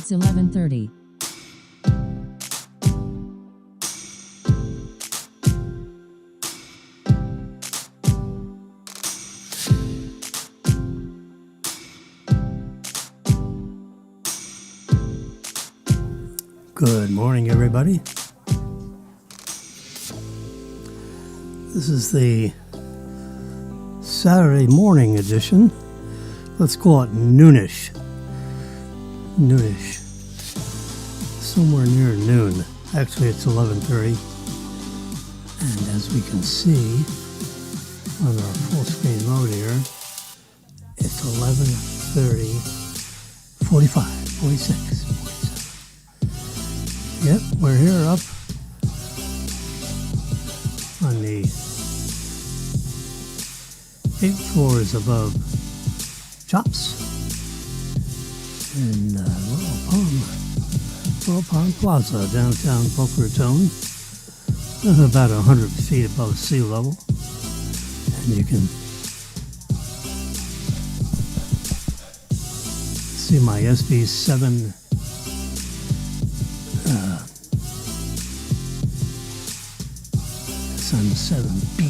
It's 11:30. Good morning, everybody. This is the Saturday morning edition. Let's call it noonish. Noonish. Somewhere near noon. Actually, it's 11:30. And as we can see on our full screen mode here, it's 11:30, 45, 46, 47. Yep, we're here up on the 8 floors above Chops in Little Pond Plaza, downtown Boca Raton, about 100 feet above sea level. And you can see my SB7 SM7B.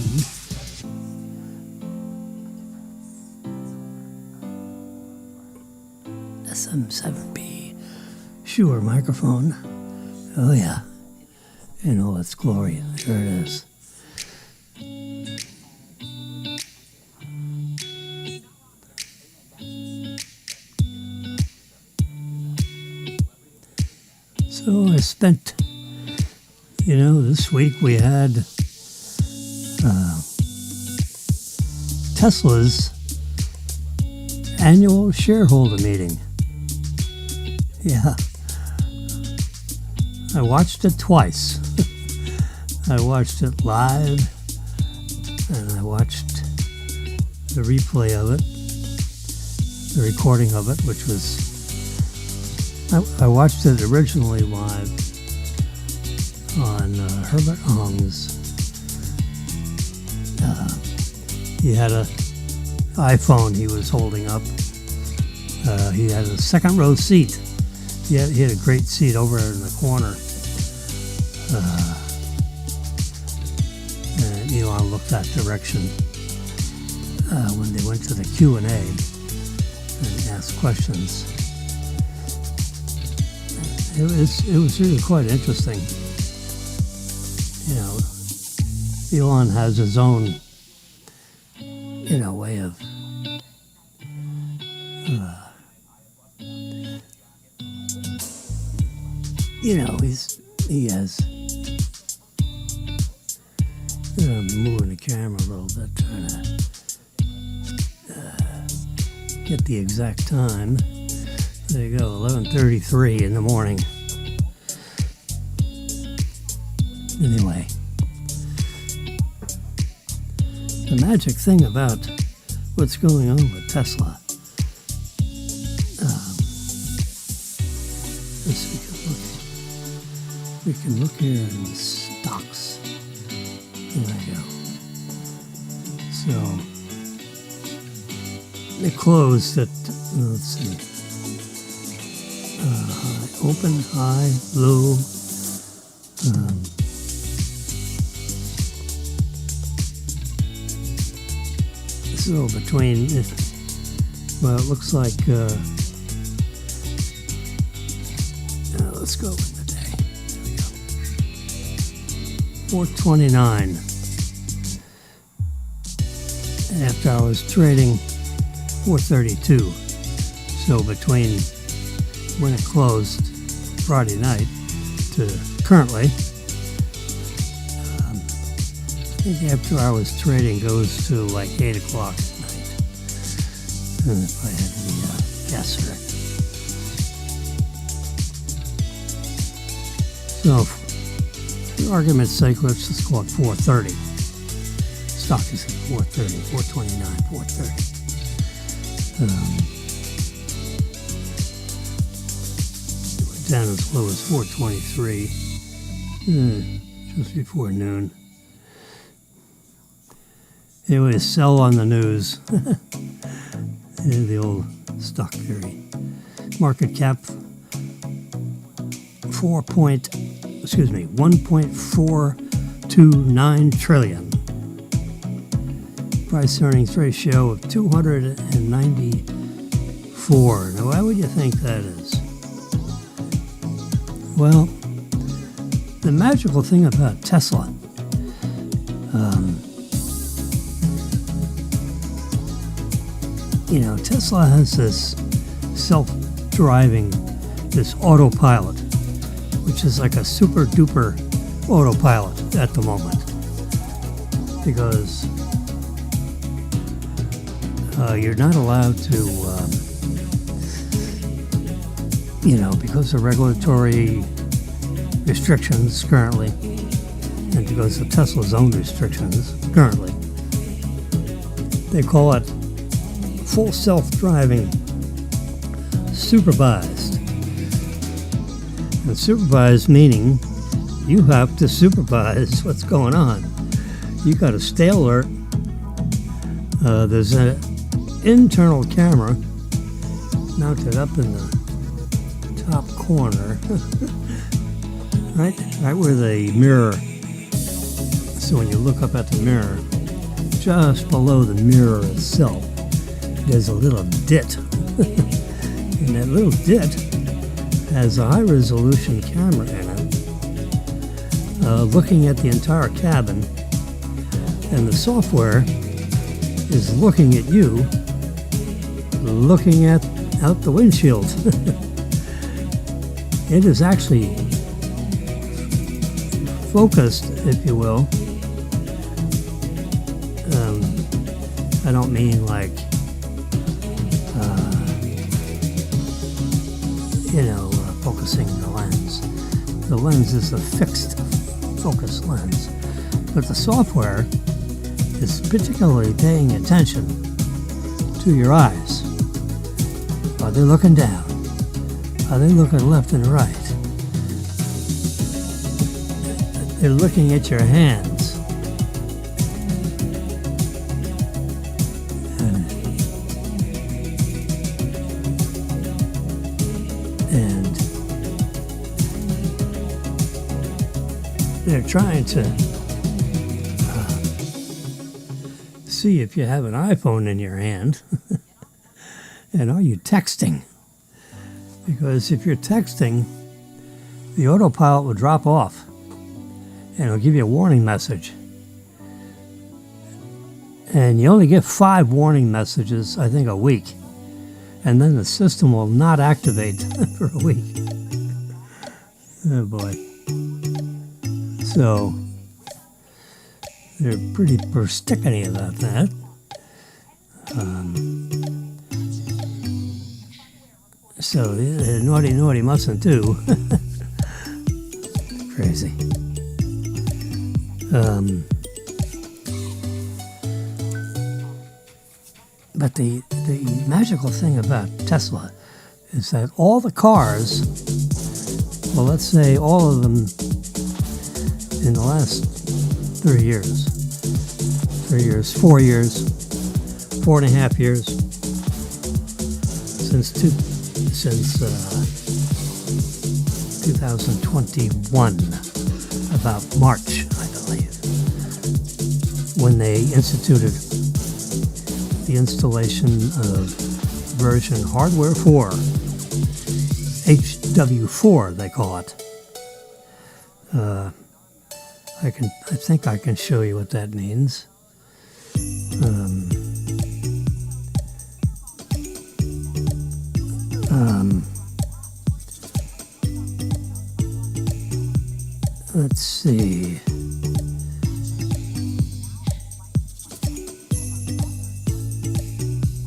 SM7B. Shure microphone. Oh yeah. In all its glory. There it is. So I spent, this week we had Tesla's annual shareholder meeting. Yeah. I watched it twice. I watched it live, and I watched the replay of it, the recording of it, which was, I watched it originally live on Herbert Hong's. He had an iPhone he was holding up. He had a second row seat. He had a great seat over in the corner. And Elon looked that direction when they went to the Q&A and asked questions. It was really quite interesting. Elon has his own, way of he has. I'm moving the camera a little bit, trying to get the exact time. There you go, 11:33 in the morning. Anyway, the magic thing about what's going on with Tesla, we can look here in the stocks. There we go. So, they closed at, let's see, open, high, low, so between, it looks like, let's go with the day. There we go. 429. And after I was trading 432. So between when it closed Friday night to currently, I think after hours trading goes to like 8 o'clock at night. And if I had any guess right. So, for argument's sake, let's just call it 430. Stock is at 430, 429, 430. It went down as low as 423, just before noon. Anyway, sell on the news. The old stock theory. Market cap 1.429 trillion. Price earnings ratio of 294. Now, why would you think that is? Well, the magical thing about Tesla, Tesla has this self-driving, this autopilot, which is like a super duper autopilot at the moment, because you're not allowed to, because of regulatory restrictions currently, and because of Tesla's own restrictions currently, they call it full self-driving supervised. And supervised meaning you have to supervise what's going on. You got to stay alert. There's an internal camera mounted up in the top corner, right where the mirror. So when you look up at the mirror, just below the mirror itself, there's a little dit. And that little dit has a high-resolution camera in it, looking at the entire cabin, and the software is looking at you, looking out the windshield. It is actually focused, if you will. I don't mean like, focusing the lens. The lens is a fixed focus lens, but the software is particularly paying attention to your eyes. Are they looking down? Are they looking left and right? They're looking at your hands. And they're trying to see if you have an iPhone in your hand. And are you texting? Because if you're texting, the autopilot will drop off and it'll give you a warning message. And you only get 5 warning messages, I think, a week. And then the system will not activate for a week. Oh boy. So they're pretty persnickety about that. So naughty mustn't do. Crazy. But the magical thing about Tesla is that all the cars, well, let's say all of them in the last 4 years, 4.5 years, since 2021, about March, I believe, when they instituted the installation of version hardware 4, HW4 they call it. I think I can show you what that means. Let's see.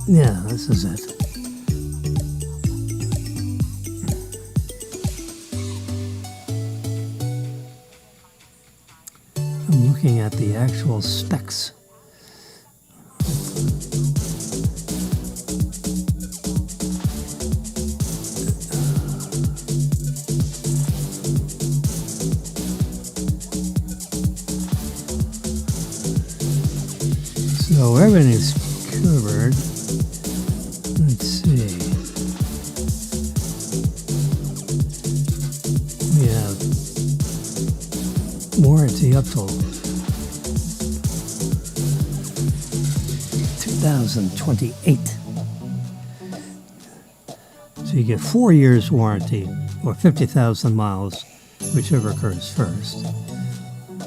Yeah, this is it. I'm looking at the actual specs. So everything's covered. Let's see. warranty up till 2028. So you get 4 years warranty or 50,000 miles, whichever occurs first.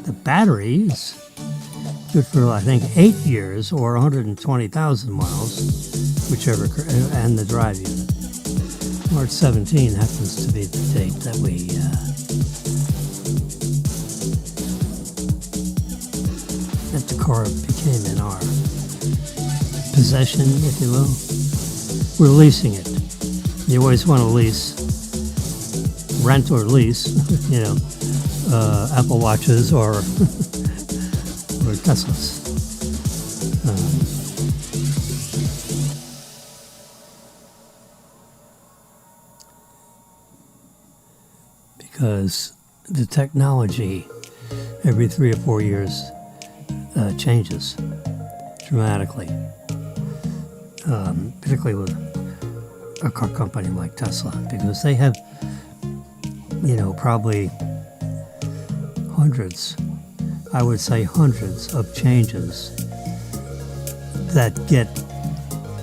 The battery is good for, I think, 8 years or 120,000 miles, whichever, and the drive unit. March 17 happens to be the date that that the car became in our possession, if you will. We're leasing it. You always want to rent or lease, Apple Watches or Teslas. Because the technology every 3 or 4 years changes dramatically, particularly with a car company like Tesla, because they have, probably hundreds of changes that get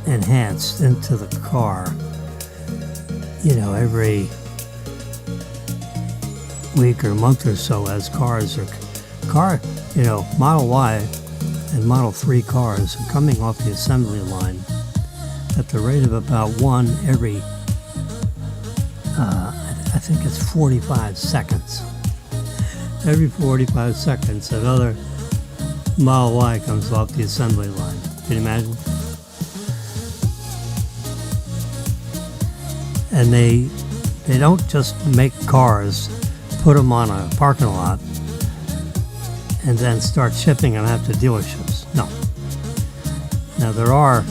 enhanced into the car, every week or month or so, as Model Y and Model 3 cars are coming off the assembly line at the rate of about one every, I think it's 45 seconds. Every 45 seconds, another Model Y comes off the assembly line. Can you imagine? And they don't just make cars, put them on a parking lot, and then start shipping them out to dealerships. No. Now there are,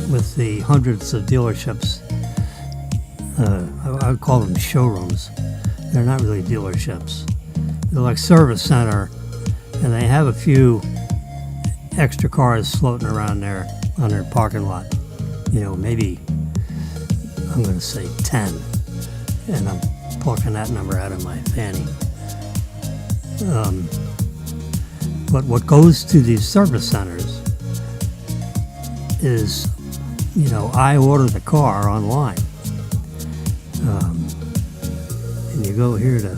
with the hundreds of dealerships, I would call them showrooms. They're not really dealerships. They're like service center, and they have a few extra cars floating around there on their parking lot. Maybe, I'm going to say 10, and I'm plucking that number out of my fanny. But what goes to these service centers is, I order the car online. And you go here to,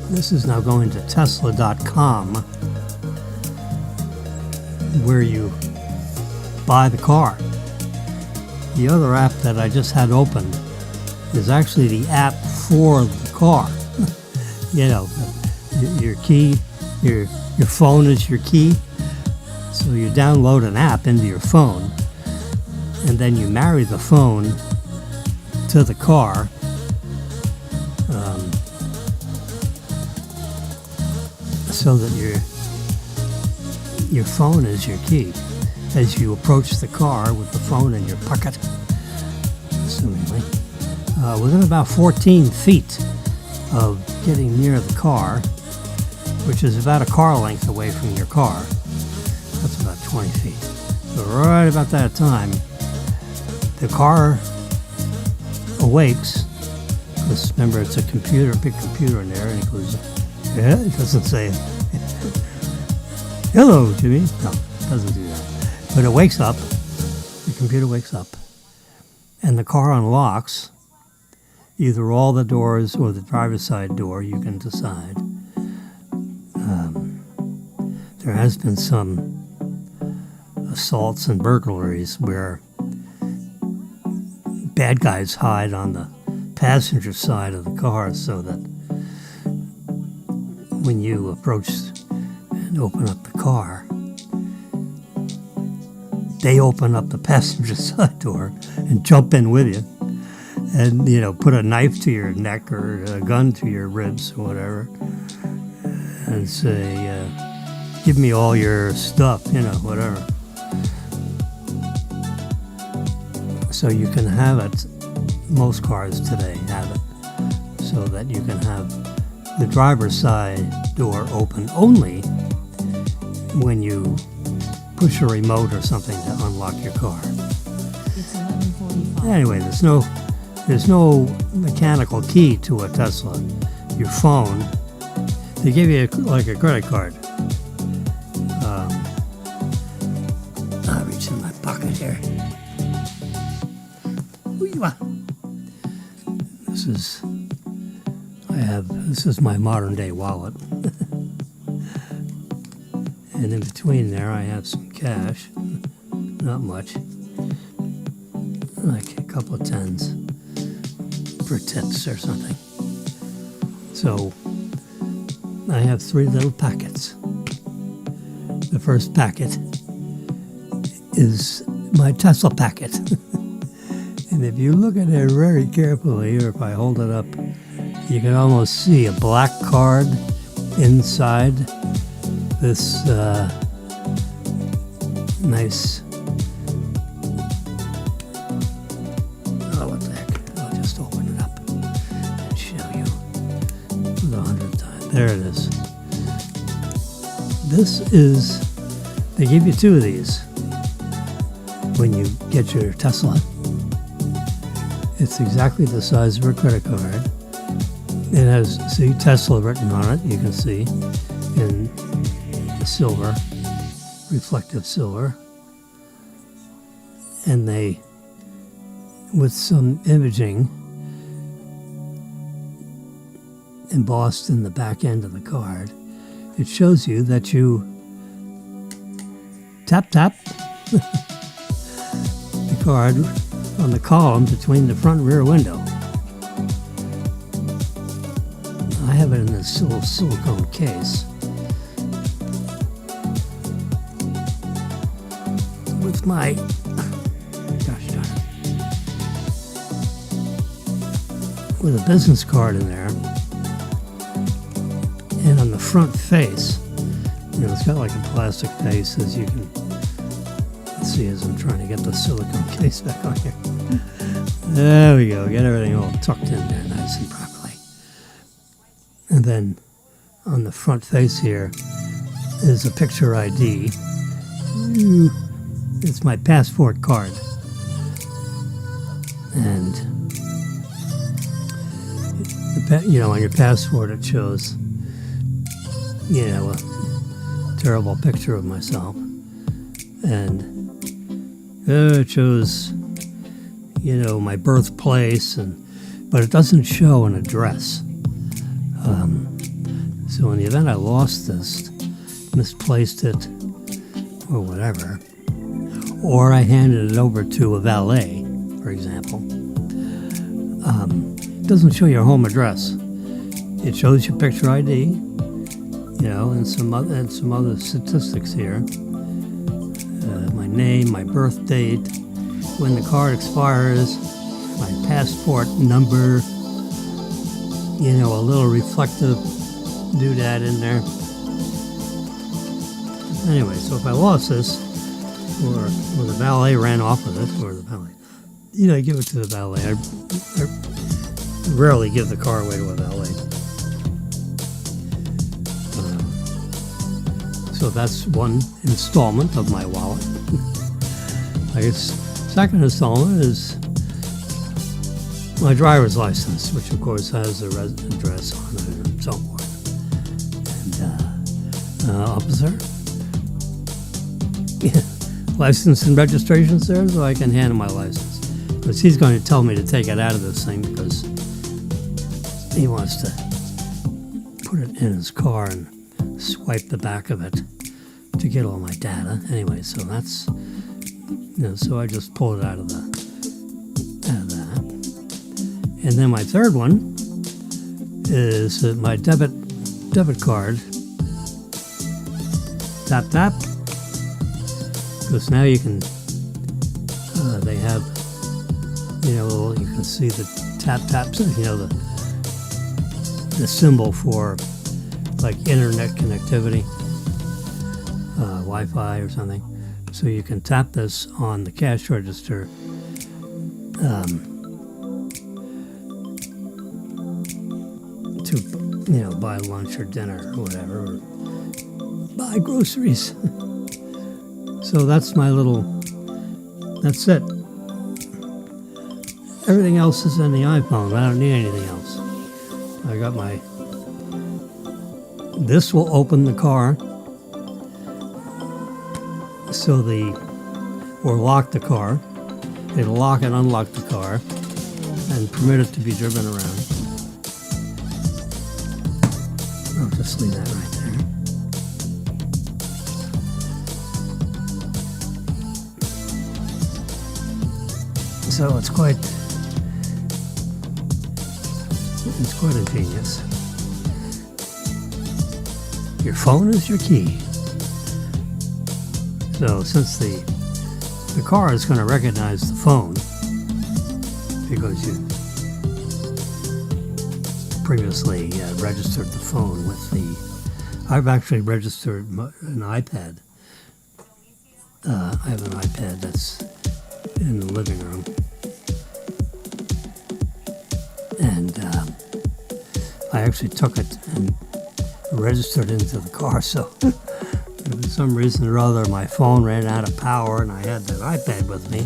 this is now going to Tesla.com, where you buy the car. The other app that I just had open is actually the app for the car. Your key, your phone is your key. So you download an app into your phone, and then you marry the phone to the car. So that your phone is your key. As you approach the car with the phone in your pocket, assumingly, within about 14 feet of getting near the car, which is about a car length away from your car, that's about 20 feet. So right about that time, the car awakes, because remember it's a computer, big computer in there, and it goes, yeah, it doesn't say, hello, Jimmy. No, it doesn't do that. But it wakes up, the computer wakes up, and the car unlocks, either all the doors or the driver's side door, you can decide. There has been some assaults and burglaries where bad guys hide on the passenger side of the car so that when you approach and open up the car, they open up the passenger side door and jump in with you and, put a knife to your neck or a gun to your ribs or whatever and say, give me all your stuff, whatever. So you can have it, most cars today have it, so that you can have the driver's side door open only when you push a remote or something to unlock your car. It's 11:45. Anyway, there's no there's no mechanical key to a Tesla. Your phone, they give you like a credit card. I'll reach in my pocket here. This is my modern day wallet. And in between there I have some cash. Not much. Like a couple of tens for tits or something. So I have 3 little packets. The first packet is my Tesla packet. And if you look at it very carefully, or if I hold it up, you can almost see a black card inside this nice, oh, what the heck, I'll just open it up and show you for the 100th time. There it is. They give you 2 of these when you get your Tesla. It's exactly the size of a credit card. It has, see, Tesla written on it, you can see, in silver, reflective silver. And they, with some imaging embossed in the back end of the card, it shows you that you tap the card on the column between the front and rear window. I have it in this little silicone case with my, gosh darn it, with a business card in there. And on the front face, it's got like a plastic face, as you can see as I'm trying to get the silicone case back on here. There we go, get everything all tucked in there nice and properly. And then on the front face here is a picture ID. It's my passport card. And, on your passport it shows, a terrible picture of myself. And it shows, my birthplace, but it doesn't show an address. So in the event I lost this, misplaced it, or whatever, or I handed it over to a valet, for example, it doesn't show your home address. It shows your picture ID, and some other statistics here. My name, my birth date, when the card expires, my passport number, a little reflective doodad in there. Anyway, so if I lost this, or the valet ran off with it, or the valet, I give it to the valet. I rarely give the car away to a valet. So that's one installment of my wallet. I guess second installment is my driver's license, which of course has a address on it and so forth. And officer, license and registration, sir, so I can hand him my license. Because he's going to tell me to take it out of this thing because he wants to put it in his car and swipe the back of it to get all my data. Anyway, so that's, so I just pull it out of that. And then my third one is my debit card. Tap. Because now you can, they have, you can see the taps, the symbol for like internet connectivity, Wi-Fi or something. So you can tap this on the cash register to, buy lunch or dinner or whatever, or buy groceries. So that's my that's it. everything else is in the iPhone. I don't need anything else. I got my... This will open the car or lock the car. It'll lock and unlock the car and permit it to be driven around. I'll just leave that right there. So it's quite ingenious. Your phone is your key. So since the car is going to recognize the phone because you previously registered the phone with I've actually registered an iPad. I have an iPad that's in the living room. And I actually took it and registered into the car, so if for some reason or other my phone ran out of power and I had that iPad with me,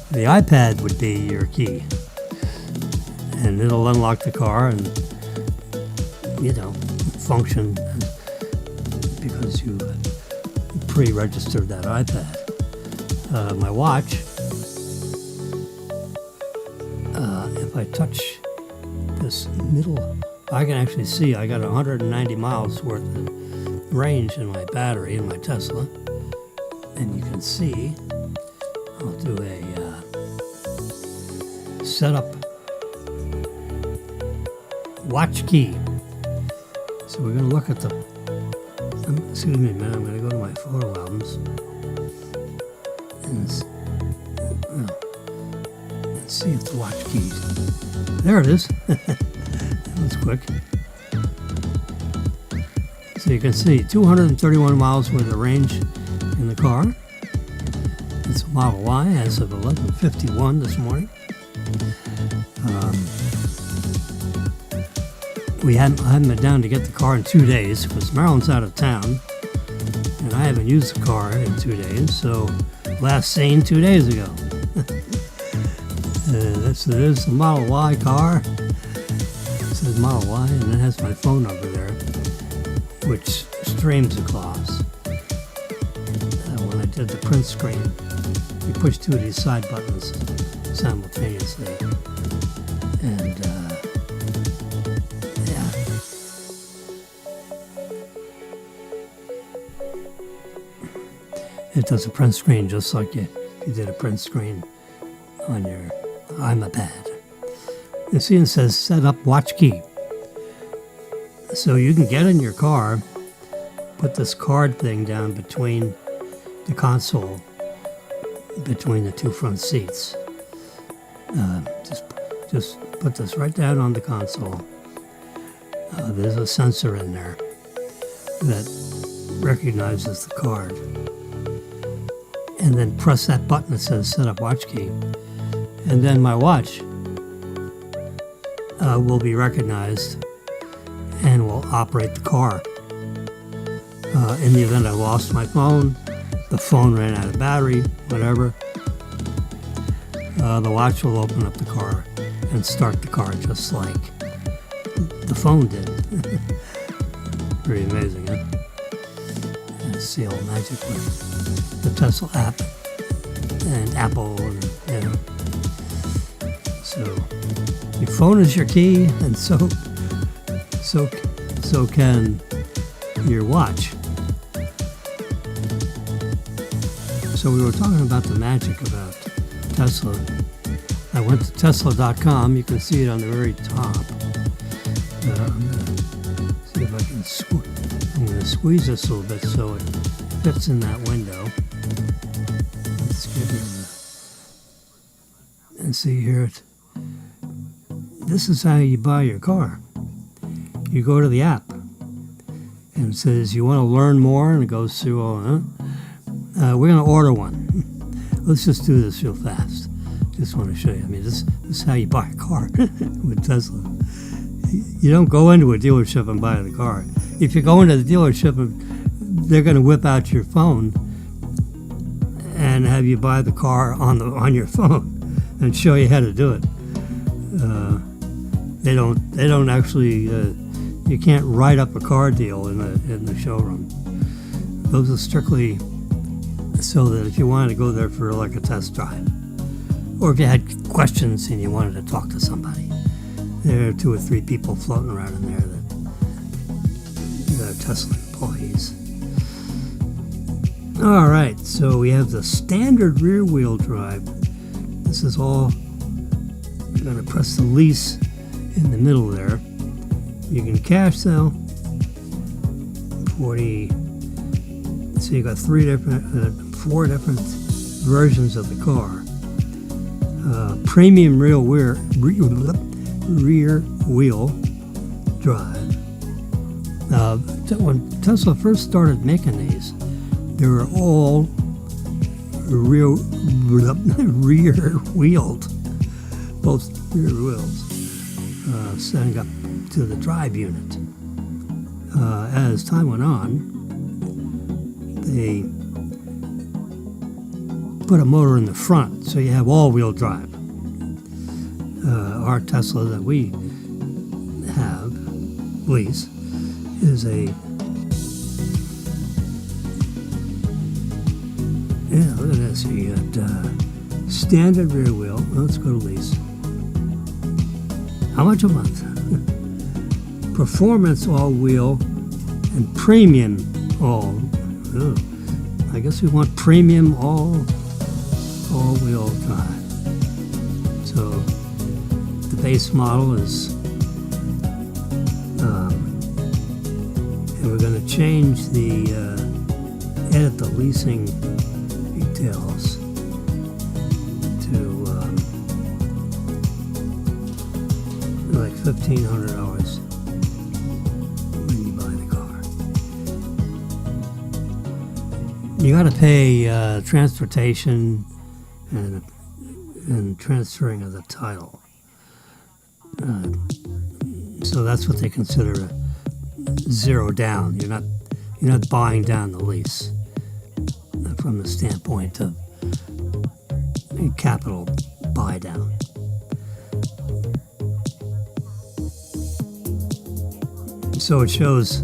the iPad would be your key. And it'll unlock the car and, function because you pre-registered that iPad. My watch, if I touch this middle, I can actually see I got 190 miles worth of range in my battery in my Tesla. And you can see, I'll do a setup watch key. So we're going to look at excuse me a minute, I'm going to go to my photo albums. And let's see if the watch keys. There it is. That was quick. So you can see 231 miles worth of range in the car. It's a Model Y as of 11:51 this morning. I haven't been down to get the car in 2 days because Marilyn's out of town and I haven't used the car in 2 days, so last seen 2 days ago. This is a Model Y car. It says Model Y and it has my phone number there, which streams across. When I did the print screen, you push two of these side buttons simultaneously. And it does a print screen just like you did a print screen on your iPad. You see it says set up watch key. So you can get in your car, put this card thing down between the console, between the two front seats. Just put this right down on the console. There's a sensor in there that recognizes the card. And then press that button that says set up watch key. And then my watch will be recognized and will operate the car. In the event I lost my phone, the phone ran out of battery, whatever, the watch will open up the car and start the car just like the phone did. Pretty amazing, huh? And it's all magic with the Tesla app and Apple, and so your phone is your key, and so can your watch. So we were talking about the magic about Tesla. I went to Tesla.com. You can see it on the very top. I'm going to see if I can I'm going to squeeze this a little bit so it fits in that window. Let's get in and see here. This is how you buy your car. You go to the app and it says you want to learn more, and it goes through all. We're going to order one. Let's just do this real fast. Just want to show you. I mean, this is how you buy a car with Tesla. You don't go into a dealership and buy the car. If you go into the dealership, they're going to whip out your phone and have you buy the car on your phone. and show you how to do it. They don't actually. You can't write up a car deal in the showroom. Those are strictly so that if you wanted to go there for like a test drive, or if you had questions and you wanted to talk to somebody, there are 2 or 3 people floating around in there that are Tesla employees. All right, so we have the standard rear-wheel drive. This is all. I'm going to press the lease in the middle there. You can cash sell 40. So you got 4 different versions of the car. Premium rear wheel drive. When Tesla first started making these, they were all rear-wheeled, both rear wheels, setting up to the drive unit. As time went on, they put a motor in the front, so you have all-wheel drive. Our Tesla that we have, lease, is a look at this. You got standard rear wheel. Let's go to lease. How much a month? Performance all-wheel and premium all. Oh, I guess we want premium all-wheel drive. So the base model is, and we're going to change edit the leasing details to like $1,500 when you buy the car. You got to pay transportation and transferring of the title. So that's what they consider a zero down. You're not buying down the lease from the standpoint of a capital buy down. So it shows,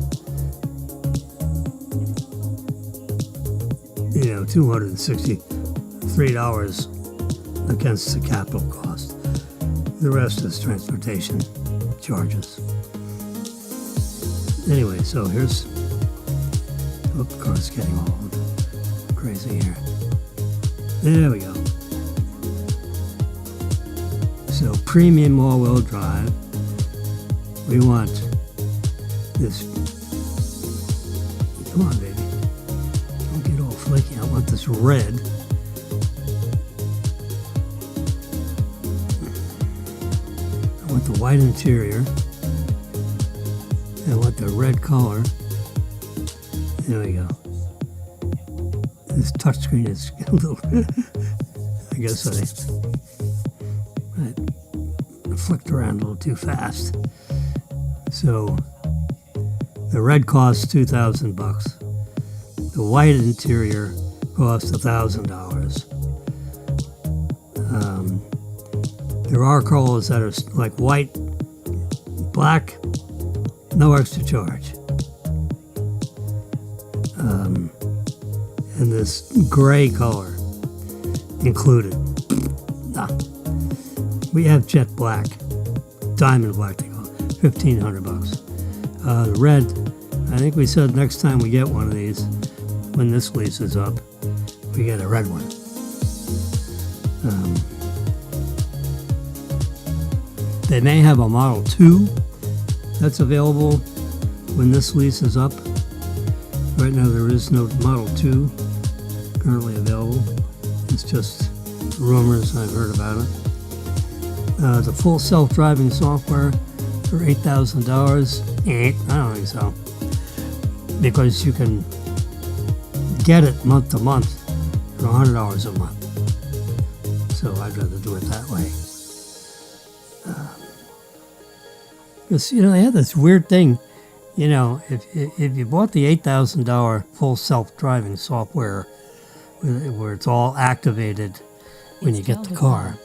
$263 against the capital cost. The rest is transportation charges. Anyway, so here's, the car's getting all crazy here. There we go. So premium all-wheel drive. We want this. Come on, baby. Don't get all flaky. I want this red. I want the white interior. I want the red color. There we go. This touchscreen is a little. I guess I flicked around a little too fast. So the red costs $2,000. The white interior costs $1,000. There are colors that are like white, black, no extra charge. And this gray color included. We have jet black, diamond black, they call it, $1,500. The red, I think we said next time we get one of these, when this lease is up, we get a red one. They may have a Model 2 that's available when this lease is up. Right now there is no Model 2 currently available. It's just rumors, I've heard about it. The full self-driving software for $8,000. I don't think so. Because you can get it month to month for $100 a month. So I'd rather do it that way. Because, they had this weird thing. If you bought the $8,000 full self-driving software where it's all activated when you get the car,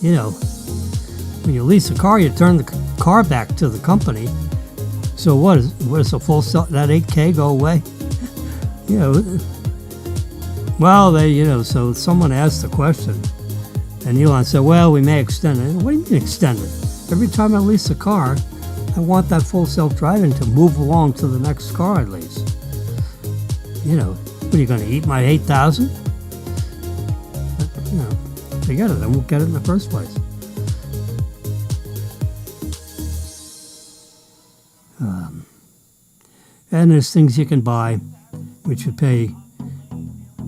when you lease a car, you turn the car back to the company. So what is a full self, that $8K go away? Well, so someone asked the question, and Elon said, well, we may extend it. What do you mean extend it? Every time I lease a car, I want that full self-driving to move along to the next car I lease. What are you going to eat my 8,000? Forget it. I won't get it in the first place. And there's things you can buy, which you pay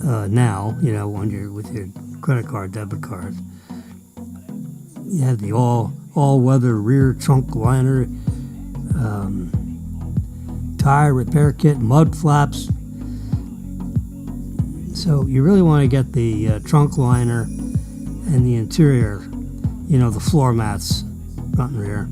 now, with your credit card, debit card. You have the all-weather rear trunk liner, tire repair kit, mud flaps. So you really want to get the trunk liner and the interior, the floor mats, front and rear.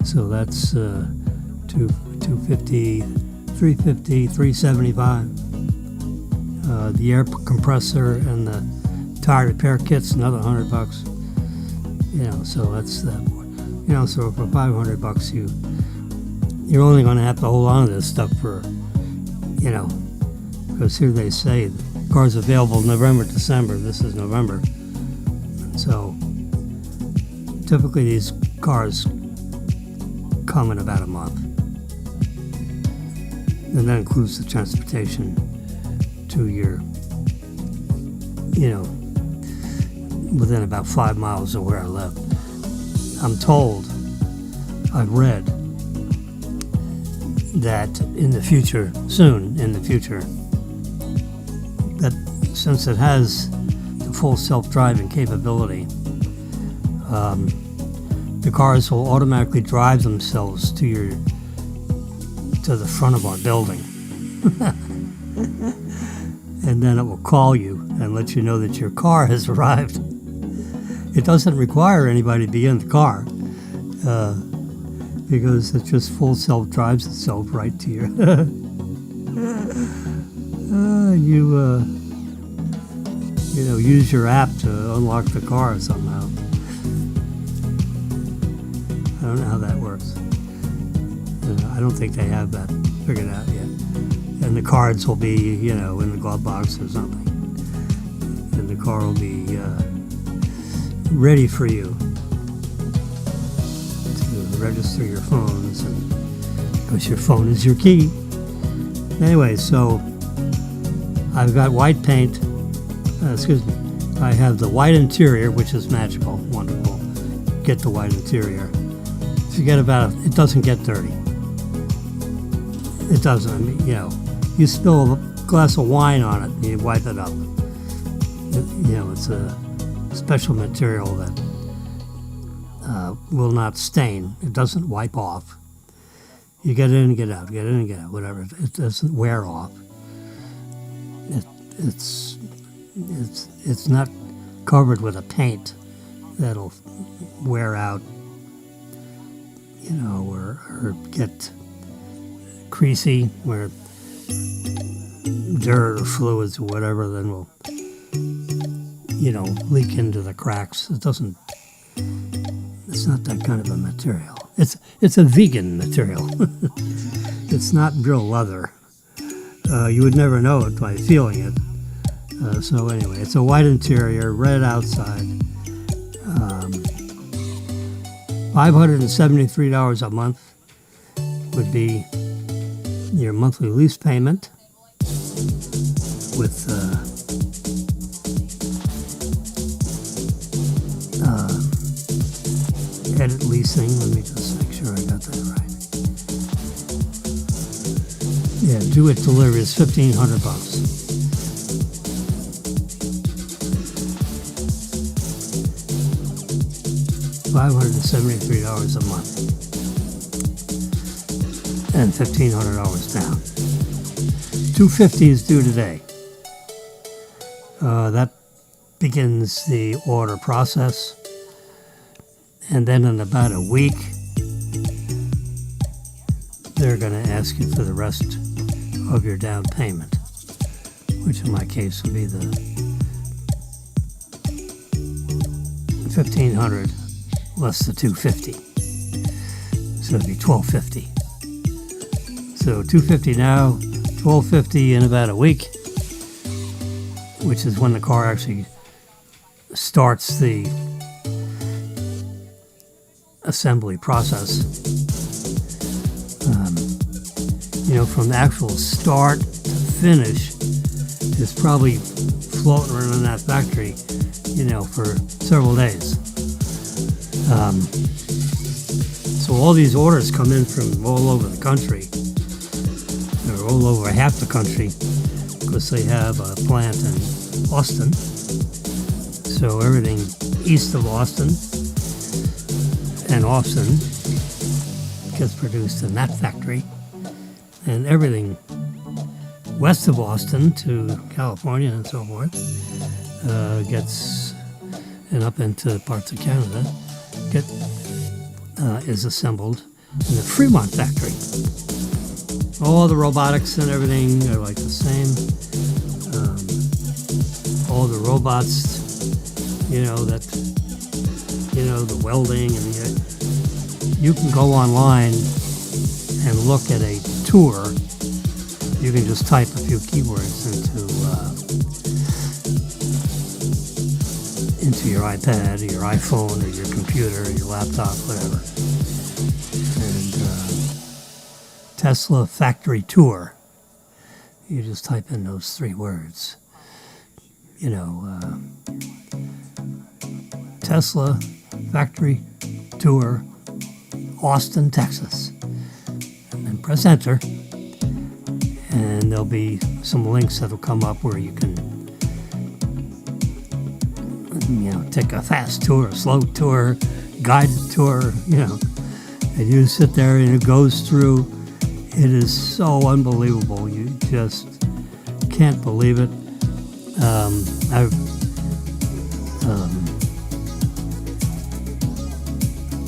So that's $250, $350, $375. The air compressor and the tire repair kit's another $100. So that's that. So for $500, you're only going to have to hold on to this stuff for, because here they say the car's available November, December. This is November. So typically these cars come in about a month. And that includes the transportation to your, within about 5 miles of where I live. I'm told, I've read, that in the future, that since it has the full self-driving capability, the cars will automatically drive themselves to the front of our building. And then it will call you and let you know that your car has arrived. It doesn't require anybody to be in the car because it just full self-drives itself right to your... use your app to unlock the car somehow. I don't know how that works. I don't think they have that figured out yet. And the cards will be, in the glove box or something. And the car will be ready for you to register your phones, because your phone is your key. Anyway, so I've got white paint. I have the white interior, which is magical, wonderful. Get the white interior. Forget about it. It doesn't get dirty. It doesn't. You spill a glass of wine on it and you wipe it up. It's a special material that will not stain. It doesn't wipe off. You get in and get out, whatever. It doesn't wear off. It's not covered with a paint that'll wear out, or get creasy, where dirt or fluids or whatever then will, leak into the cracks. It's not that kind of a material. It's a vegan material. It's not real leather. You would never know it by feeling it. So anyway, it's a white interior, red outside. $573 a month would be your monthly lease payment with edit leasing. Let me just make sure I got that right. Yeah, do it delivery is $1,500. $573 a month and $1,500 down. $250 is due today. That begins the order process, and then in about a week they're going to ask you for the rest of your down payment, which in my case would be the 1,500 less the 250. So it'd be 1,250. So 250 now, 1,250 in about a week, which is when the car actually starts the assembly process. From the actual start to finish, it's probably floating around in that factory, for several days. So all these orders come in from all over the country, or all over half the country, because they have a plant in Austin. So everything east of Austin and Austin gets produced in that factory, and everything west of Austin to California and so forth and up into parts of Canada is assembled in the Fremont factory. All the robotics and everything are like the same. All the robots, the welding, and you can go online and look at a tour. You can just type a few keywords into your iPad or your iPhone or your computer or your laptop, whatever. And Tesla factory tour. You just type in those 3 words. Tesla factory tour, Austin, Texas. And then press enter. And there'll be some links that'll come up where you can, take a fast tour, a slow tour, guided tour, and you sit there and it goes through. It is so unbelievable. You just can't believe it. I've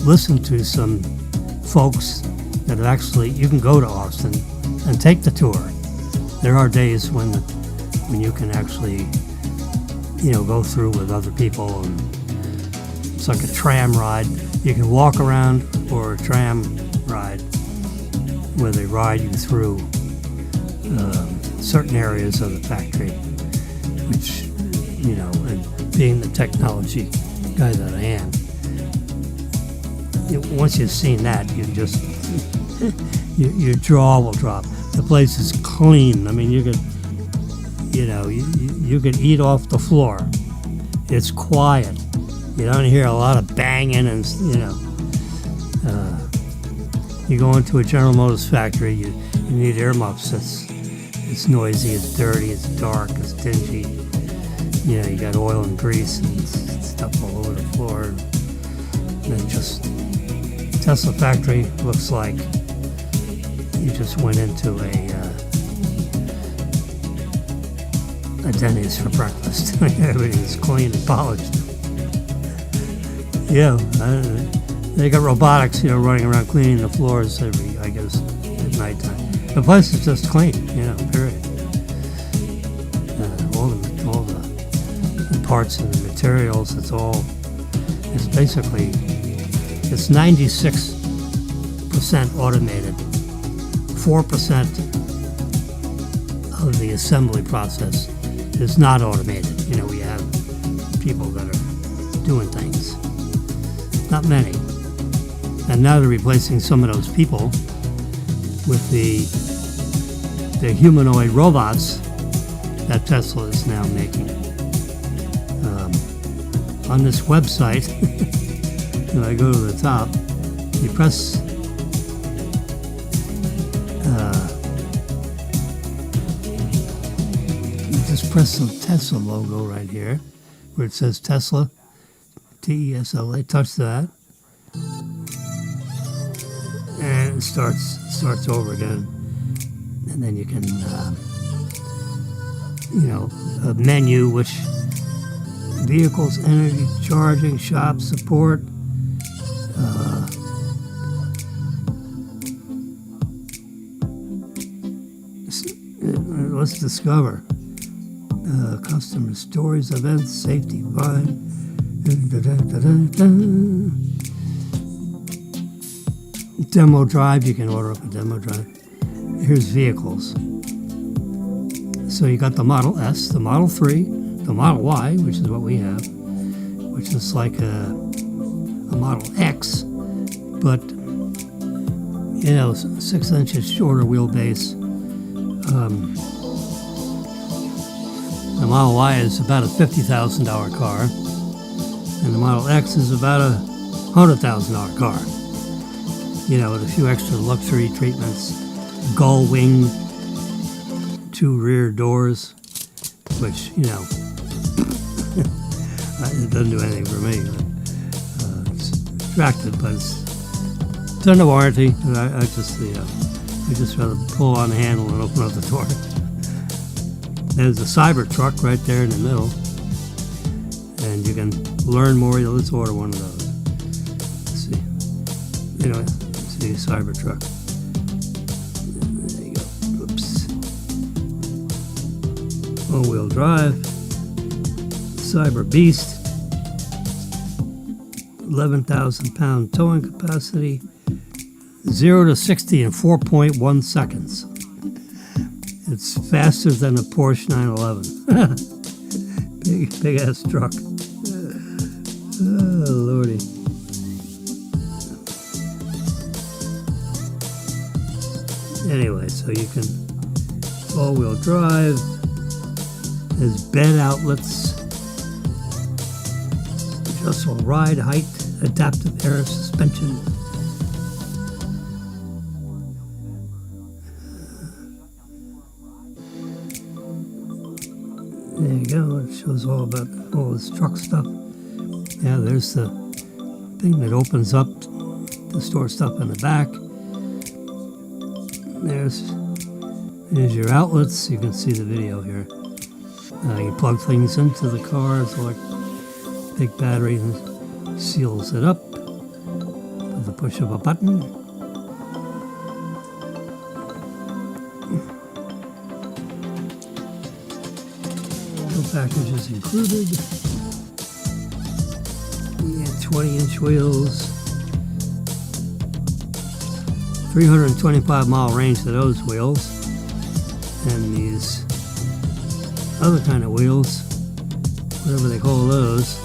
listened to some folks that have actually, you can go to Austin and take the tour. There are days when you can actually, go through with other people, and it's like a tram ride. You can walk around, or a tram ride where they ride you through certain areas of the factory, which, and being the technology guy that I am, once you've seen that, you just, your jaw will drop. The place is clean. I mean, you could, you could eat off the floor. It's quiet. You don't hear a lot of banging and, you go into a General Motors factory, you need earmuffs. It's noisy, it's dirty, it's dark, it's dingy. You got oil and grease and stuff all over the floor. And then just Tesla factory looks like you just went into a Denny's for breakfast. Everything's clean and polished. They got robotics, running around cleaning the floors at nighttime. The place is just clean, period. All the parts and the materials, it's basically, it's 96% automated. 4% of the assembly process is not automated. We have people that are doing things. Not many. And now they're replacing some of those people with the humanoid robots that Tesla is now making. On this website, when I go to the top, you press press the Tesla logo right here, where it says Tesla, Tesla. Touch that, and it starts over again, and then you can, a menu which vehicles, energy, charging, shop, support. Let's discover customer stories, events, safety, fine, Demo drive, you can order up a demo drive. Here's vehicles. So you got the Model S, the Model 3, the Model Y, which is what we have, which is like a Model X, but 6 inches shorter wheelbase. The Model Y is about a $50,000 car, and the Model X is about a $100,000 car. With a few extra luxury treatments, gull wing, 2 rear doors, which, it doesn't do anything for me. It's attractive, but it's under warranty. I just rather pull on the handle and open up the door. There's a Cybertruck right there in the middle, and you can learn more. Let's order one of those. Let's see. See Cybertruck. There you go. Oops. All-wheel drive. Cyber Beast. 11,000-pound towing capacity. 0 to 60 in 4.1 seconds. It's faster than a Porsche 911. Big ass truck. Oh, Lordy. Anyway, so you can all-wheel drive. There's bed outlets. Adjustable ride height, adaptive air suspension. There you go. It shows all about all this truck stuff. Yeah, there's the thing that opens up to store stuff in the back. There's your outlets. You can see the video here. You plug things into the car. It's like big battery and seals it up with the push of a button. No packages included. You get 20-inch wheels. 325-mile range to those wheels. And these other kind of wheels, whatever they call those,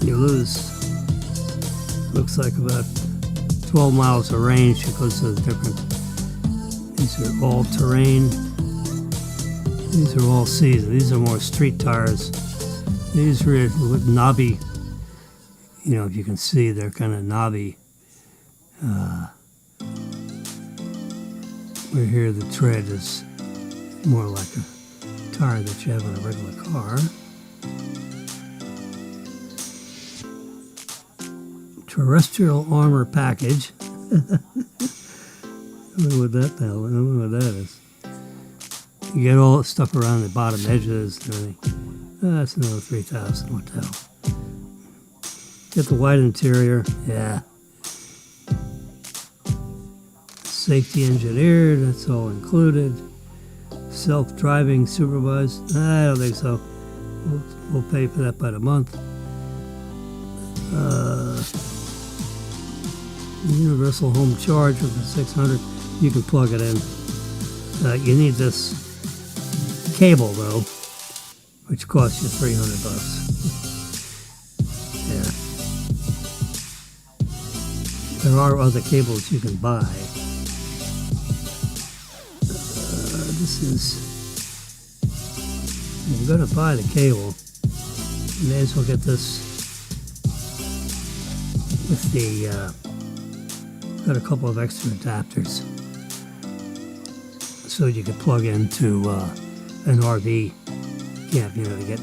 you lose, looks like about 12 miles of range because of the different, these are all terrain, these are all season, these are more street tires, these are with knobby, if you can see, they're kind of knobby, where here the tread is more like a tire that you have on a regular car. Terrestrial armor package. I wonder what that is. You get all the stuff around the bottom edges and everything. That's another $3,000. What the hell? Get the white interior. Yeah. Safety engineered. That's all included. Self-driving supervised. I don't think so. We'll pay for that by the month. Universal home charge with the 600. You can plug it in. You need this cable though, which costs you $300. Yeah. There are other cables you can buy. This is, if you're going to buy the cable, you may as well get this with the, got a couple of extra adapters so you can plug into an RV camp, to get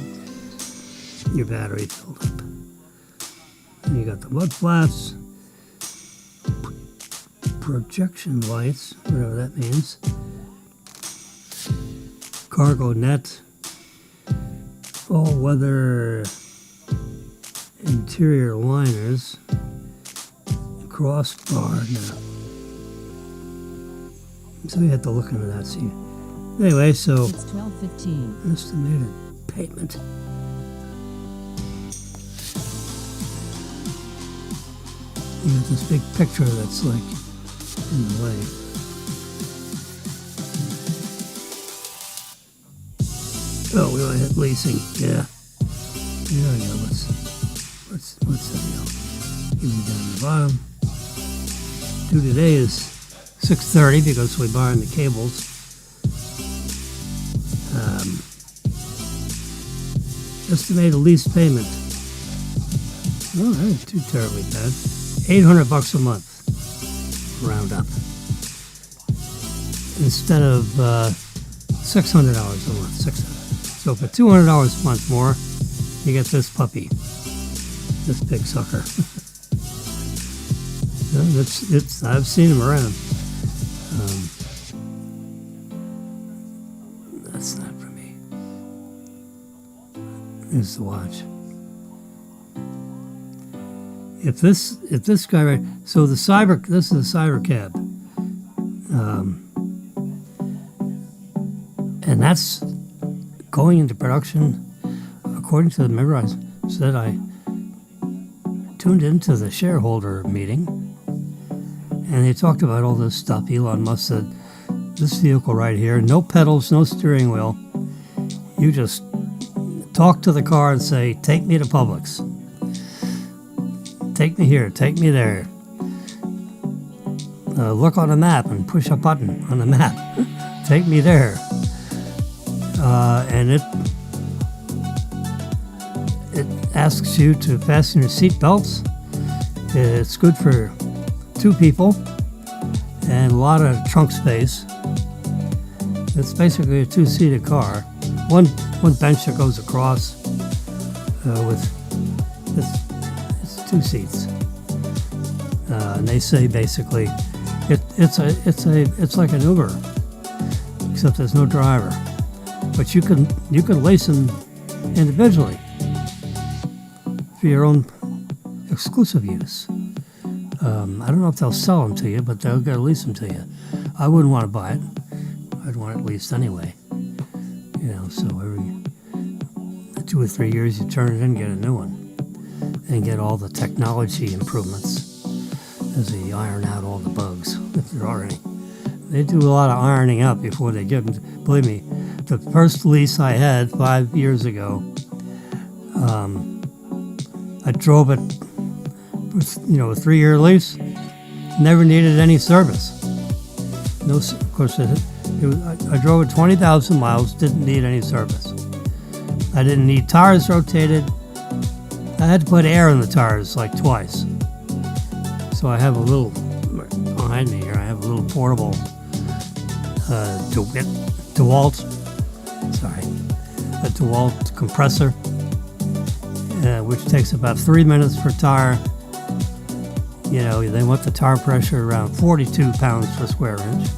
your battery filled up. And you got the mud flaps, projection lights, whatever that means, cargo net, all-weather interior liners, crossbar now. So we have to look into that. See. Anyway, so it's 12:15. Estimated payment. You got this big picture that's like in the way. Oh, we want to hit leasing. Yeah. There we go. What's the deal? Give me down the bottom. Due today is 6:30 because we're buying the cables. Estimated lease payment. Oh, that ain't too terribly bad. $800 a month, round up. Instead of $600 a month. So for $200 a month more, you get this puppy, this big sucker. I've seen him around. That's not for me. Here's the watch. If this guy right, so this is a cyber cab, and that's going into production. According to the member I said, I tuned into the shareholder meeting, and they talked about all this stuff. Elon Musk said, this vehicle right here, no pedals, no steering wheel. You just talk to the car and say, take me to Publix. Take me here, take me there. Look on the map and push a button on the map. Take me there. And it asks you to fasten your seat belts. It's good for 2 people and a lot of trunk space. It's basically a 2-seated car. One bench that goes across with it's 2 seats. And they say basically it's like an Uber, except there's no driver. But you can lease them individually for your own exclusive use. I don't know if they'll sell them to you, but they'll get to lease them to you. I wouldn't want to buy it. I'd want it leased anyway. So every 2 or 3 years you turn it in and get a new one. And get all the technology improvements as they iron out all the bugs that there are any. They do a lot of ironing out before they give them. Believe me, the first lease I had 5 years ago, I drove it with, a 3-year lease, never needed any service. No, of course, I drove it 20,000 miles, didn't need any service. I didn't need tires rotated. I had to put air in the tires like twice. So I have a little, behind me here, I have a little portable DeWalt compressor, which takes about 3 minutes per tire. They want the tire pressure around 42 pounds per square inch.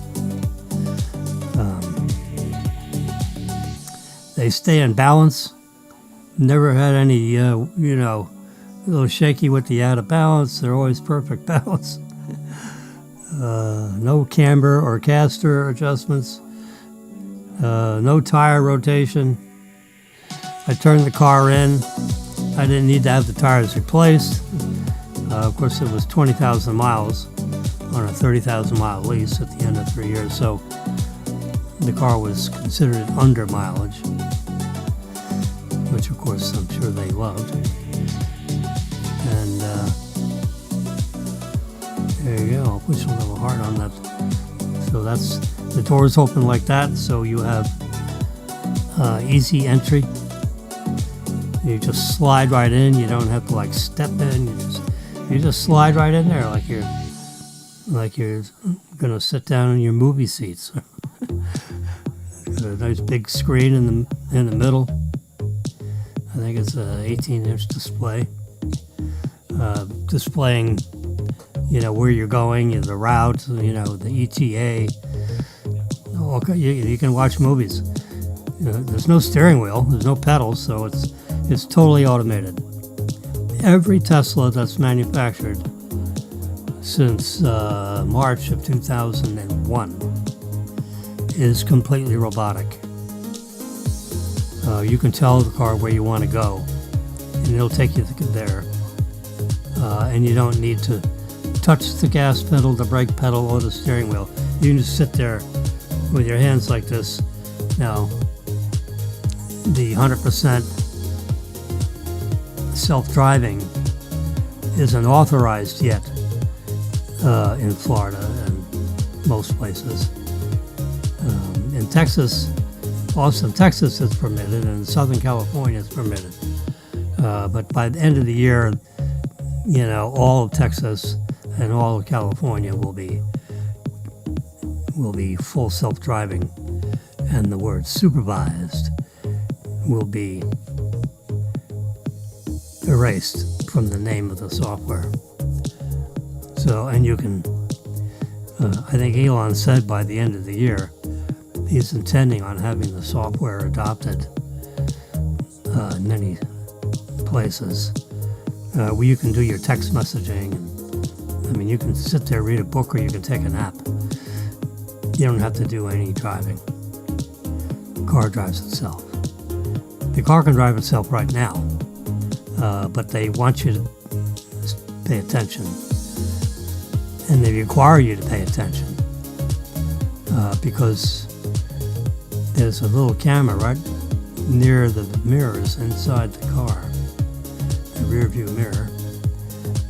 They stay in balance. Never had any, a little shaky with the out of balance. They're always perfect balance. No camber or caster adjustments. No tire rotation. I turned the car in. I didn't need to have the tires replaced. Of course, it was 20,000 miles on a 30,000 mile lease at the end of 3 years. So the car was considered under mileage, which of course I'm sure they loved. And there you go. I'll push a little hard on that. So that's, the doors open like that, so you have easy entry. You just slide right in. You don't have to step in. You just slide right in there like you're gonna sit down in your movie seats. Got a nice big screen in the middle. I think it's an 18-inch display, displaying, where you're going, the route, the ETA. You can watch movies. There's no steering wheel, there's no pedals, so it's totally automated. Every Tesla that's manufactured since March of 2001 is completely robotic. You can tell the car where you want to go, and it'll take you there. And you don't need to touch the gas pedal, the brake pedal, or the steering wheel. You can just sit there with your hands like this. Now, the 100% self-driving isn't authorized yet in Florida and most places. In Texas, Austin, Texas is permitted, and Southern California is permitted. But by the end of the year, all of Texas and all of California will be full self-driving, and the word supervised will be erased from the name of the software. So, and you can, I think Elon said by the end of the year, he's intending on having the software adopted in many places where you can do your text messaging. You can sit there, read a book, or you can take a nap. You don't have to do any driving. The car drives itself. The car can drive itself right now, but they want you to pay attention. And they require you to pay attention because there's a little camera right near the mirrors inside the car, the rear view mirror.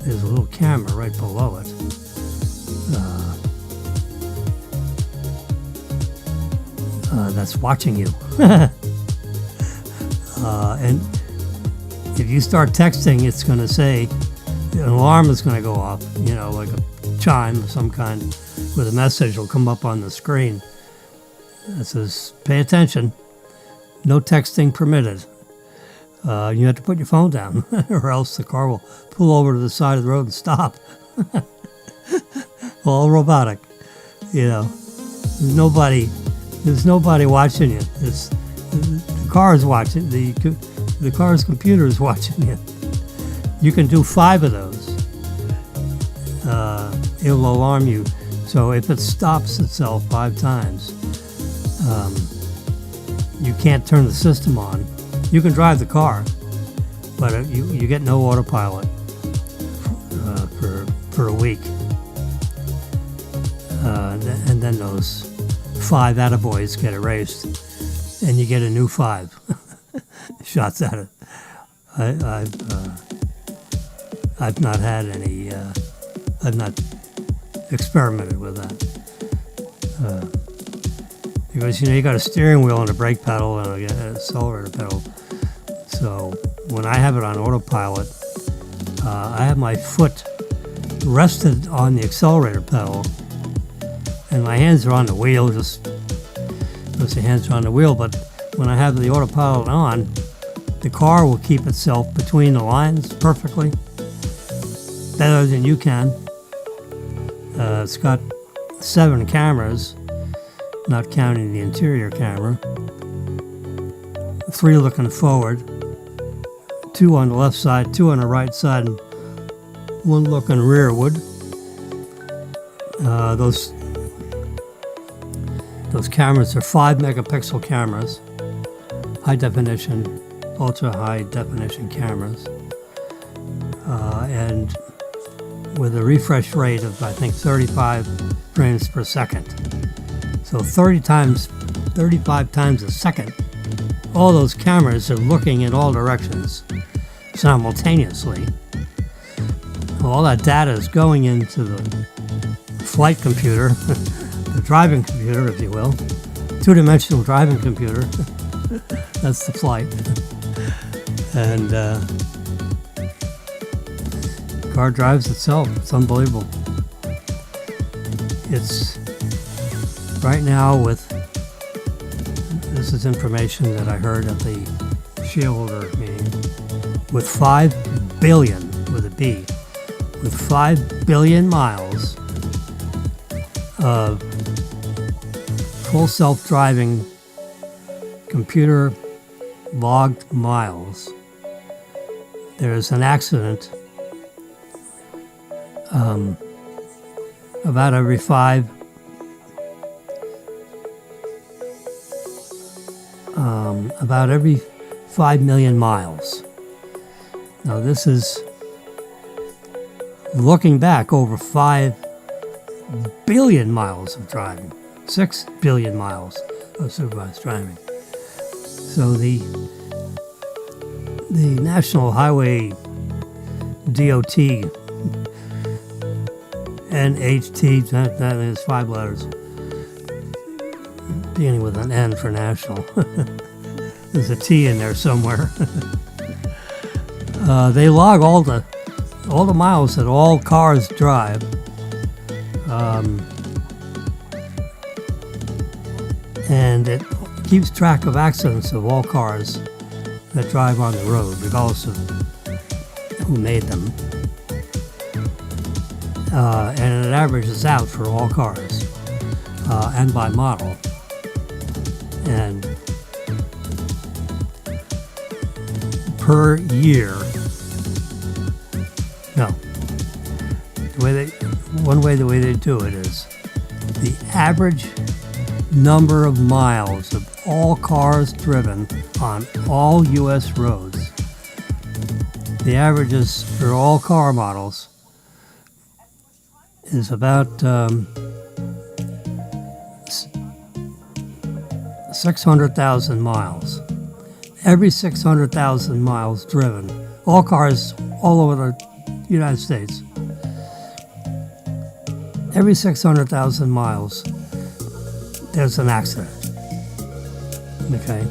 There's a little camera right below it. That's watching you. And if you start texting, it's going to say, an alarm is going to go off, like a chime of some kind, with a message will come up on the screen that says, pay attention, no texting permitted. You have to put your phone down or else the car will pull over to the side of the road and stop. All robotic, There's nobody watching you. The car is watching, the car's computer is watching you. You can do 5 of those. It'll alarm you. So if it stops itself 5 times, you can't turn the system on. You can drive the car, but you get no autopilot for a week. And then those 5 attaboys get erased, and you get a new 5 shots at it. I've not had any. I've not experimented with that because you got a steering wheel and a brake pedal and an accelerator pedal. So when I have it on autopilot, I have my foot rested on the accelerator pedal, and my hands are on the wheel. Just because the hands are on the wheel, but when I have the autopilot on, the car will keep itself between the lines perfectly, better than you can. It's got 7 cameras, not counting the interior camera. 3 looking forward, 2 on the left side, 2 on the right side, and 1 looking rearward. Those cameras are 5 megapixel cameras, high definition, ultra high definition cameras, and with a refresh rate of I think 35 frames per second. So 35 times a second, all those cameras are looking in all directions simultaneously. All that data is going into the flight computer, the driving computer, if you will, 2-dimensional driving computer. That's the flight. And the car drives itself. It's unbelievable. It's right now this is information that I heard at the shareholder meeting, with 5 billion, with a B, with 5 billion miles of full self-driving computer logged miles. There's an accident about every 5 about every 5 million miles. Now this is looking back over 5 billion miles of driving, 6 billion miles of supervised driving. So the National Highway DOT, NHT, that is 5 letters, beginning with an N for national. There's a T in there somewhere. They log all the miles that all cars drive. And it keeps track of accidents of all cars that drive on the road, regardless of who made them. And it averages out for all cars, and by model. And per year, no, the way they do it is the average number of miles of all cars driven on all U.S. roads. The averages for all car models is about 600,000 miles. Every 600,000 miles driven, all cars all over the United States, every 600,000 miles, there's an accident. Okay?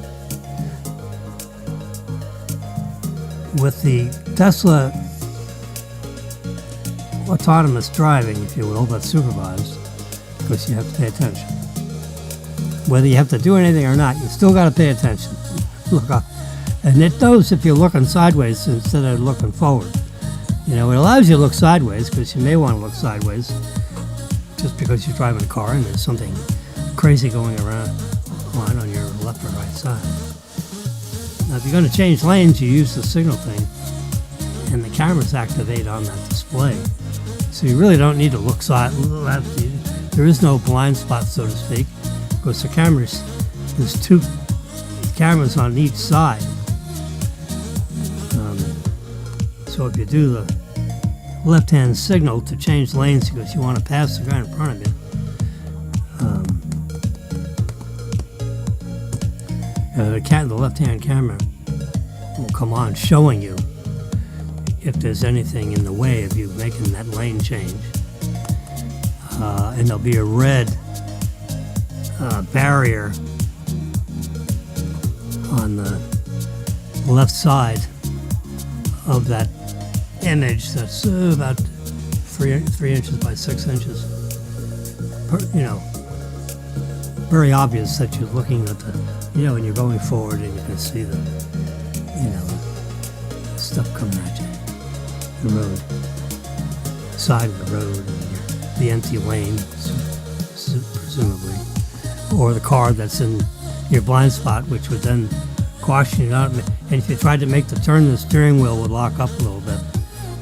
With the Tesla autonomous driving, if you will, but supervised, because you have to pay attention. Whether you have to do anything or not, you still got to pay attention. Look up. And it knows if you're looking sideways instead of looking forward. You know, it allows you to look sideways because you may want to look sideways just because you're driving a car and there's something crazy going around on your left or right side. Now, if you're going to change lanes, you use the signal thing, and the cameras activate on that display. So you really don't need to look left. There is no blind spot, so to speak, because there's 2 cameras on each side. So if you do the left-hand signal to change lanes because you want to pass the guy in front of you, the left-hand camera will come on showing you if there's anything in the way of you making that lane change. And there'll be a red barrier on the left side of that image that's about 3 inches by 6 inches. Very obvious that you're looking at when you're going forward and you can see the stuff coming at you, the road, side of the road, and the empty lane, presumably, or the car that's in your blind spot, which would then caution you out. And if you tried to make the turn, the steering wheel would lock up a little bit.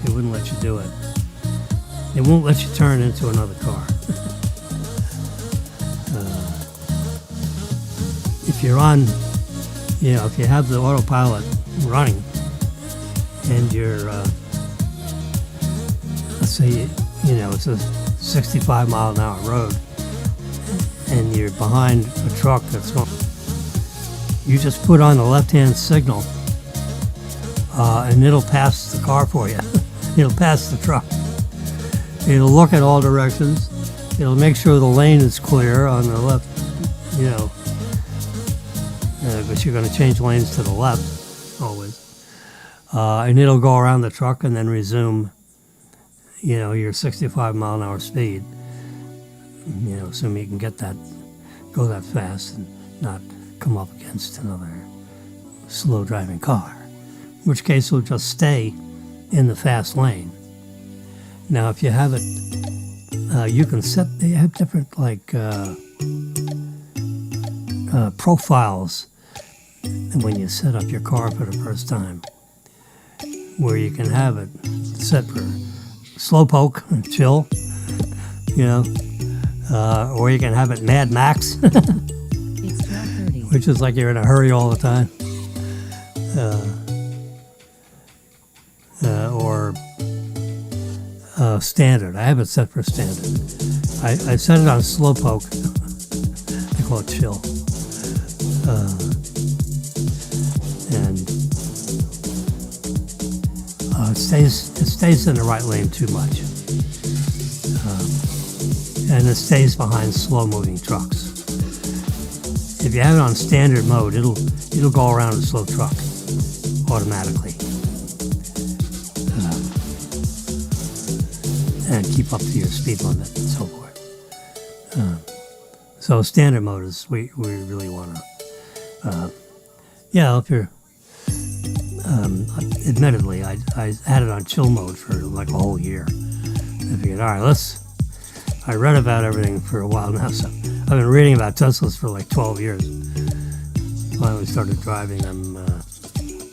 It wouldn't let you do it. It won't let you turn into another car. If you're on, if you have the autopilot running and you're, let's say, it's a 65 mile an hour road and you're behind a truck that's going, you just put on the left-hand signal and it'll pass the car for you. It'll pass the truck. It'll look at all directions. It'll make sure the lane is clear on the left, because you're going to change lanes to the left always. And it'll go around the truck and then resume, your 65 mile an hour speed. Assuming you can go that fast and not come up against another slow driving car, in which case it'll just stay in the fast lane. Now, if you have it, you can they have different profiles when you set up your car for the first time, where you can have it set for slowpoke and chill, or you can have it Mad Max, It's 12:30. which is like you're in a hurry all the time. Or standard. I have it set for standard. I set it on slowpoke. I call it chill. And it stays in the right lane too much. And it stays behind slow-moving trucks. If you have it on standard mode, it'll go around a slow truck automatically and keep up to your speed limit and so forth. So standard mode is we really want to. If you're admittedly, I had it on chill mode for like a whole year. I figured, all right, I read about everything for a while now, so I've been reading about Teslas for like 12 years. Finally started driving them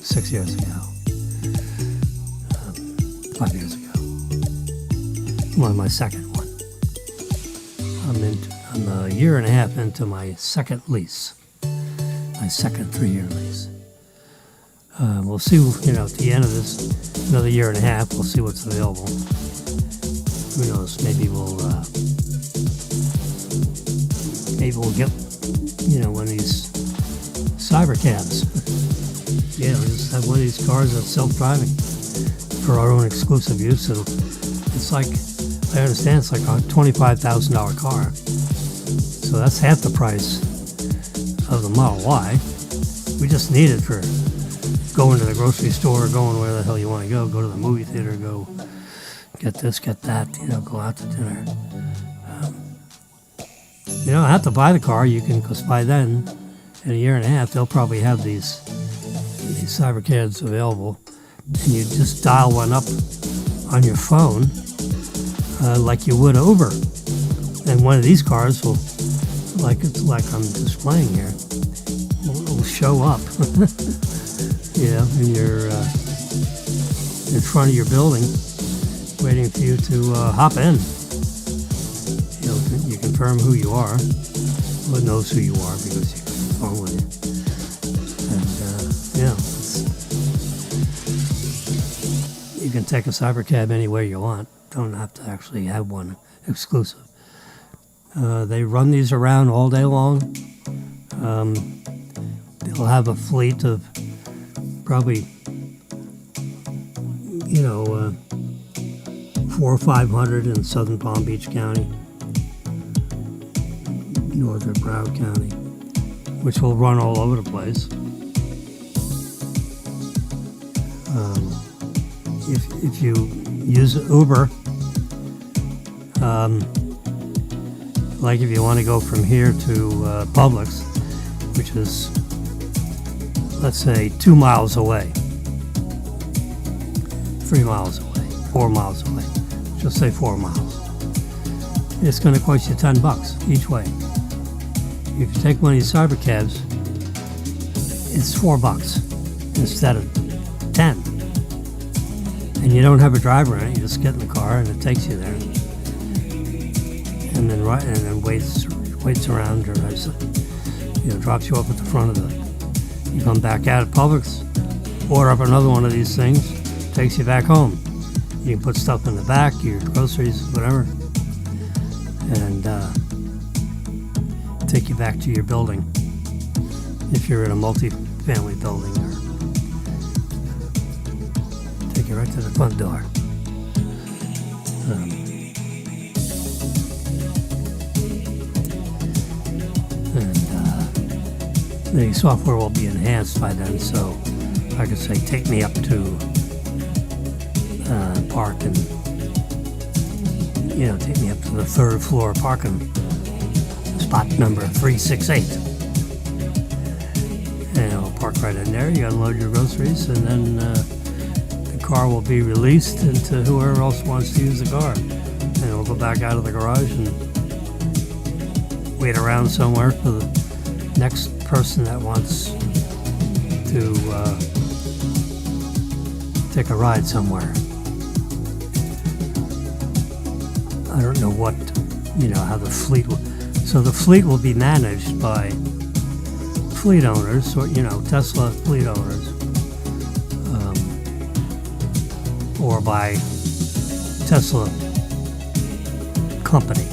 6 years ago. 5 years ago. Well, my second one. I'm a year and a half into my second lease. My second 3-year lease. We'll see, at the end of this, another year and a half, we'll see what's available. Who knows, maybe we'll get, one of these cyber cabs. We'll just have one of these cars that's self-driving for our own exclusive use. It's like, I understand it's like a $25,000 car. So that's half the price of the Model Y. We just need it for going to the grocery store, going where the hell you want to go to the movie theater, go get this, get that, go out to dinner. You don't have to buy the car, because by then, in a year and a half, they'll probably have these Cybercabs available, and you just dial one up on your phone, like you would Uber. And one of these cars will, like I'm displaying here, will show up, in front of your building, waiting for you to hop in. You confirm who you are. Well, it knows who you are because you got your phone with you. And you can take a cybercab anywhere you want. Don't have to actually have one exclusive. They run these around all day long. They'll have a fleet of probably 400 or 500 in southern Palm Beach County, northern Broward County, which will run all over the place. If you use Uber, like if you want to go from here to Publix, which is, let's say, 2 miles away, 3 miles away, 4 miles away, just say 4 miles. It's going to cost you $10 each way. If you take one of these cybercabs, it's $4 instead of 10. And you don't have a driver in it. You just get in the car and it takes you there. And then waits around, drives, drops you off at the front of you come back out at Publix, order up another one of these things, takes you back home. You can put stuff in the back, your groceries, whatever, and take you back to your building if you're in a multi-family building, or take you right to the front door. The software will be enhanced by then, so I could say, take me up to park and, take me up to the 3rd floor parking spot number 368. And I'll park right in there. You unload your groceries, and then the car will be released into whoever else wants to use the car. And it'll go back out of the garage and wait around somewhere for the next person that wants to take a ride somewhere. I don't know how the fleet will. So the fleet will be managed by fleet owners, or Tesla fleet owners, or by Tesla company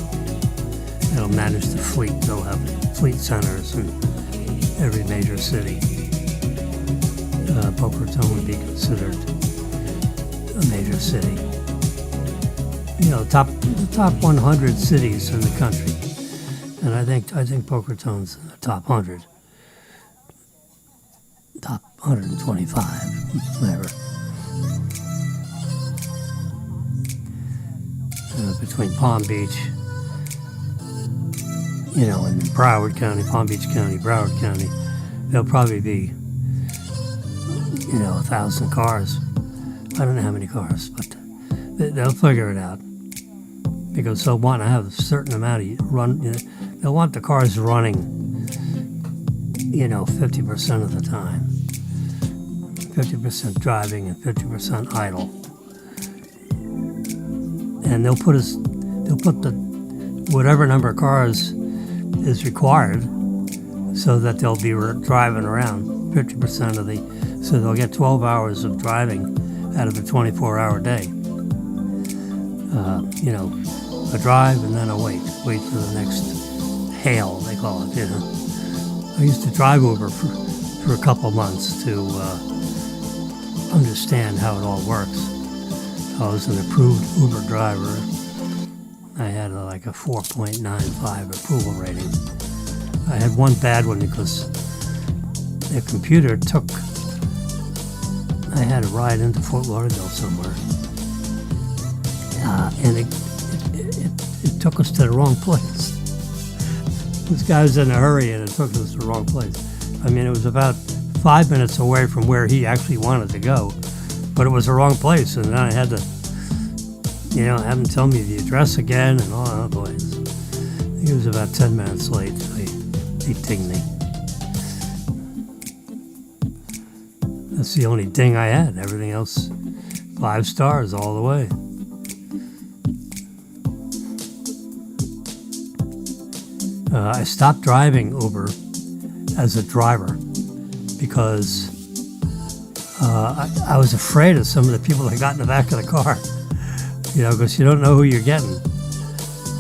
that'll manage the fleet. They'll have fleet centers in every major city. Boca Raton would be considered a major city. The top 100 cities in the country, and I think Boca Raton's in the top 100, top 125, whatever. Between Palm Beach, and Broward County, Palm Beach County, Broward County, there'll probably be 1,000 cars. I don't know how many cars, but they'll figure it out, because they'll want to have a certain amount of they'll want the cars running 50% of the time, 50% driving and 50% idle, and they'll put the whatever number of cars is required, so that they'll be driving around 50% of so they'll get 12 hours of driving out of a 24-hour day. A drive and then a wait for the next hail, they call it. I used to drive Uber for a couple months to understand how it all works. I was an approved Uber driver. I had a 4.95 approval rating. I had one bad one because the computer I had a ride into Fort Lauderdale somewhere, and it took us to the wrong place. This guy was in a hurry, and it took us to the wrong place. I mean, it was about 5 minutes away from where he actually wanted to go, but it was the wrong place, and then I had to, have him tell me the address again, and oh boy. He was about 10 minutes late. He dinged me. That's the only ding I had. Everything else, 5 stars all the way. I stopped driving Uber as a driver because I was afraid of some of the people that got in the back of the car, because you don't know who you're getting.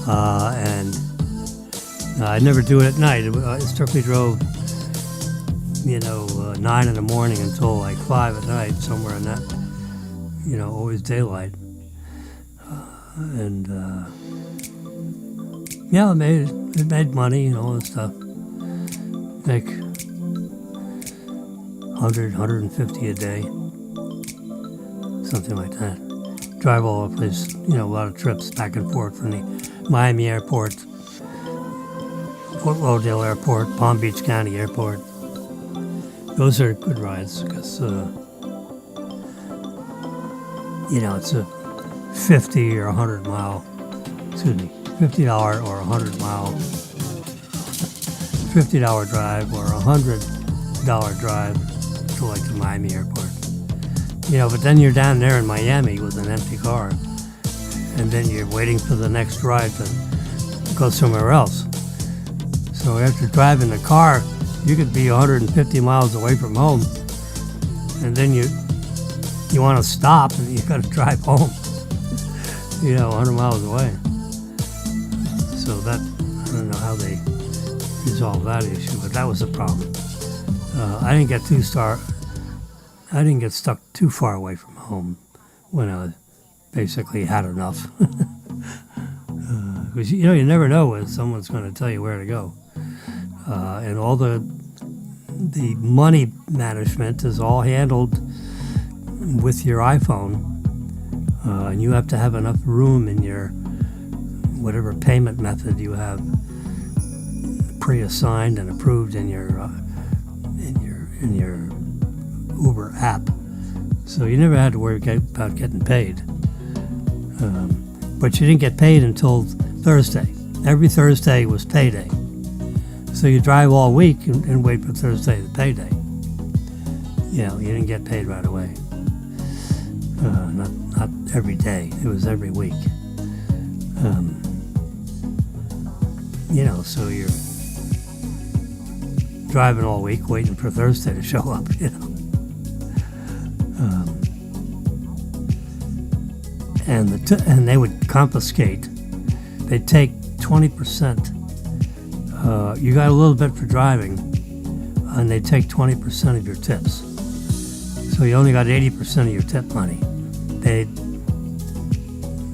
And I never do it at night. I strictly drove, 9 in the morning until 5 at night, somewhere in that, always daylight. It made money and all that stuff. Make 100, 150 a day, something like that. Drive all over the place, a lot of trips back and forth from the Miami airport, Fort Lauderdale airport, Palm Beach County airport. Those are good rides because, it's a 50 or 100 mile, $50 or $100 mile, $50 drive or $100 drive to the Miami airport. But then you're down there in Miami with an empty car, and then you're waiting for the next ride to go somewhere else. So after driving the car, you could be 150 miles away from home, and then you want to stop and you got to drive home, 100 miles away. So that, I don't know how they resolved that issue, but that was a problem. I didn't get stuck too far away from home when I basically had enough. Because you never know when someone's going to tell you where to go. And all the money management is all handled with your iPhone, and you have to have enough room in your whatever payment method you have pre-assigned and approved in your Uber app. So you never had to worry about getting paid. But you didn't get paid until Thursday. Every Thursday was payday. So you drive all week and wait for Thursday, the payday. You didn't get paid right away. Not every day. It was every week. So you're driving all week waiting for Thursday to show up, and they would confiscate. They'd take 20%. You got a little bit for driving, and they'd take 20% of your tips. So you only got 80% of your tip money.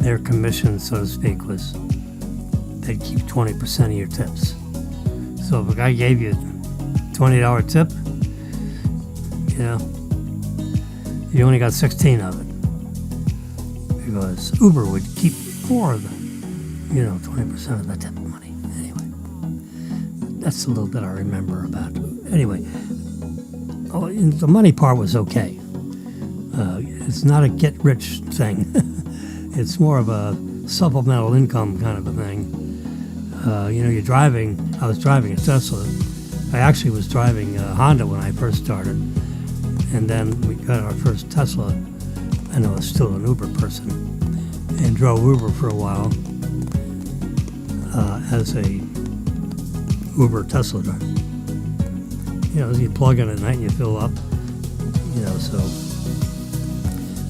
Their commission, so to speak, was they'd keep 20% of your tips. So if a guy gave you $20 tip, you only got 16 of it, because Uber would keep 4 of the, 20% of the tip money. Anyway, that's a little bit I remember about. Anyway, the money part was okay. It's not a get-rich thing. It's more of a supplemental income kind of a thing. You're driving. I was driving a Tesla. I actually was driving a Honda when I first started, and then we got our first Tesla. I was still an Uber person, and drove Uber for a while as a Uber Tesla driver. You plug in at night and you fill up. So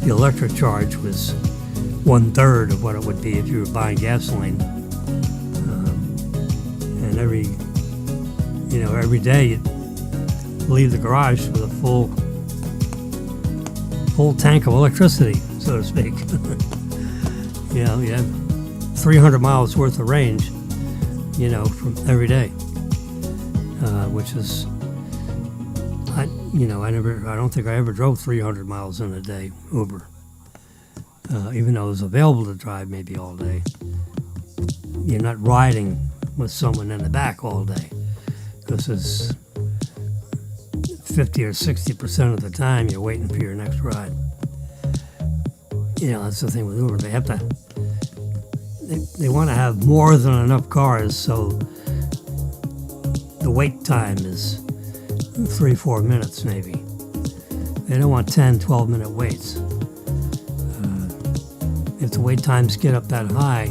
the electric charge was 1/3 of what it would be if you were buying gasoline. And every day you'd leave the garage with a full tank of electricity, so to speak. You have 300 miles worth of range, from every day, which is, I don't think I ever drove 300 miles in a day, Uber. Even though it was available to drive maybe all day. You're not riding with someone in the back all day, because it's 50 or 60% of the time you're waiting for your next ride. That's the thing with Uber. They want to have more than enough cars, so the wait time is 3-4 minutes maybe. They don't want 10, 12-minute waits. If the wait times get up that high,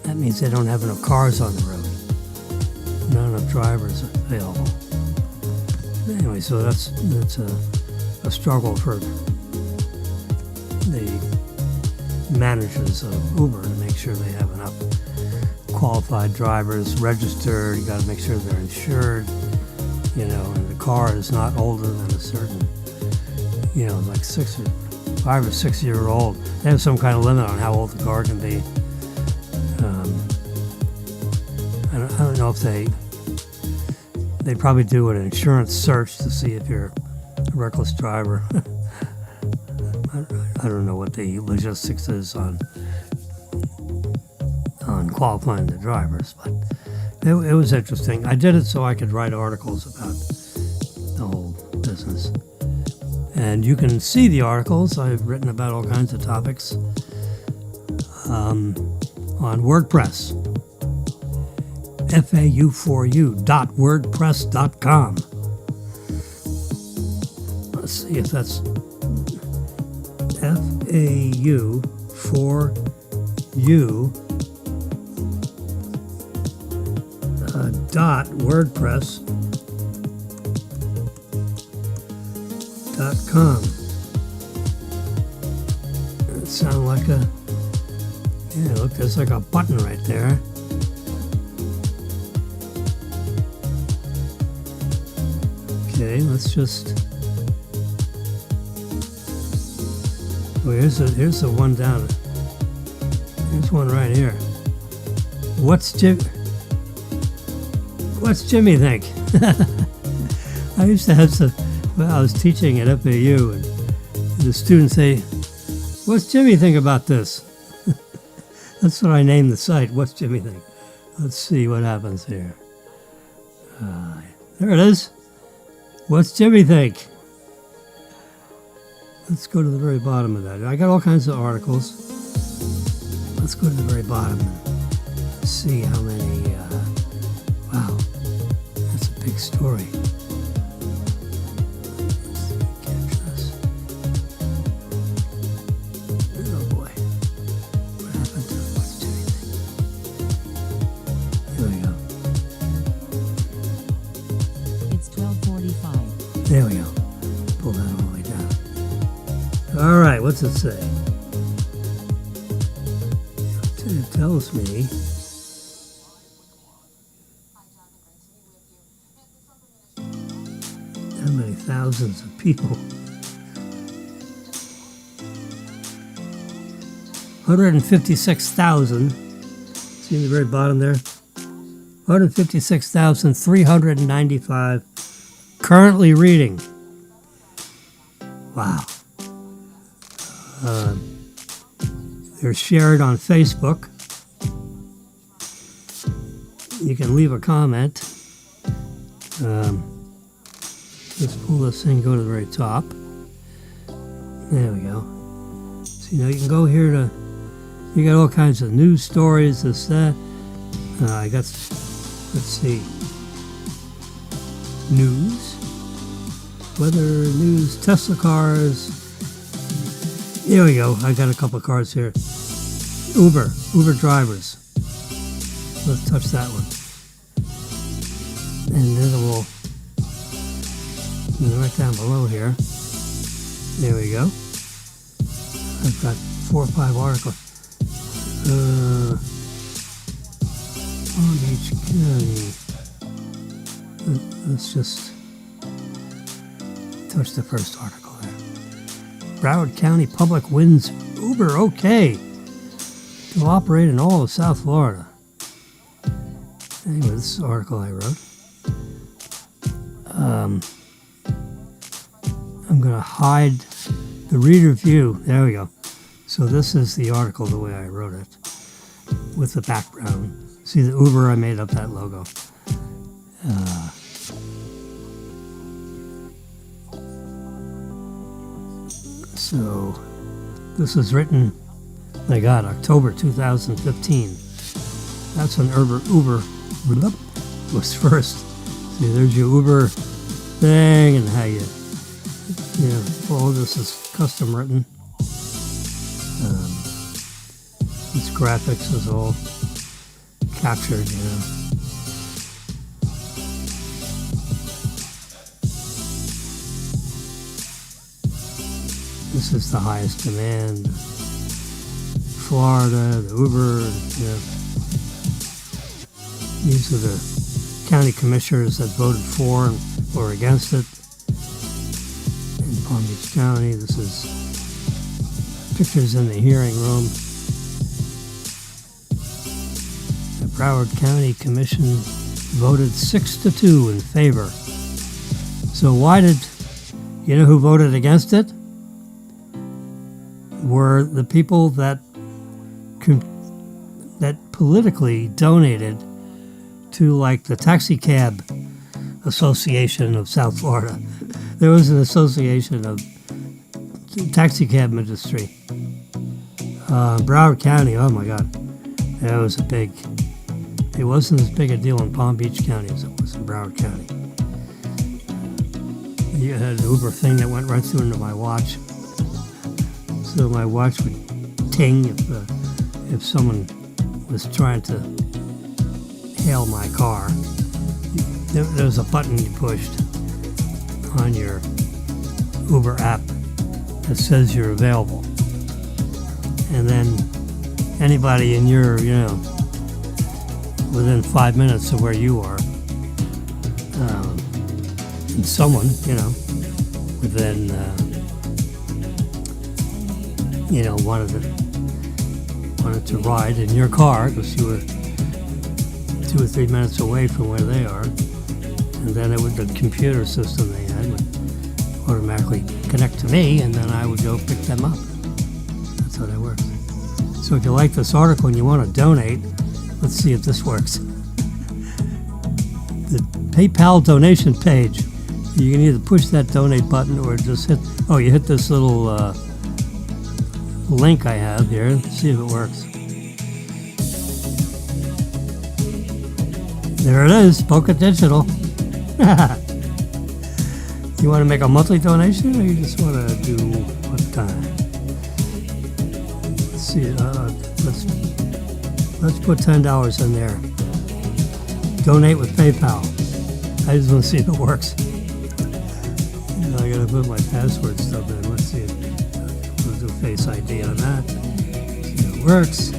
that means they don't have enough cars on the road. Not enough drivers available. Anyway, so that's a struggle for the managers of Uber to make sure they have enough qualified drivers registered. You got to make sure they're insured, and the car is not older than a certain, like 5 or 6 year old. They have some kind of limit on how old the car can be. I don't know if they probably do an insurance search to see if you're a reckless driver. I don't know what the logistics is on qualifying the drivers, but it was interesting. I did it so I could write articles about the whole business. And you can see the articles. I've written about all kinds of topics on WordPress. FAU4U.wordpress.com. Let's see if that's FAU4U.wordpress.com. It sounds like look, there's like a button right there. Okay, let's just. Well, here's the one down. Here's one right here. What's Jimmy think? I used to have I was teaching at FAU, and the students say, "What's Jimmy think about this?" That's what I named the site. What's Jimmy think? Let's see what happens here. There it is. What's Jimmy think? Let's go to the very bottom of that. I got all kinds of articles. Let's go to the very bottom and see how many. Wow, that's a big story. Let's capture this. Oh boy, what happened to What's Jimmy think? Here we go. what's it say? It tells me how many thousands of people. 156,000. See in the very bottom there? 156,395 currently reading. Wow. They're shared on Facebook. You can leave a comment. Let's pull this thing, go to the very top. There we go. So, you can go here to, you got all kinds of news stories, this, that. I got, let's see, news, weather, news, Tesla cars. Here we go. I got a couple of cars here. Uber drivers. Let's touch that one. And then we'll, right down below here. There we go. I've got 4 or 5 articles. Palm Beach County. Let's just touch the first article there. Broward County Public wins Uber okay to operate in all of South Florida. Anyway, this is the article I wrote. I'm going to hide the reader view. There we go. So this is the article the way I wrote it with the background. See the Uber, I made up that logo. So this is written, I got October 2015. That's when Uber was first. See, there's your Uber thing and how you all this is custom written. This graphics is all captured, This is the highest demand. Florida, the Uber, These are the county commissioners that voted for or against it. In Palm Beach County, this is pictures in the hearing room. The Broward County Commission voted 6-2 in favor. So why did, you know who voted against it? Were the people that politically donated to, like, the Taxi Cab Association of South Florida. There was an association of taxi cab industry. Broward County, oh my God, that was it wasn't as big a deal in Palm Beach County as it was in Broward County. You had an Uber thing that went right through into my watch. So my watch would ting if someone was trying to hail my car. There was a button you pushed on your Uber app that says you're available. And then anybody in your, within 5 minutes of where you are, and someone, within, wanted to ride in your car because you were 2 or 3 minutes away from where they are, and then the computer system they had would automatically connect to me, and then I would go pick them up. That's how that works. So if you like this article and you want to donate, let's see if this works. The PayPal donation page, you can either push that donate button or just hit this little link I have here. See if it works. There it is, Boca Digital. You want to make a monthly donation, or you just want to do one time? Let's see. Let's put $10 in there. Donate with PayPal. I just want to see if it works. I gotta put my password stuff in. Let's see. We'll do Face ID on that. See how it works.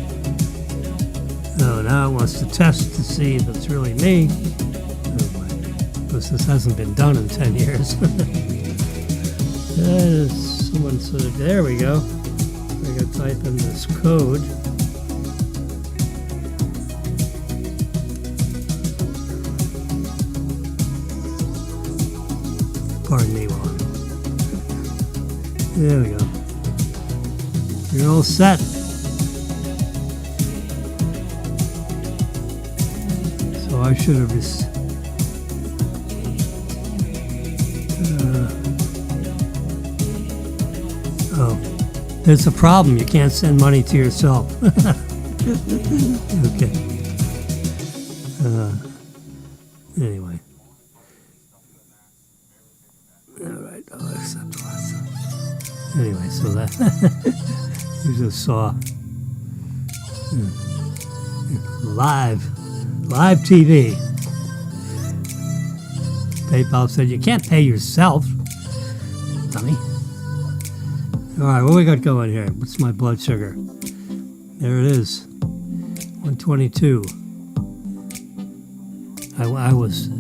So now it wants to test to see if it's really me. Because this hasn't been done in 10 years. Someone said, there we go. I gotta type in this code. Pardon me, Juan. There we go. You're all set. So I should have just. There's a problem. You can't send money to yourself. Okay. Anyway. All right. I'll accept lots. Anyway, so that you just saw live TV. PayPal said you can't pay yourself, dummy. All right, what we got going here? What's my blood sugar? There it is, 122. I was,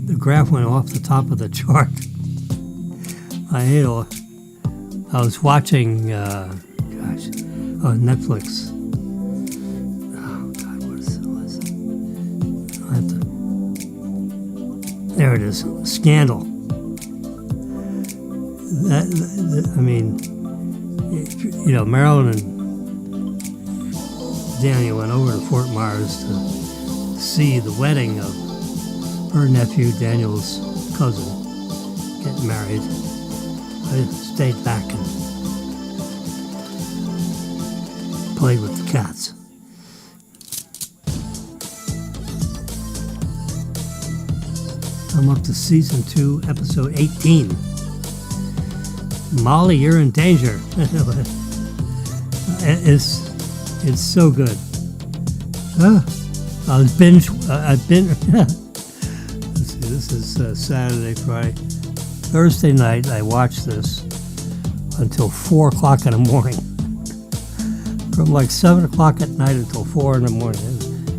the graph went off the top of the chart. I was watching, on Netflix. Oh God, what is it? I have to. There it is, Scandal. I mean, Marilyn and Daniel went over to Fort Myers to see the wedding of her nephew, Daniel's cousin, getting married. I stayed back and played with the cats. I'm up to season 2, episode 18. Molly, you're in danger. It's so good. I've been. Let's see, this is Saturday, Friday, Thursday night. I watched this until 4 o'clock in the morning. From like 7 o'clock at night until 4 in the morning.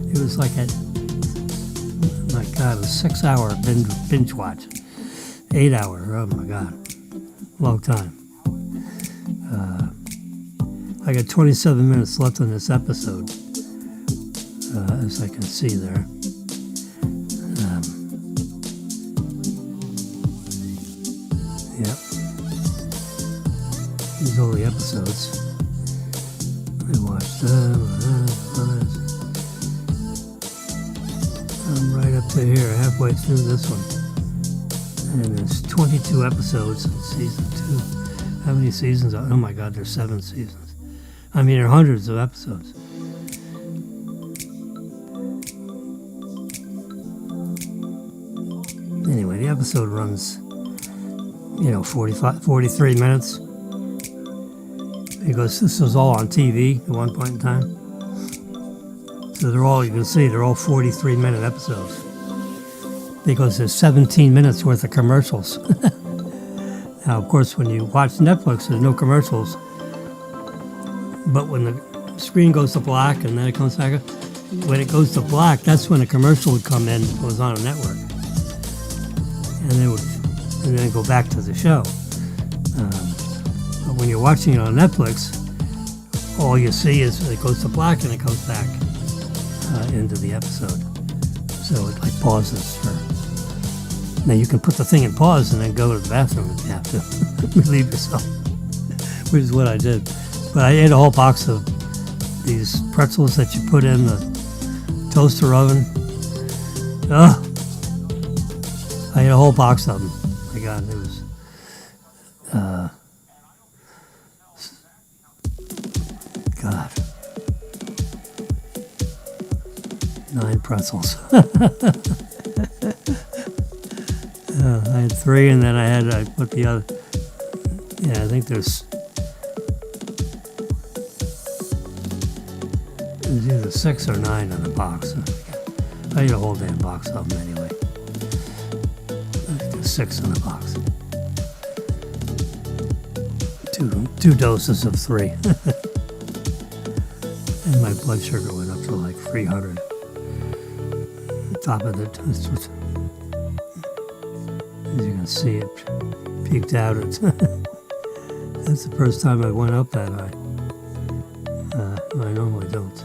It was like a 6-hour binge watch. 8 hour. Oh my God. Long time. I got 27 minutes left on this episode, as I can see there. Yep. These are all the episodes. I watched them. I'm right up to here, halfway through this one. And there's 22 episodes in season 2. How many seasons? Oh my God, there's 7 seasons. I mean, there are hundreds of episodes. Anyway, the episode runs, 43 minutes. Because this was all on TV at one point in time. So they're all 43-minute episodes. Because there's 17 minutes worth of commercials. Now, of course, when you watch Netflix, there's no commercials. But when the screen goes to black and then it comes back, when it goes to black, that's when a commercial would come in that was on a network. And then go back to the show. But when you're watching it on Netflix, all you see is it goes to black and it comes back into the episode. So it like pauses for. Now you can put the thing in pause and then go to the bathroom if you have to relieve yourself, which is what I did. But I ate a whole box of these pretzels that you put in the toaster oven. I ate a whole box of them. My God, it was. God. 9 pretzels. I had 3, and then I put the other. Yeah, I think there's either 6 or 9 in the box. I ate a whole damn box of them anyway. There's 6 in the box. two doses of 3. And my blood sugar went up to like 300. The top of the test was, as you can see, it peaked out at. That's the first time I went up that high. I normally don't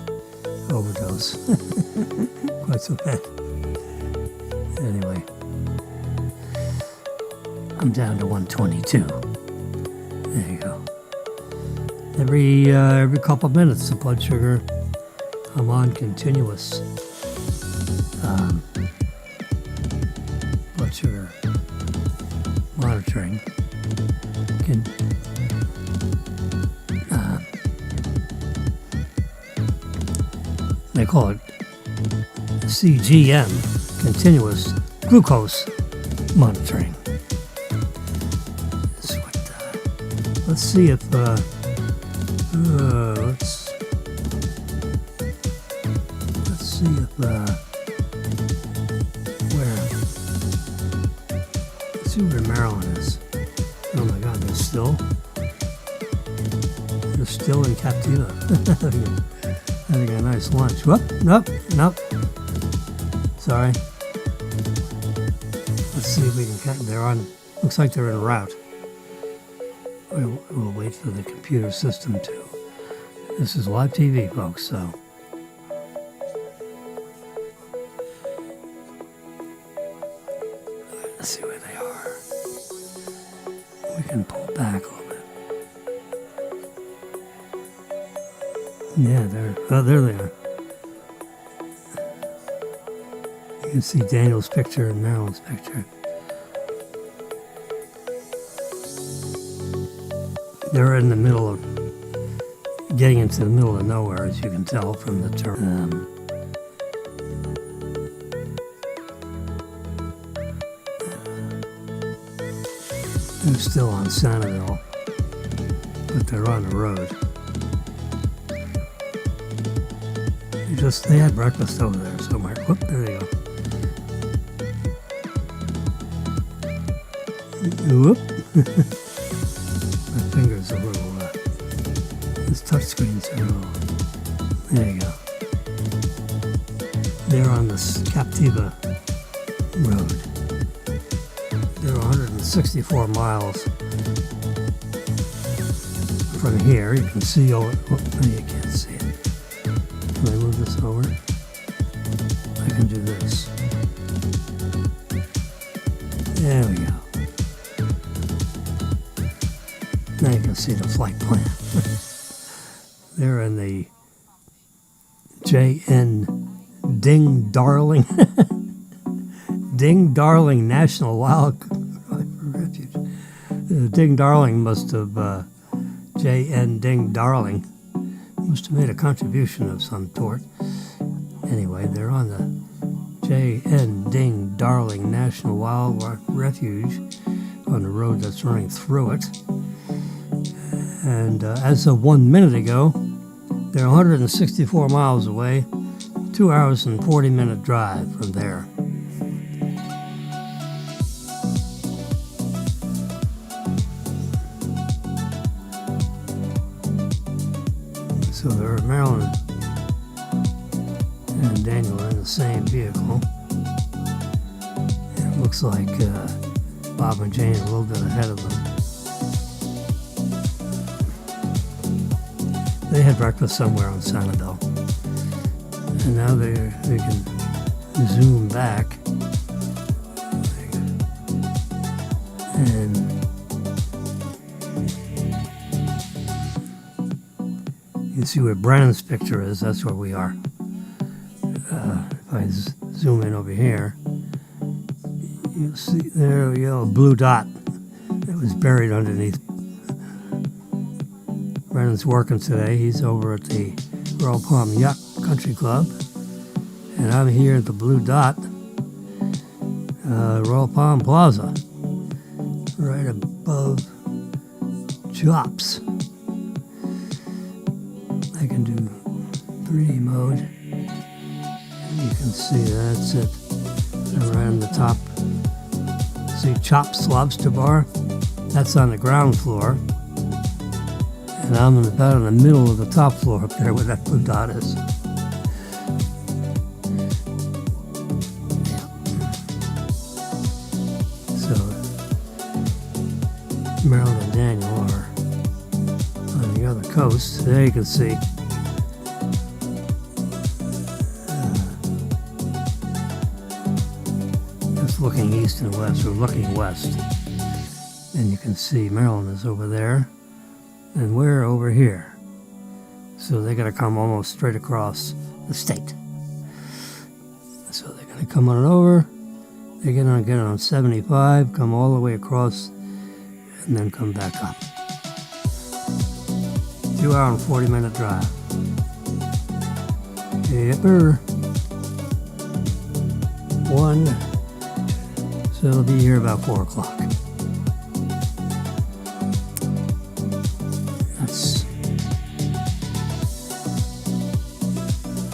overdose quite so bad. Anyway, I'm down to 122. There you go. Every couple of minutes, the blood sugar, I'm on continuous blood sugar monitoring. They call it CGM, continuous glucose monitoring. Let's see if let's see if let's see where Maryland is. Oh my God, they're still in Captiva. Having a nice lunch. Whoop, nope. Sorry. Let's see if we can. They're on. Looks like they're en route. We'll wait for the computer system to. This is live TV, folks, so. Let's see where they are. We can pull back a little bit. Yeah, there they are. You can see Daniel's picture and Marilyn's picture. They're in the middle of getting into the middle of nowhere, as you can tell from the term. They're still on Sanibel, but they're on the road. They had breakfast over there somewhere. Whoop, there they go. Whoop. My finger's a little, this touch screen's a little, there you go. They're on this Captiva road. They're 164 miles from here. You can see over, oh, you can't see it. Can I move this over? I can do this. There we go. Now you can see the flight plan. They're in the JN Ding Darling Ding-Darling National Wildlife Refuge. Ding-Darling must have, J.N. Ding-Darling must have made a contribution of some sort. Anyway, they're on the J.N. Ding-Darling National Wildlife Refuge on the road that's running through it. And as of 1 minute ago, they're 164 miles away, 2 hours and 40-minute drive from there. So they're Marilyn and Daniel are in the same vehicle. It looks like Bob and Jane are a little bit ahead of them. They had breakfast somewhere on Sanibel. And now they can zoom back. And you can see where Brennan's picture is. That's where we are. If I zoom in over here, you'll see there we go, a blue dot that was buried underneath. Brennan's working today. He's over at the Royal Palm Yacht Country Club. And I'm here at the blue dot, Royal Palm Plaza, right above Chops. I can do 3D mode. And you can see that's it. Right on the top. See Chops Lobster Bar? That's on the ground floor. And I'm about in the middle of the top floor up there where that blue dot is. So Marilyn and Daniel are on the other coast. There you can see. Just looking east and west, or looking west. And you can see Maryland is over there. And we're over here. So they got to come almost straight across the state. So they're going to come on over. They're going to get on 75, come all the way across, and then come back up. 2 hour and 40-minute drive. Yepper. 1. So it'll be here about 4 o'clock.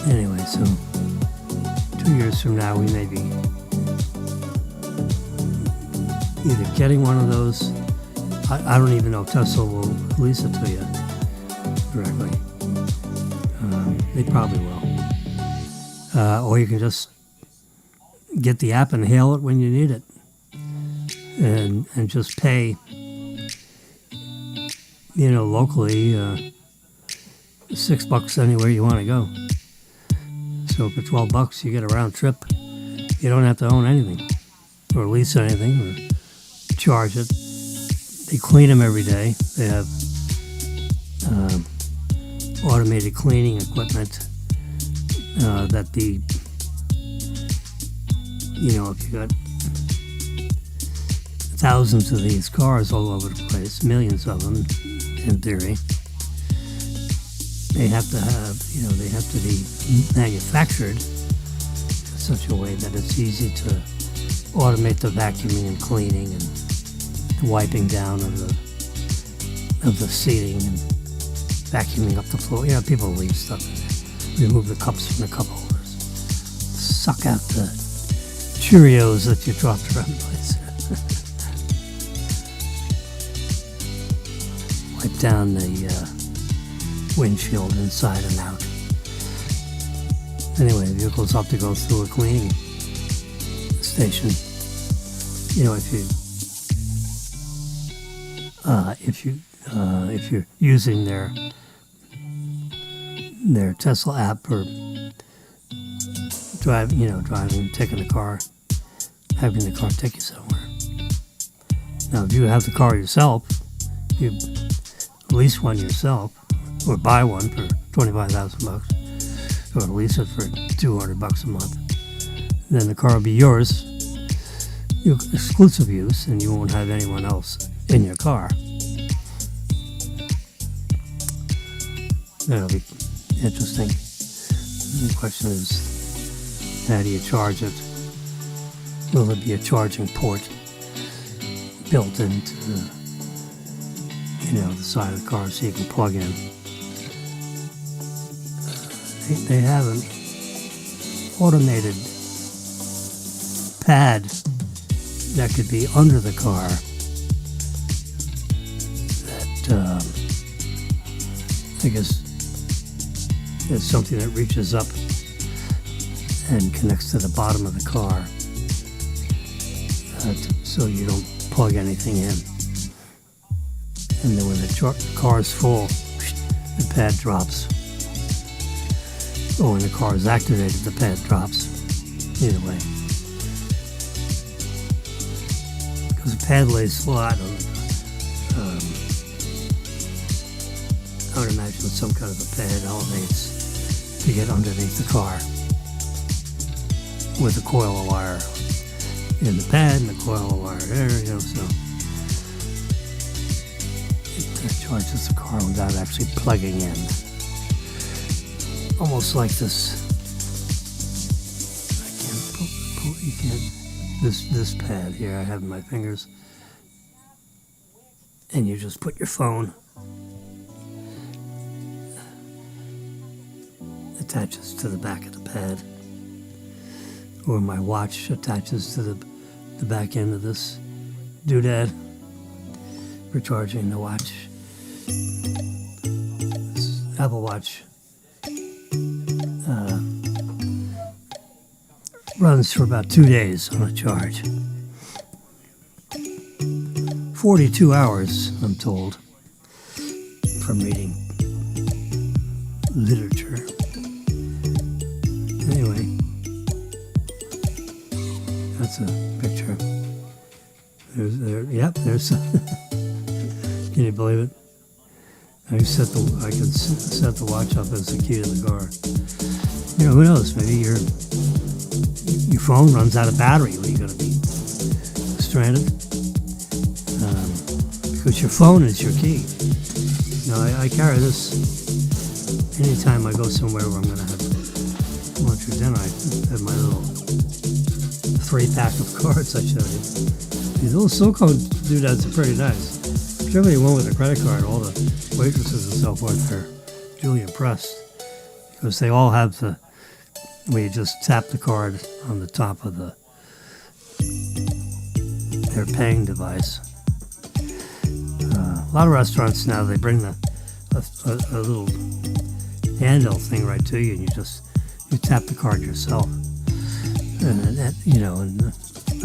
Anyway, so 2 years from now, we may be either getting one of those. I don't even know if Tesla will release it to you directly. They probably will. Or you can just get the app and hail it when you need it, and just pay, locally, $6 anywhere you want to go. So for $12, you get a round trip. You don't have to own anything, or lease anything, or charge it. They clean them every day. They have automated cleaning equipment that if you got thousands of these cars all over the place, millions of them, in theory, they have to be manufactured in such a way that it's easy to automate the vacuuming and cleaning and the wiping down of the seating and vacuuming up the floor. People leave stuff in there. Remove the cups from the cup holders. Suck out the Cheerios that you dropped around the place. Wipe down the windshield inside and out. Anyway, the vehicles have to go through a cleaning station. If you're using their Tesla app, or driving, taking the car, having the car take you somewhere. Now, if you have the car yourself, you lease one yourself, or buy one for $25,000, or lease it for $200 a month. Then the car will be yours, exclusive use, and you won't have anyone else in your car. That'll be interesting. The question is, how do you charge it? Will there be a charging port built into the side of the car so you can plug in? They have an automated pad that could be under the car that I guess is something that reaches up and connects to the bottom of the car, so you don't plug anything in. And then when the car is full, the pad drops. Or when the car is activated, the pad drops. Either way. Because the pad lays flat on I would imagine some kind of a pad elevates to get underneath the car with a coil of wire in the pad and a coil of wire there, so it charges the car without actually plugging in. Almost like this. This pad here I have in my fingers, and you just put your phone, attaches to the back of the pad, or my watch attaches to the back end of this doodad for charging the watch. Apple Watch runs for about 2 days on a charge. 42 hours, I'm told, from reading literature. Anyway, that's a picture. There's. Can you believe it? I can set the watch up as the key to the car. You know, who knows? Maybe your phone runs out of battery when you're going to be stranded. Because your phone is your key. You know, I carry this anytime I go somewhere where I'm going to have lunch or dinner. I have my little 3-pack of cards I showed you. These little silicone doodads are pretty nice. Particularly one with a credit card. All the waitresses and so forth are duly impressed because they all have where you just tap the card on the top of their paying device. A lot of restaurants now, they bring a little handheld thing right to you, and you tap the card yourself, and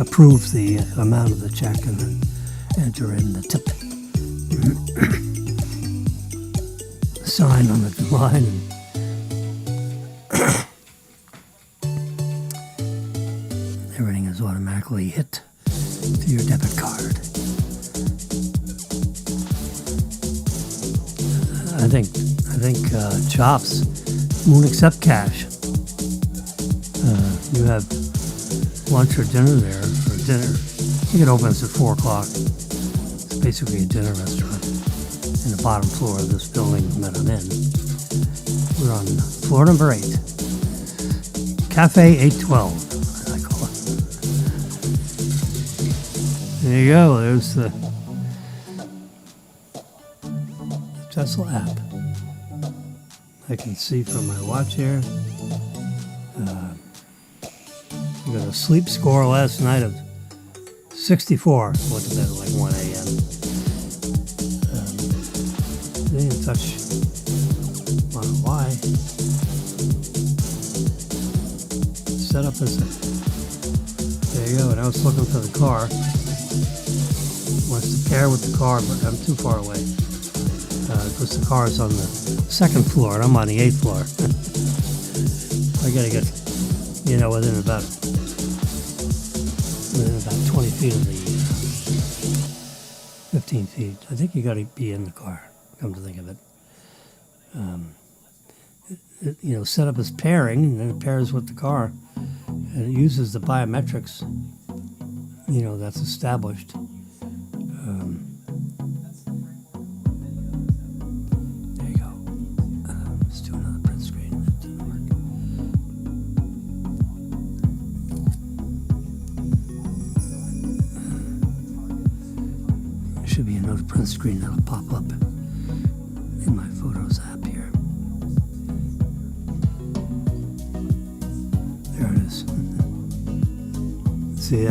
approve the amount of the check, and then enter in the tip. Sign on the line, and everything is automatically hit to your debit card. I think Chops won't accept cash. You have lunch or dinner there, or dinner. I think it opens at 4 o'clock. It's basically a dinner restaurant in the bottom floor of this building that I'm in. We're on floor number 8. Cafe 812, as I call it. There you go. There's the Tesla app. I can see from my watch here. I got a sleep score last night of 64. Went to bed at like 1 a.m. Didn't touch Model Y. Set up as there you go. And I was looking for the car. Wants to pair with the car, but I'm too far away. Because the car is on the 2nd floor and I'm on the 8th floor. I gotta get, within about 20 feet of the 15 feet. I think you gotta be in the car, come to think of it. Set up as pairing, and then it pairs with the car. And it uses the biometrics, that's established. Should be another print screen that'll pop up in my Photos app here. There it is. See,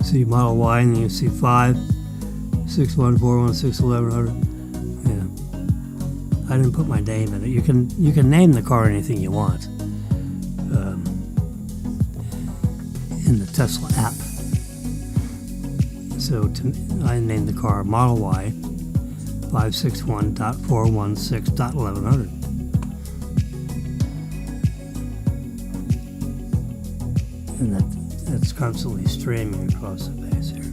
see Model Y, and then you see 5, 6, 1, 4, 1, 6, 1100. Yeah. I didn't put my name in it. You can name the car anything you want in the Tesla app. So I named the car Model Y 561.416.1100. And that's constantly streaming across the base here.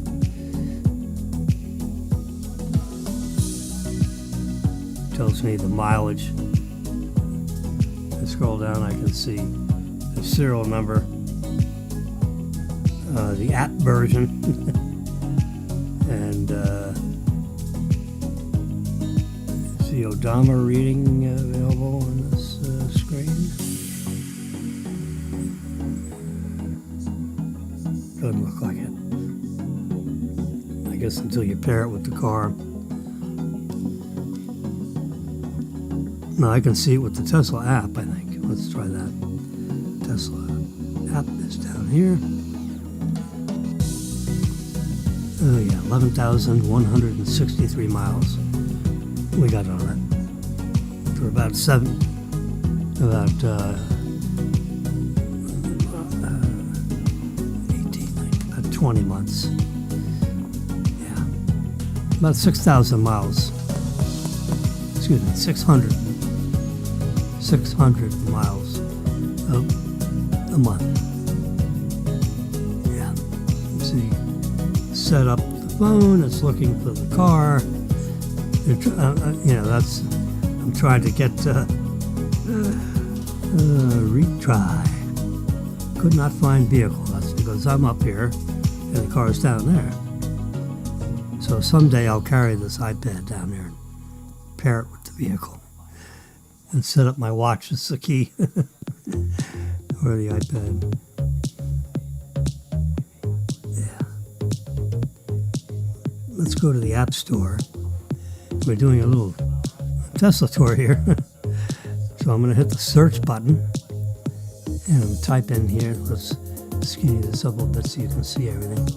Tells me the mileage. I scroll down, I can see the serial number, the app version. And see odometer reading available on this screen. Doesn't look like it. I guess until you pair it with the car. No, I can see it with the Tesla app, I think. Let's try that. Tesla app is down here. Oh yeah, 11,163 miles we got on it. after about 20 months. Yeah. About 6,000 miles. Excuse me, 600 miles a month. Yeah. See, set up the phone, it's looking for the car. That's, I'm trying to get retry. Could not find vehicle. That's because I'm up here and the car's down there. So someday I'll carry this iPad down there and pair it with the vehicle and set up my watch as the key or the iPad. Yeah. Let's go to the App Store. We're doing a little Tesla tour here. So I'm going to hit the search button and type in here. Let's skinny this up a little bit so you can see everything.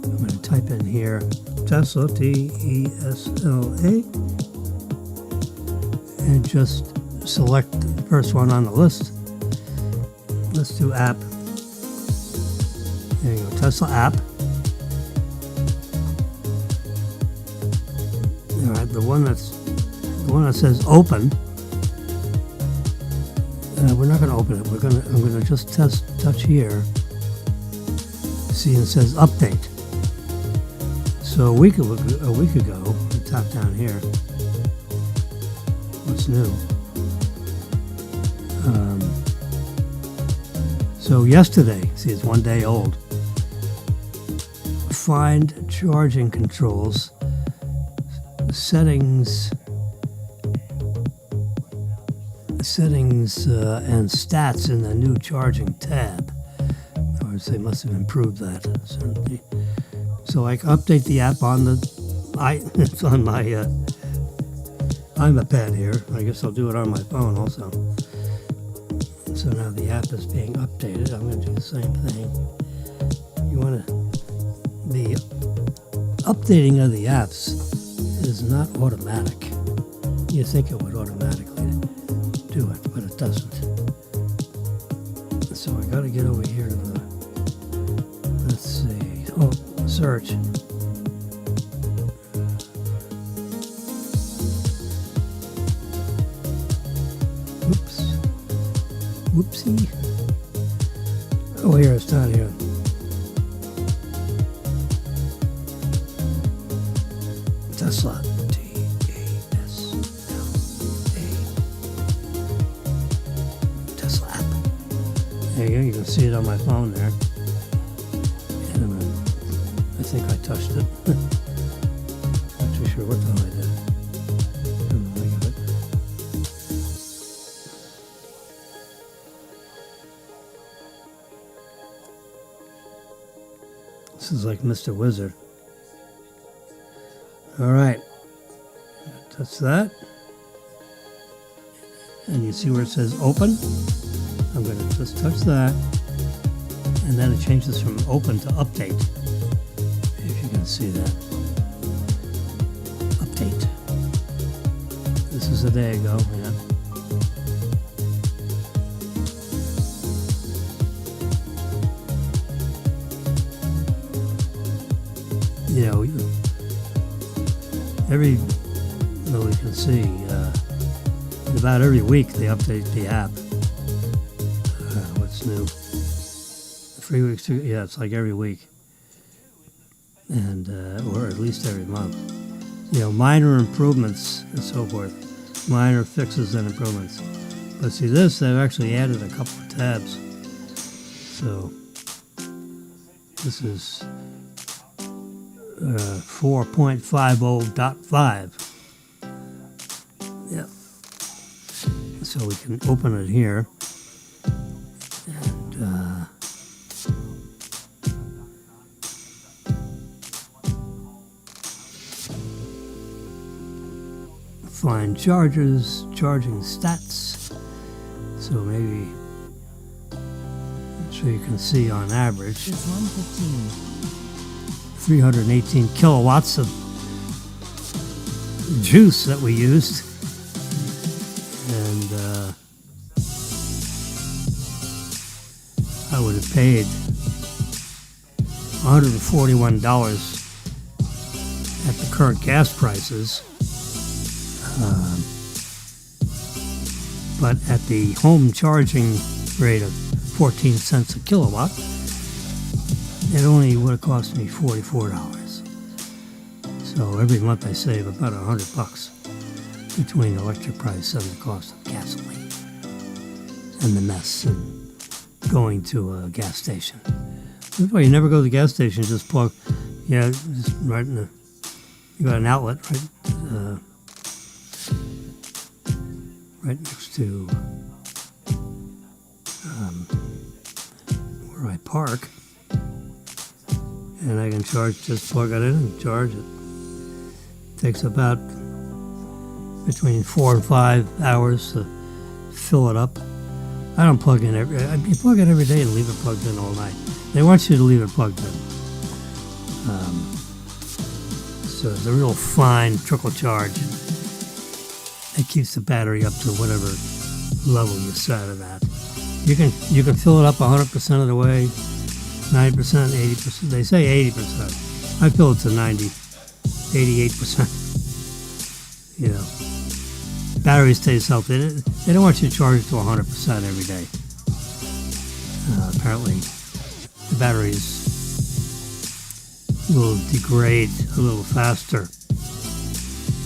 I'm going to type in here Tesla, Tesla, and just select the first one on the list. Let's do app. There you go, Tesla app. All right, the one that says open. We're not going to open it. I'm going to just touch here. See, it says update. So a week ago, we tap down here. What's new? So yesterday, see, it's 1 day old. Find charging controls, settings, and stats in the new charging tab. Or they must have improved that. Certainly. So I can update the app on it's on my iPad here. I guess I'll do it on my phone also. So now the app is being updated. I'm going to do the same thing. The updating of the apps is not automatic. You think it would automatically do it, but it doesn't. So I got to get over here to the, let's see, search. Oops. Whoopsie. Oh, here, it's down here. Tesla. Tesla app. There you go. You can see it on my phone there. And I think I touched it. Not too sure what the hell I did. I got it. This is like Mr. Wizard. All right. Touch that. And you see where it says open? I'm going to just touch that. And then it changes from open to update. If you can see that. Update. This is a day ago, yeah. We can see, about every week they update the app. What's new? 3 weeks ago, yeah, it's like every week. And, or at least every month. Minor improvements and so forth. Minor fixes and improvements. But see this, they've actually added a couple of tabs. So, this is 4.50.5. Yeah. So we can open it here. And find chargers, charging stats. So maybe, so you can see on average. It's 1:15. 318 kilowatts of juice that we used. And I would have paid $141 at the current gas prices. But at the home charging rate of 14 cents a kilowatt, it only would have cost me $44. So every month I save about $100 between the electric price and the cost of gasoline and the mess and going to a gas station. That's why you never go to the gas station, just plug, just right in the, you got an outlet right next to where I park, and I can just plug it in and charge it. Takes about between 4 and 5 hours to fill it up. I don't plug in you plug it every day and leave it plugged in all night. They want you to leave it plugged in. So it's a real fine trickle charge. It keeps the battery up to whatever level you set it at. You can fill it up 100% of the way, 90%, 80%. They say 80%. I fill it to 90, 88%. Battery stays healthy. They don't want you to charge it to 100% every day. Apparently, the batteries will degrade a little faster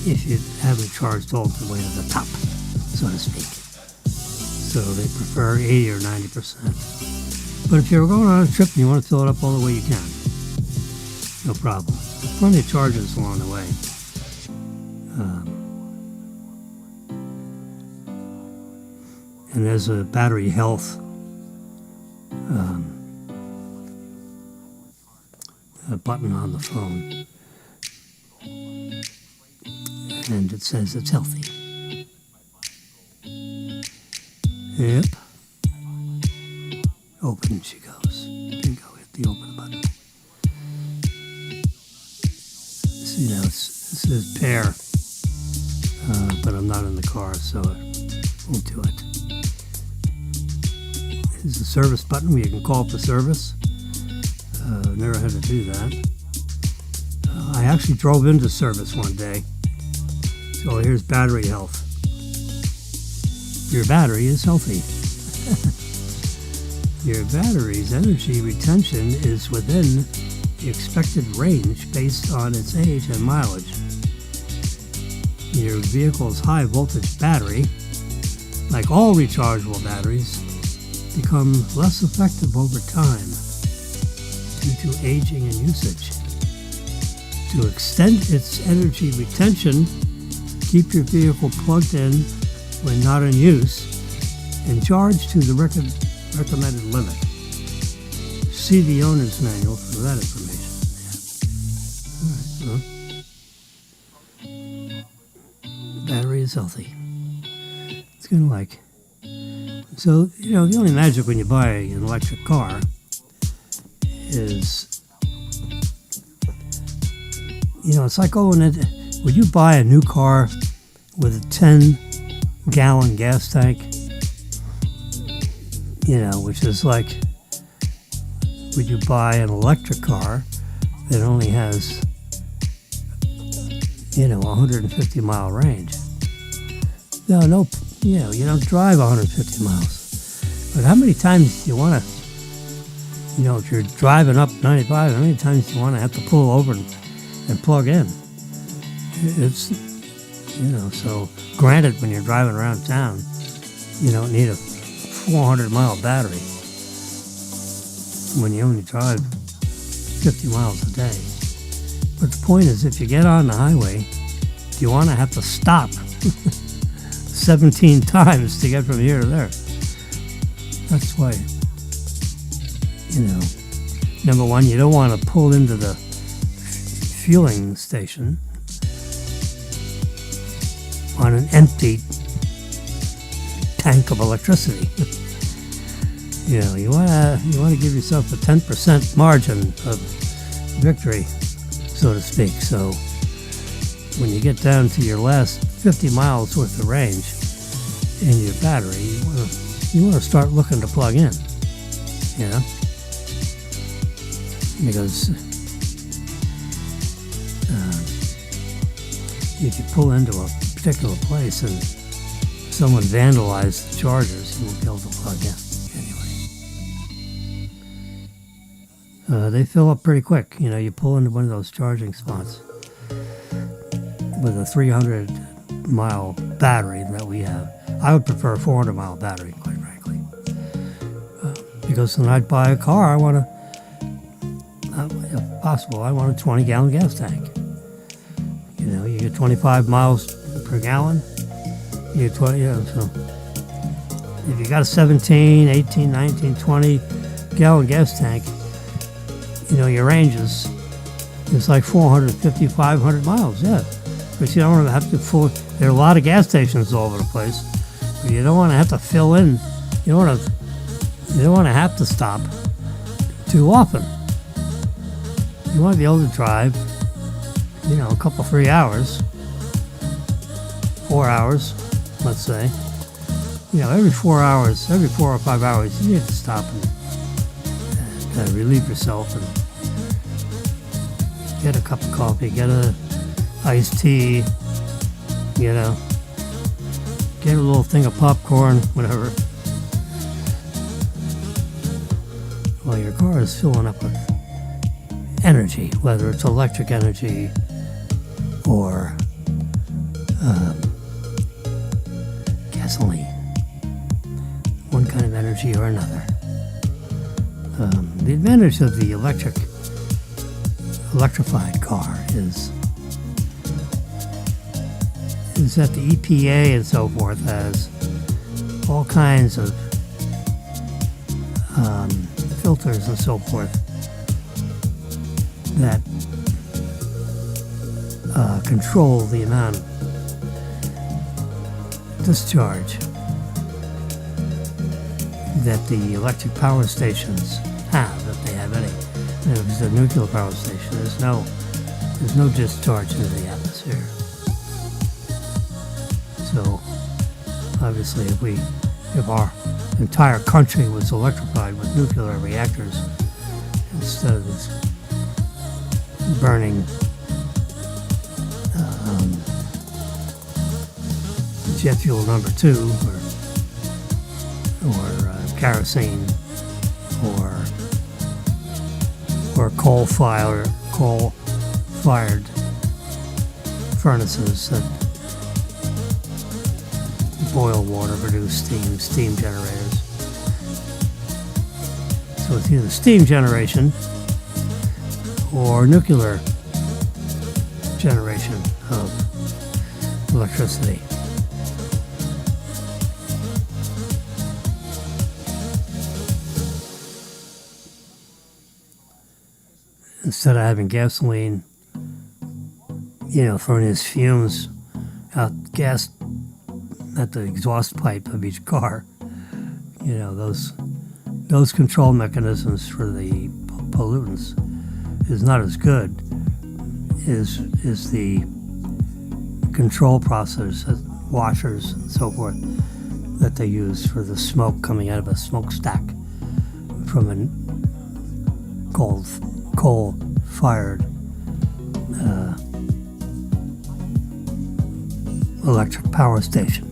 if you haven't charged all the way to the top, so to speak. So they prefer 80 or 90%. But if you're going on a trip and you want to fill it up all the way, you can. No problem. There's plenty of charges along the way. And there's a battery health a button on the phone, and it says it's healthy. Yep. Open she goes. Bingo, hit the open button. See now it says pair, but I'm not in the car, so it won't do it. There's a service button where you can call up the service. Never had to do that. I actually drove into service one day. So here's battery health. Your battery is healthy. Your battery's energy retention is within the expected range based on its age and mileage. Your vehicle's high voltage battery, like all rechargeable batteries, become less effective over time due to aging and usage. To extend its energy retention, keep your vehicle plugged in when not in use and charge to the recommended limit. See the owner's manual for that information. Yeah. All right, battery is healthy. It's kind of like, so, the only magic when you buy an electric car is, it's like going into, would you buy a new car with a 10-gallon gas tank? Which is like, would you buy an electric car that only has, 150-mile range? No, you don't drive 150 miles. But how many times do you want to, if you're driving up 95, how many times do you want to have to pull over and plug in? It's, so granted, when you're driving around town, you don't need a 400-mile battery when you only drive 50 miles a day. But the point is, if you get on the highway, do you want to have to stop 17 times to get from here to there? That's why, number one, you don't want to pull into the fueling station on an empty tank of electricity. You want to give yourself a 10% margin of victory, so to speak. So when you get down to your last 50 miles worth of range, in your battery, you want to start looking to plug in, you know, because if you pull into a particular place and someone vandalized the chargers, you won't be able to plug in anyway. They fill up pretty quick. You know, you pull into one of those charging spots with a 300-mile battery that we have. I would prefer a 400-mile battery, quite frankly, because when I buy a car, I want to, if possible, I want a 20-gallon gas tank. You know, you get 25 miles per gallon. You get 20. So if you got a 17, 18, 19, 20-gallon gas tank, you know, your range is like 450, 500 miles. Yeah. But you don't want to have to fill. There are a lot of gas stations all over the place, but you don't want to have to fill in. You don't want to have to stop too often. You want to be able to drive, you know, a couple, 3 hours, 4 hours, let's say. You know, every 4 hours, every 4 or 5 hours, you need to stop and relieve yourself and get a cup of coffee, get a iced tea, you know, get a little thing of popcorn, whatever. Well, your car is filling up with energy, whether it's electric energy or gasoline, one kind of energy or another. The advantage of the electrified car is that the EPA and so forth has all kinds of filters and so forth that control the amount of discharge that the electric power stations have, if they have any. And if it's a nuclear power station, there's no discharge into the atmosphere. So obviously, if our entire country was electrified with nuclear reactors instead of this burning jet fuel number 2 or kerosene or coal-fired furnaces that boil water, produce steam generators. So it's either steam generation or nuclear generation of electricity. Instead of having gasoline, you know, throwing its fumes out gas at the exhaust pipe of each car, you know, those control mechanisms for the pollutants is not as good as the control process, washers and so forth that they use for the smoke coming out of a smokestack from a coal-fired electric power station.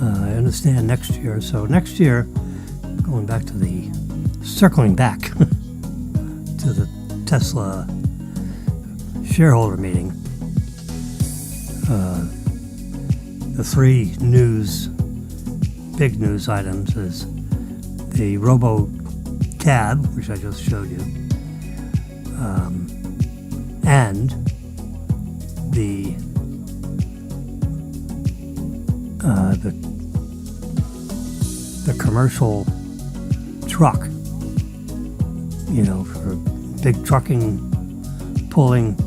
I understand next year. So next year, going back to circling back to the Tesla shareholder meeting, the 3 big news items is the robo cab, which I just showed you, and the commercial truck, you know, for big trucking, pulling,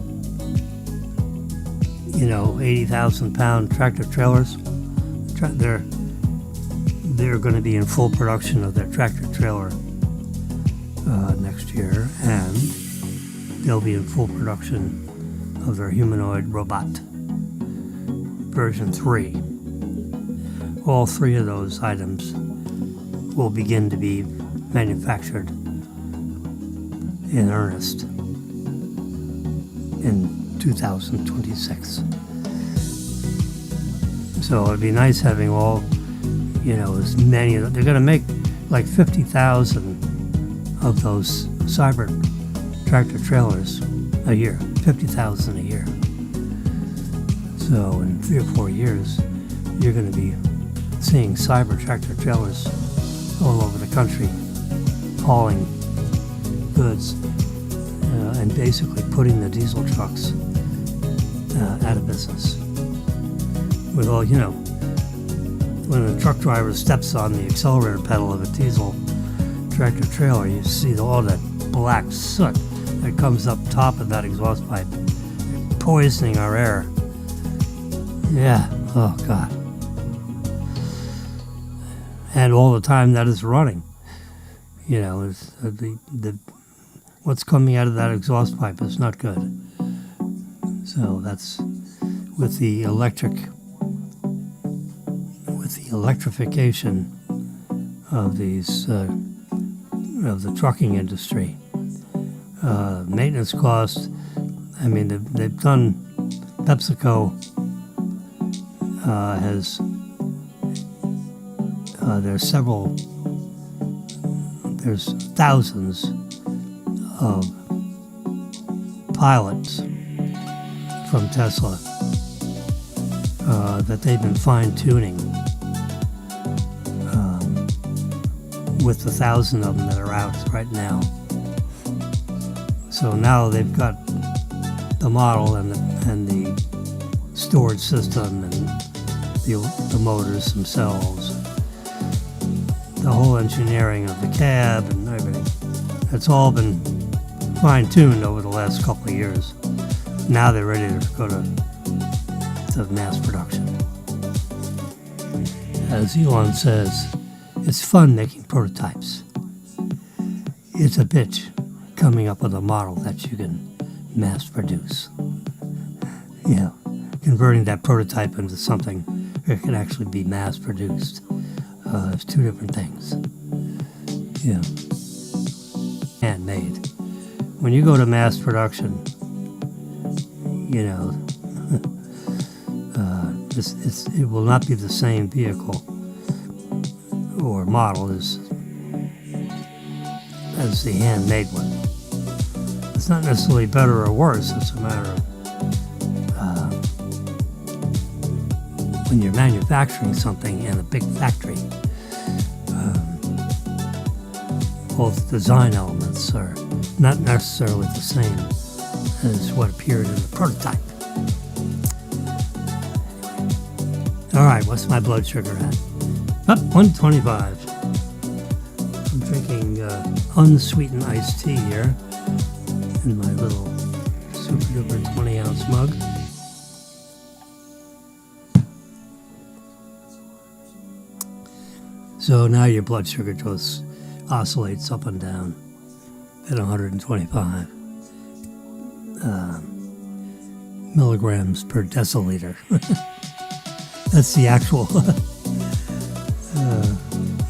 you know, 80,000-pound tractor trailers. They're going to be in full production of their tractor trailer next year, and they'll be in full production of their humanoid robot version 3. All 3 of those items will begin to be manufactured in earnest in 2026. So it'd be nice having all, as many of them. They're going to make like 50,000 of those cyber tractor trailers a year, 50,000 a year. So in 3 or 4 years, you're going to be seeing cyber tractor trailers all over the country hauling goods and basically putting the diesel trucks out of business. With all, when a truck driver steps on the accelerator pedal of a diesel tractor trailer, you see all that black soot that comes up top of that exhaust pipe, poisoning our air. Yeah, oh God. And all the time that is running, it's, what's coming out of that exhaust pipe is not good. So that's with the electrification of these of the trucking industry. Maintenance costs. I mean, they've done. PepsiCo has. There's thousands of pilots from Tesla that they've been fine-tuning with the 1,000 of them that are out right now. So now they've got the model and the storage system and the motors themselves, the whole engineering of the cab and everything. It's all been fine-tuned over the last couple of years. Now they're ready to go to mass production. As Elon says, it's fun making prototypes. It's a bitch coming up with a model that you can mass produce. Converting that prototype into something that can actually be mass produced. It's 2 different things. Handmade. When you go to mass production, it will not be the same vehicle or model as the handmade one. It's not necessarily better or worse. It's a matter of when you're manufacturing something in a big factory, both design elements are not necessarily the same as what appeared in the prototype. All right, what's my blood sugar at? Up 125. I'm drinking unsweetened iced tea here in my little super duper 20-ounce mug. So now your blood sugar just oscillates up and down at 125 milligrams per deciliter. That's the actual.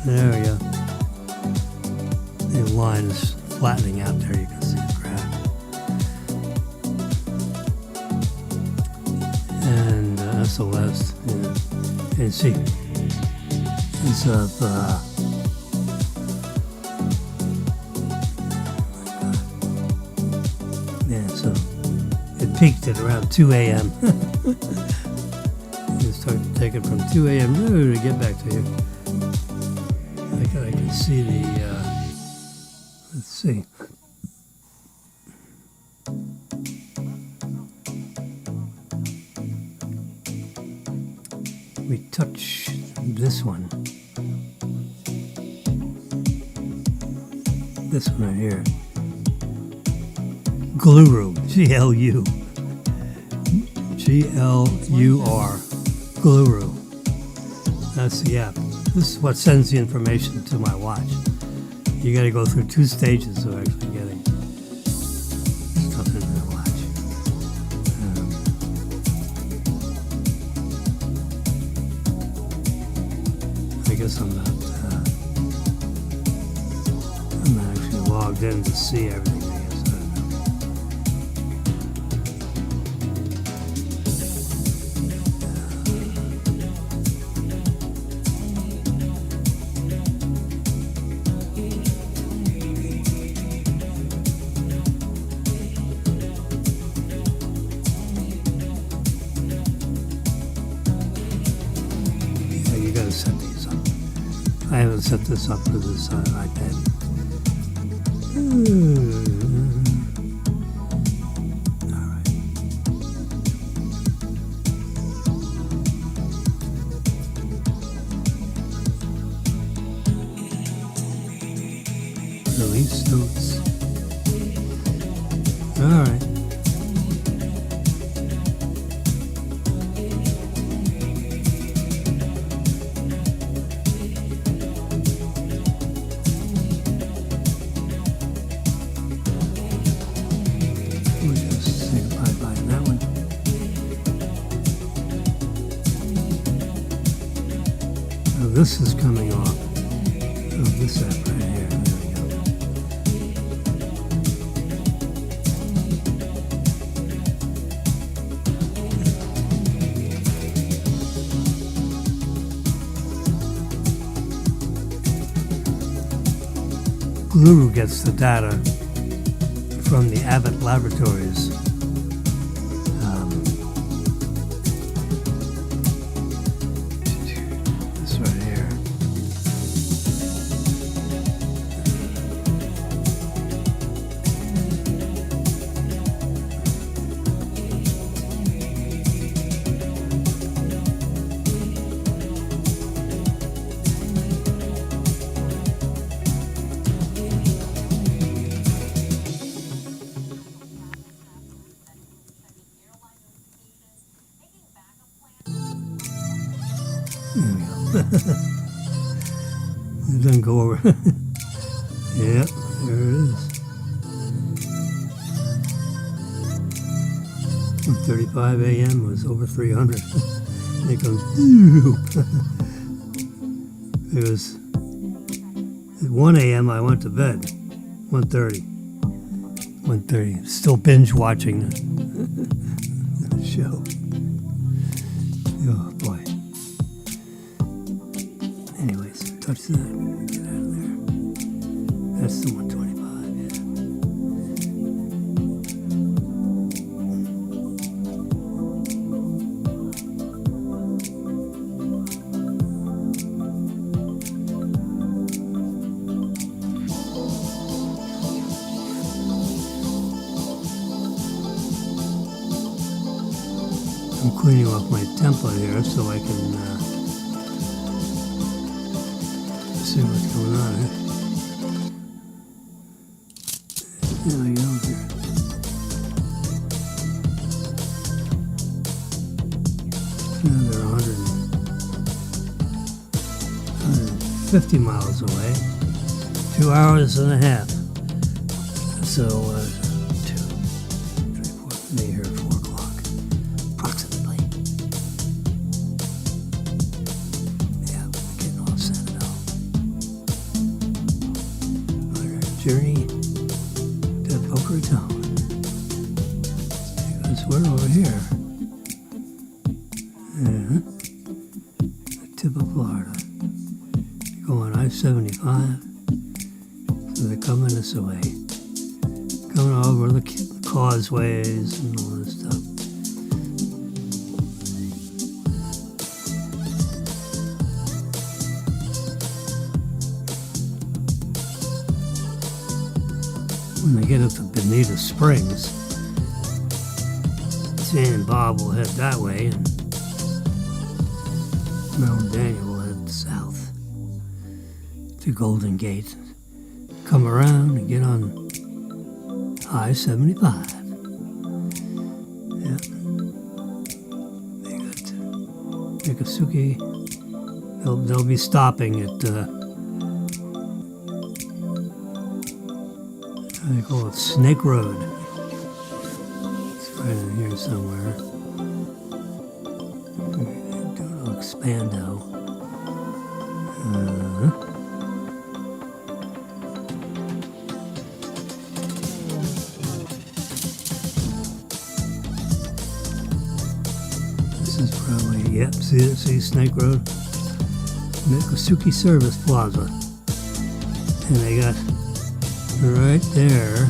There we go. The line is flattening out there. You can see the graph. And SOS. You can see it's of. So it peaked at around 2 a.m. You start taking from 2 a.m. to get back to you. I can see the, let's see. We touch this one. This one right here. Gluru, G-L-U. G-L-U-R. Gluru. That's the app. This is what sends the information to my watch. You got to go through 2 stages of actually getting stuff into the watch. guess I'm not actually logged in to see everything. I guess I don't know. Yeah, you gotta set these up. I haven't set this up for this iPad. Alright. Release notes. Alright. We'll just say bye-bye to that one. Now this is coming off of this app right here. There we go. Guru gets the data from the Abbott Laboratories. This right here. There we go. It doesn't go over. Yep, there it is. 1:35 a.m. was over 300. And it goes. It was at 1 a.m. I went to bed. 1:30. 1:30. Still binge watching the show. Oh boy. Anyways, touch that. Get out of there. That's the 125, yeah. I'm cleaning off my template here so I can see what's going on here. There we go. Now they're 150 miles away. 2 hours and a half. So, 2, 3, 4, maybe here at 4 o'clock. Approximately. Yeah, we're getting all set now. Our journey to Boca Raton. Because we're over here. Yeah. The tip of Florida. You go on I-75. So they're coming this way. Coming over the causeways and all this stuff. When they get up to Bonita Springs, Sam and Bob will head that way, and Mel and Daniel will head south to Golden Gate. Come around and get on I-75. Yeah. They got Miccosukee. They'll be stopping at how do they call it? Snake Road. It's right in here somewhere. Do a little expando. This is probably, yep, see Snake Road? Mikosuki Service Plaza. And they got right there,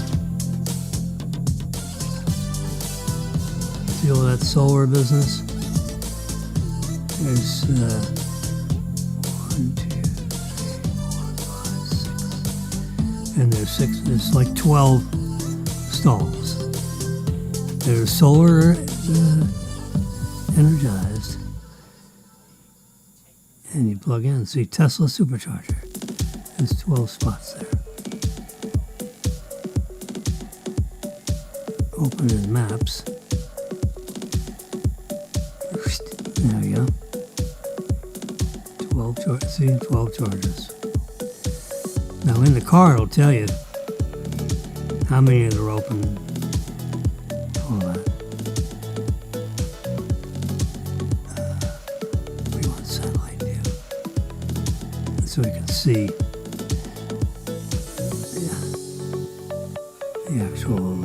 see all that solar business? There's 1, 2, 3, 4, 5, 6, and there's like 12 stalls. They're solar energized, and you plug in. See Tesla supercharger. There's 12 spots there. Open in maps. There we go. 12 chargers. Now in the car it'll tell you how many are open. Hold on. We want satellite view. So we can see the actual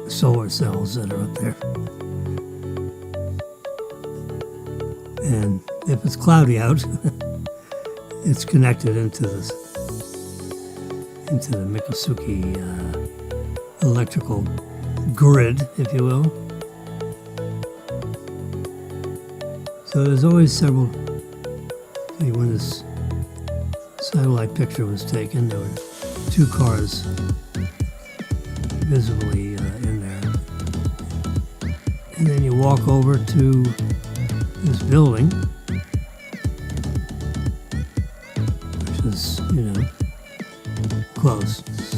solar cells that are up there. And if it's cloudy out, it's connected into the Mikosuki electrical grid, if you will. So there's always several. See, when this satellite picture was taken, there were 2 cars visibly in there. And then you walk over to this building, which is, close. It's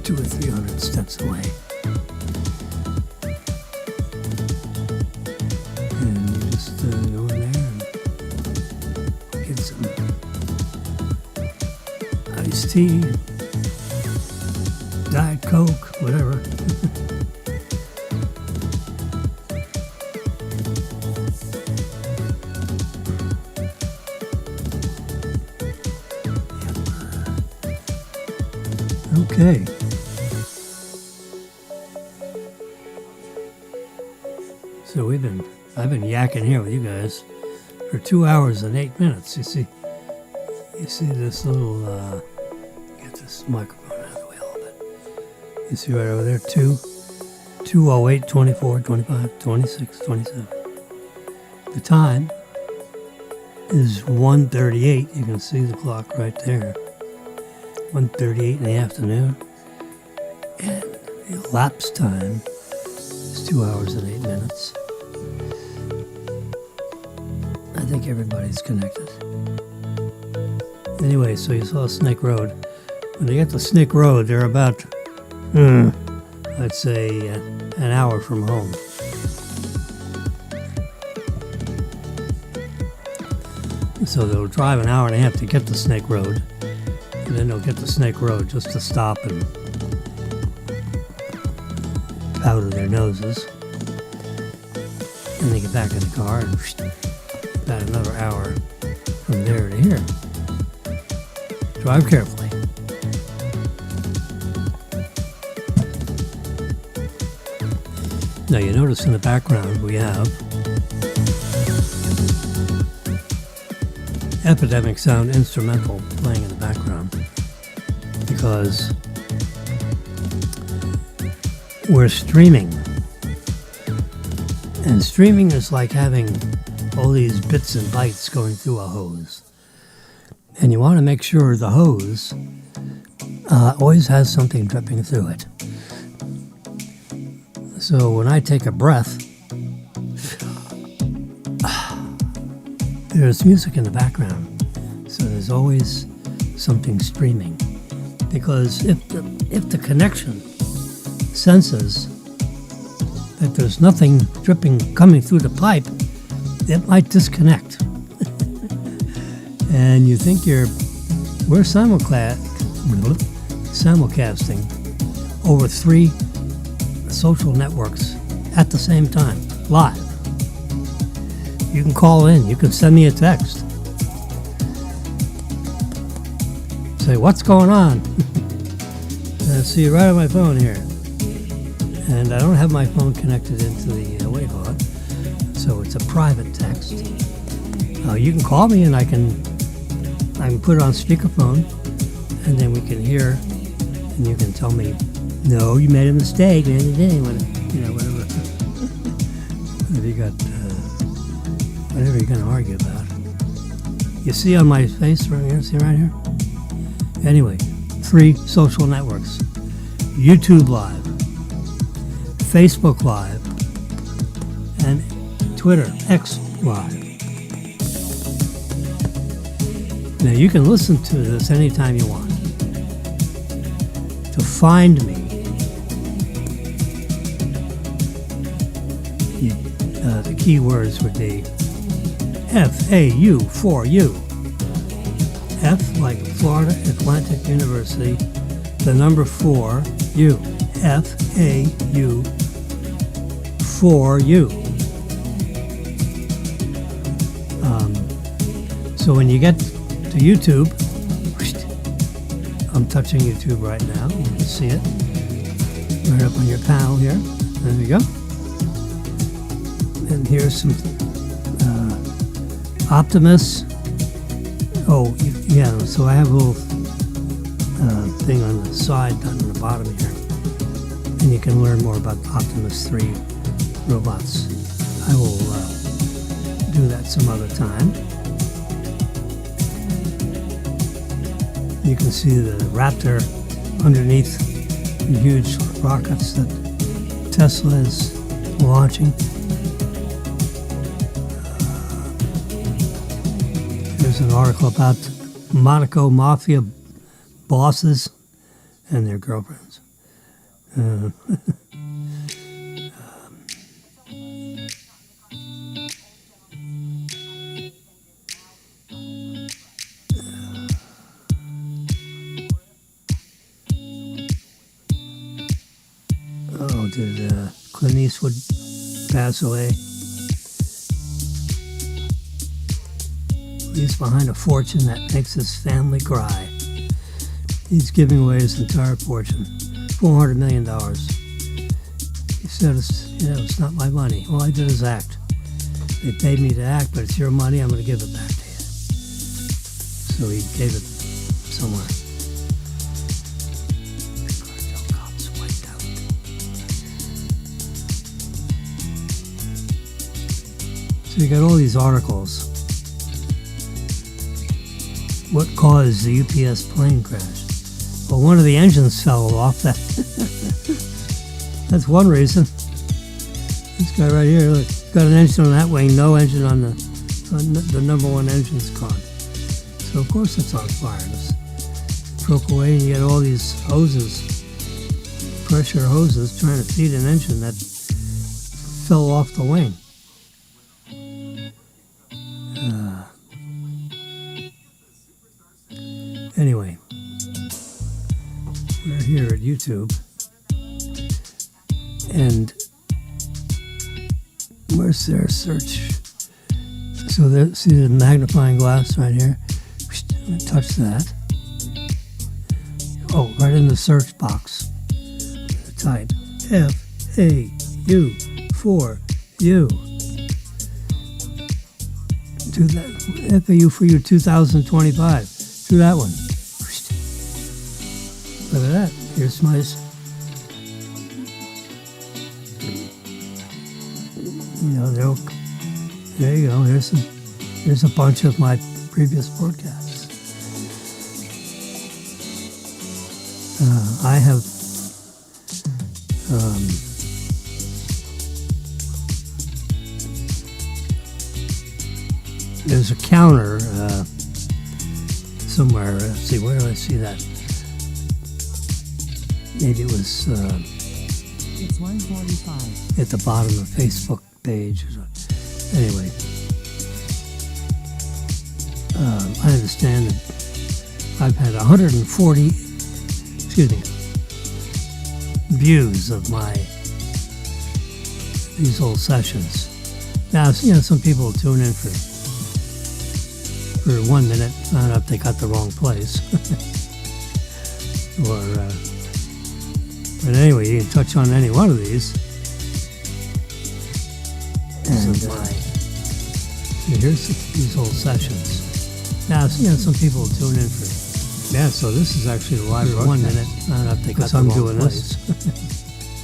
200 or 300 steps away. And you just go in there and get some iced tea, Diet Coke, whatever. Okay. So I've been yakking here with you guys for 2 hours and 8 minutes. You see this little, get this microphone out of the way a little bit. You see right over there, 2:08, 24, 25, 26, 27. The time is 1:38. You can see the clock right there. 1:38 in the afternoon, and the elapsed time is 2 hours and 8 minutes. I think everybody's connected. Anyway, so you saw Snake Road. When they get to Snake Road, they're about, I'd say, an hour from home. So they'll drive an hour and a half to get to Snake Road. And then they'll get to Snake Road just to stop and powder their noses. And they get back in the car and about another hour from there to here. Drive carefully. Now you notice in the background we have Epidemic Sound instrumental playing in the background, because we're streaming, and streaming is like having all these bits and bytes going through a hose, and you want to make sure the hose always has something dripping through it. So when I take a breath, there's music in the background, so there's always something streaming. Because if the connection senses that there's nothing dripping coming through the pipe, it might disconnect. And you think we're simulcasting over 3 social networks at the same time, live. You can call in, you can send me a text. Say, what's going on? I see you right on my phone here. And I don't have my phone connected into the waveform, so it's a private text. You can call me and I can put it on speakerphone, and then we can hear, and you can tell me, no, you made a mistake, whatever. Whatever you got, whatever you're going to argue about. You see on my face right here, see right here? Anyway, 3 social networks: YouTube Live, Facebook Live, and Twitter, X Live. Now you can listen to this anytime you want. To find me, the key words would be FAU for you. F like Florida Atlantic University, the number 4, U. FAU for you. So when you get to YouTube, I'm touching YouTube right now. You can see it right up on your panel here. There we go. And here's some Optimus. Oh, yeah. So I have a little thing on the side, down on the bottom here, and you can learn more about Optimus 3 robots. I will do that some other time. You can see the Raptor underneath the huge rockets that Tesla is launching. There's an article about Monaco Mafia bosses and their girlfriends. Did Clint Eastwood pass away? He's behind a fortune that makes his family cry. He's giving away his entire fortune, $400 million. He said, it's not my money. All I did is act. They paid me to act, but it's your money. I'm going to give it back to you. So he gave it somewhere. So you got all these articles. What caused the UPS plane crash? Well, one of the engines fell off. That's one reason. This guy right here, look, got an engine on that wing, no engine on the number 1 engine's gone. So of course it's on fire. It broke away, and you get all these hoses, pressure hoses, trying to feed an engine that fell off the wing. Anyway, we're here at YouTube, and where's their search? So see the magnifying glass right here? Touch that. Oh, right in the search box. Type FAU for you. Do that. FAU for you 2025. Do that one. Look at that. Here's my... there you go. Here's a bunch of my previous broadcasts. I have... there's a counter... somewhere. Let's see, where do I see that? Maybe it was it's 1:45 at the bottom of the Facebook page. Anyway, I understand that I've had 140, views of these old sessions. Now, some people tune in for 1 minute, found out they got the wrong place, or But anyway, you can touch on any one of these. And here's these old sessions. Now, some people tune in for. Yeah, so this is actually the live broadcast. 1 minute. I don't know if they got I'm doing this.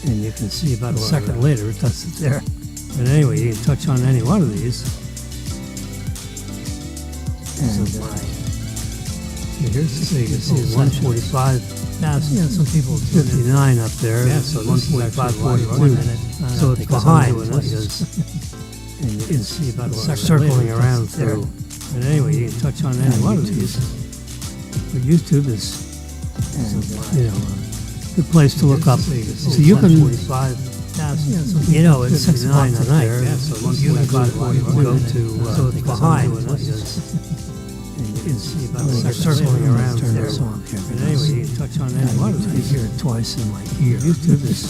And you can see about a second later it does it there. But anyway, you can touch on any one of these. And here's so you can see 145. Now, some people 59 up there. Yeah, so 145.42. So it's behind because and you can see about a second circling around through. But anyway, you can touch on any one of these. But YouTube is, a good place to look up. So you can, it's 6 o'clock tonight. Yeah, so you can go to, so it's behind because you can see about circling around there. But anyway, you can touch on any one of these. I hear it twice in my ear. YouTube is,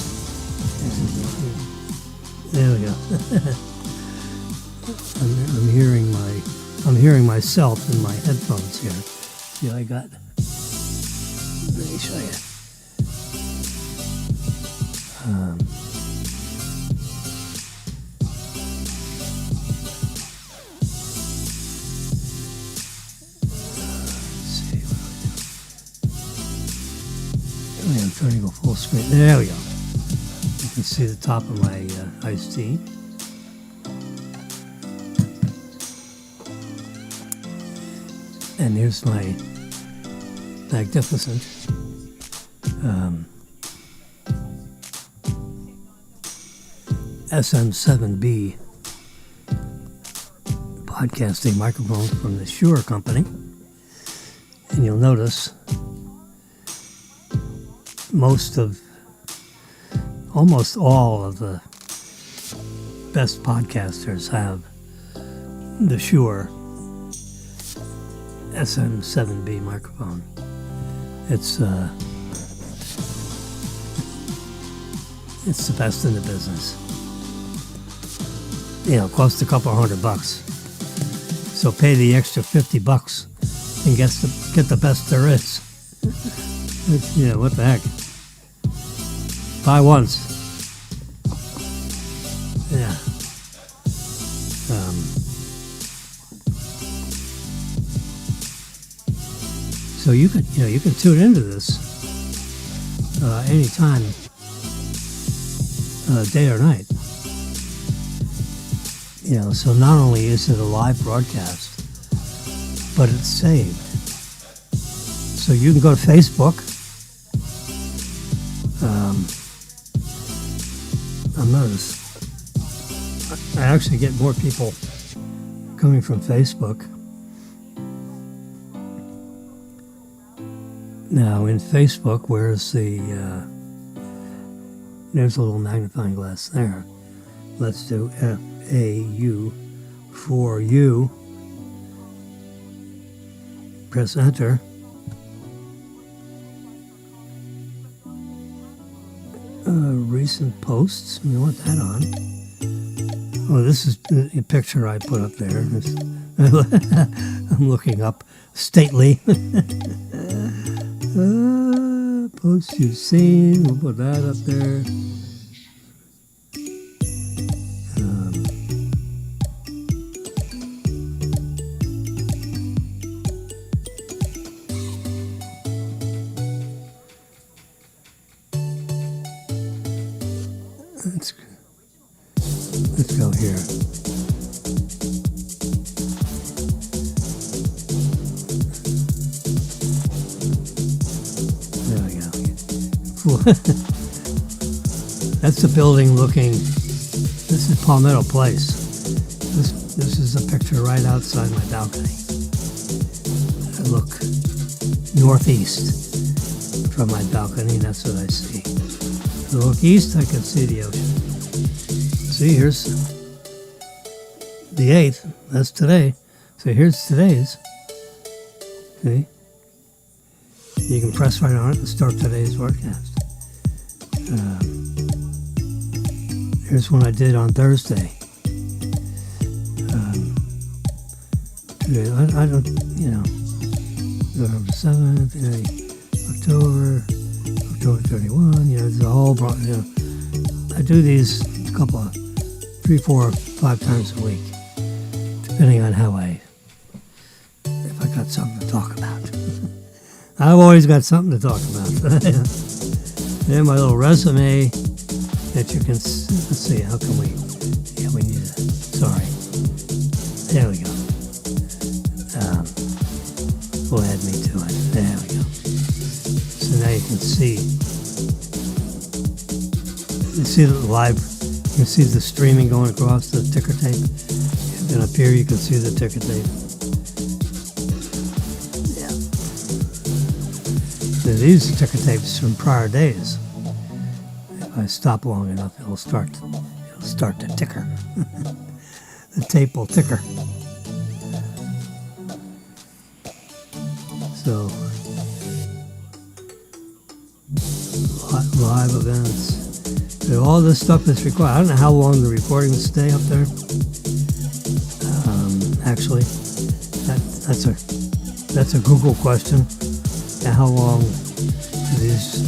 there we go. I'm hearing myself in my headphones here. See, I got. Let me show you. Let's see. I'm trying to go full screen. There we go. You can see the top of my iced tea. And here's my magnificent SM7B podcasting microphone from the Shure company. And you'll notice almost all of the best podcasters have the Shure SM7B microphone. It's the best in the business. It costs a couple $100. So pay the extra $50 and get the best there is. What the heck? Buy once. Yeah. So you can tune into this anytime, day or night. So not only is it a live broadcast, but it's saved. So you can go to Facebook. I actually get more people coming from Facebook. Now in Facebook, where's there's a little magnifying glass there. Let's do FAU for you. Press enter. Recent posts. We want that on. Oh, this is a picture I put up there. I'm looking up stately. Posts you've seen. We'll put that up there. Let's go here. There we go. That's the building looking. This is Palmetto Place. This is a picture right outside my balcony. I look northeast from my balcony, and that's what I see. If I look east, I can see the ocean. See, here's the 8th. That's today. So here's today's. See? You can press right on it and start today's broadcast. Here's one I did on Thursday. I don't, November 7th, October 31, there's a whole, I do these a couple of 3, 4, 5 times a week, depending on if I got something to talk about. I've always got something to talk about. And my little resume that you can, let's see, how can we, we need it, sorry. There we go. We'll add me to it. There we go. So now you can see. You see the live. You can see the streaming going across the ticker tape. And up here you can see the ticker tape. Yeah. So these are ticker tapes from prior days. If I stop long enough, it'll start to ticker. The tape will ticker. So, live events. So all this stuff is recorded. I don't know how long the recordings stay up there. Actually, that's a Google question. How long do these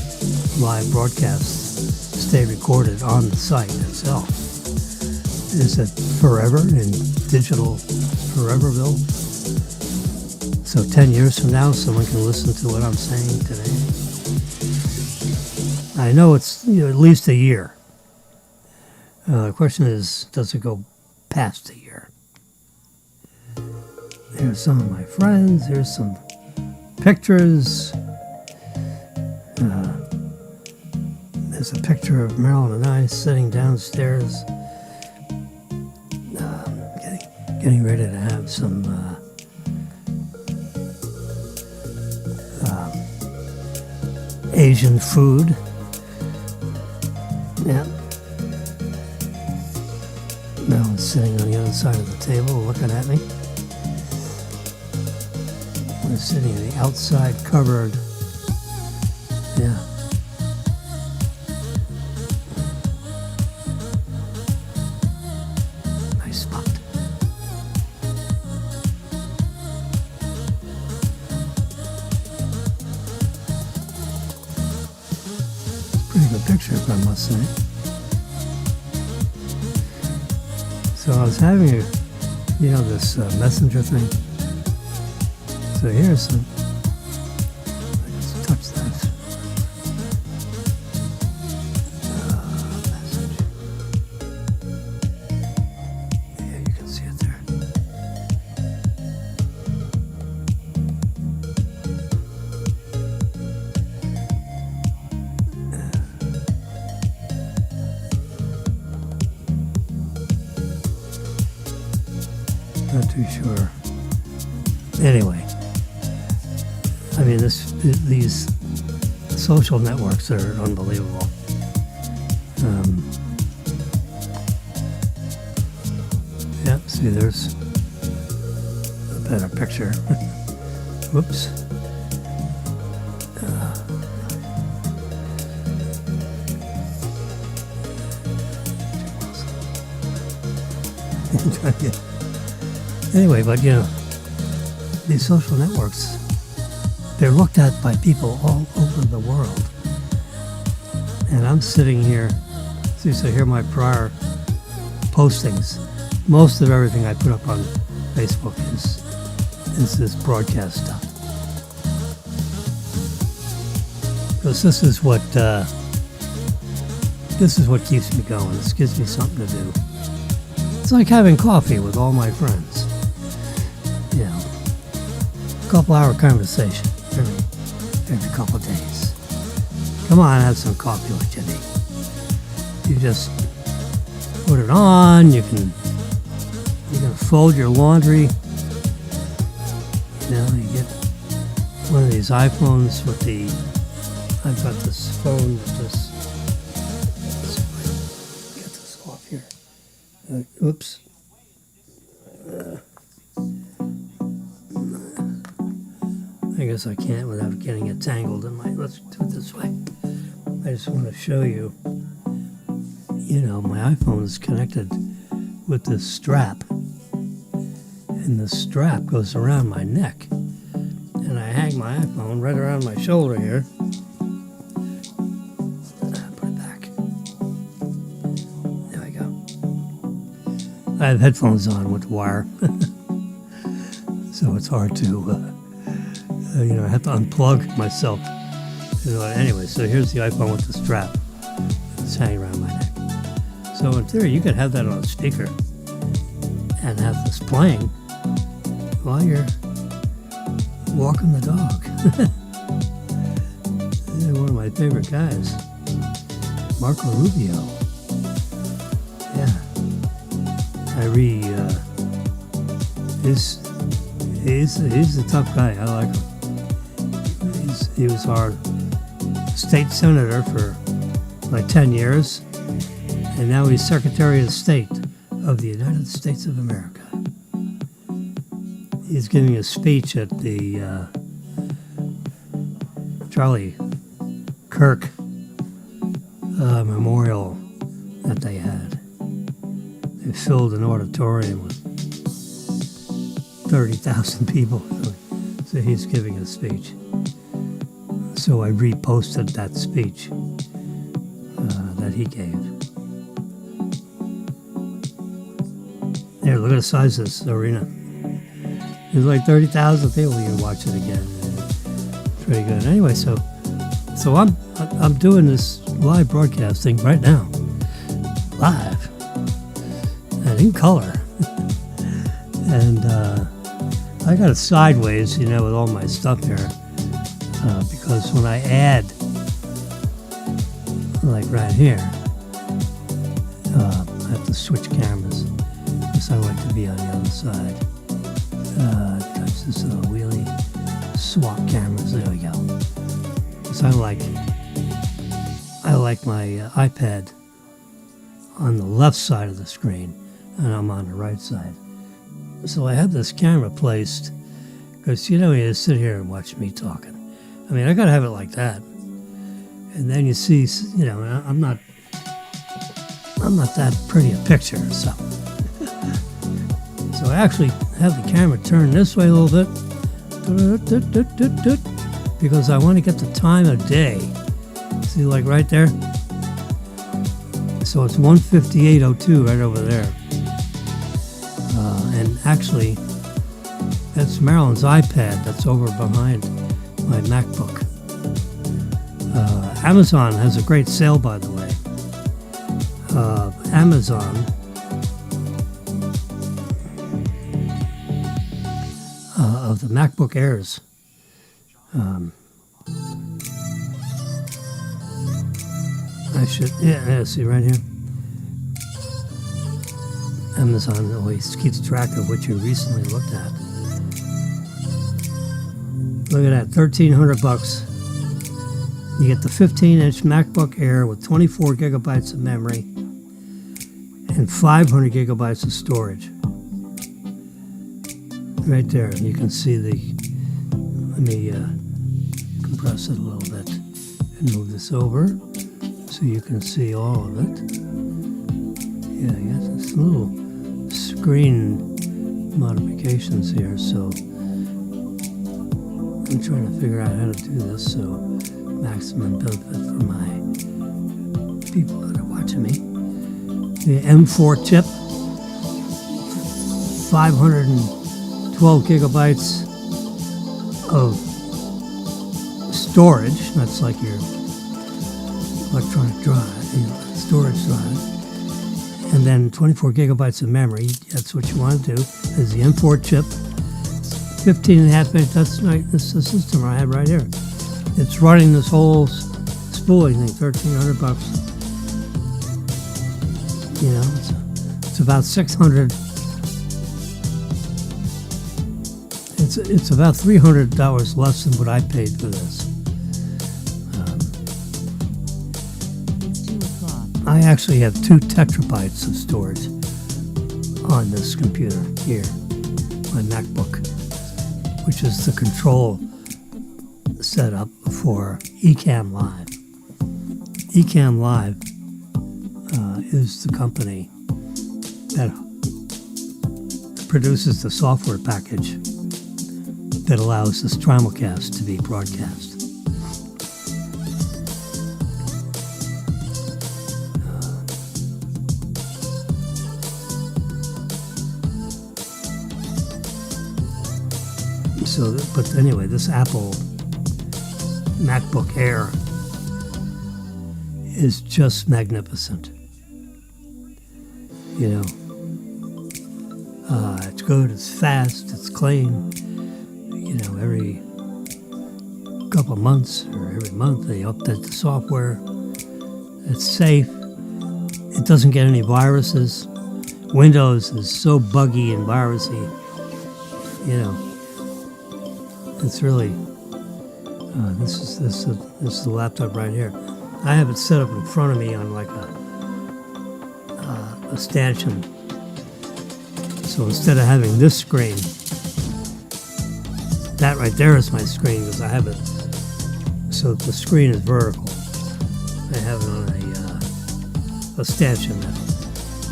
live broadcasts stay recorded on the site itself? Is it forever in digital Foreverville? So 10 years from now, someone can listen to what I'm saying today. I know it's at least a year. The question is, does it go past a year? Here's some of my friends. Here's some pictures. There's a picture of Marilyn and I sitting downstairs, getting ready to have some Asian food. Yeah. Marilyn's sitting on the other side of the table looking at me. We're sitting in the outside cupboard. Yeah. Nice spot. Pretty good picture, if I must say. So I was having this messenger thing. So here's some. Let's touch that. Message. Yeah, you can see it there. Not too sure. Anyway, I mean, these social networks are unbelievable. Yeah, see, there's a better picture. Whoops. Anyway, but these social networks, they're looked at by people all over the world. And I'm sitting here, see, so here are my prior postings. Most of everything I put up on Facebook is this broadcast stuff. Because this is what keeps me going. This gives me something to do. It's like having coffee with all my friends. A couple-hour conversation every couple of days. Come on, have some coffee with Jimmy. You just put it on. You can fold your laundry. You get one of these iPhones with I've got this phone that just, let's get this off here. Oops. I guess I can't without getting it tangled in let's do it this way. I just want to show you, my iPhone is connected with this strap. And the strap goes around my neck. And I hang my iPhone right around my shoulder here. I have headphones on with the wire, so it's hard to, I have to unplug myself. Anyway, so here's the iPhone with the strap. It's hanging around my neck. So in theory, you could have that on a speaker and have this playing while you're walking the dog. Yeah, one of my favorite guys, Marco Rubio. Yeah, he's a tough guy. I like him. He was our state senator for like 10 years, and now he's Secretary of State of the United States of America. He's giving a speech at the Charlie Kirk memorial that they had. They filled an auditorium with 30,000 people. So he's giving a speech. So I reposted that speech that he gave. There, look at the size of this arena. There's like 30,000 people. You can watch it again. It's pretty good. Anyway, so I'm doing this live broadcasting right now, live, and in color. And I got it sideways, with all my stuff here, because when I add, like right here, I have to switch cameras because I like to be on the other side. Touch this wheelie, swap cameras. There we go. Because I like my iPad on the left side of the screen, and I'm on the right side. So I have this camera placed because you just sit here and watch me talking. I mean, I gotta have it like that. And then you see, I'm not that pretty a picture, so. So I actually have the camera turned this way a little bit, because I want to get the time of day. See, like right there? So it's 1:58:02 right over there. And actually, that's Marilyn's iPad that's over behind my MacBook. Amazon has a great sale, by the way. Amazon of the MacBook Airs. See right here. Amazon always keeps track of what you recently looked at. Look at that, $1,300. You get the 15-inch MacBook Air with 24 gigabytes of memory and 500 gigabytes of storage. Right there, you can see let me compress it a little bit and move this over so you can see all of it. Yeah, I got this little screen modifications here, so I'm trying to figure out how to do this so maximum benefit for my people that are watching me. The M4 chip, 512 gigabytes of storage. That's like your electronic drive, storage drive. And then 24 gigabytes of memory. That's what you want to do, is the M4 chip. 15.5 inch, that's right, this is the system I have right here. It's running this whole spooling thing, $1,300. It's about 600. It's about $300 less than what I paid for this. It's 2 o'clock. I actually have 2 tetrabytes of storage on this computer here, my MacBook, which is the control setup for Ecamm Live. Ecamm Live is the company that produces the software package that allows the Simulcast to be broadcast. But anyway, this Apple MacBook Air is just magnificent. You know, it's good, it's fast, it's clean. You know, every couple of months or every month they update the software. It's safe. It doesn't get any viruses. Windows is so buggy and virusy. You know, it's really. This is the laptop right here. I have it set up in front of me on like a stanchion. So instead of having this screen, that right there is my screen because I have it. So the screen is vertical. I have it on a stanchion that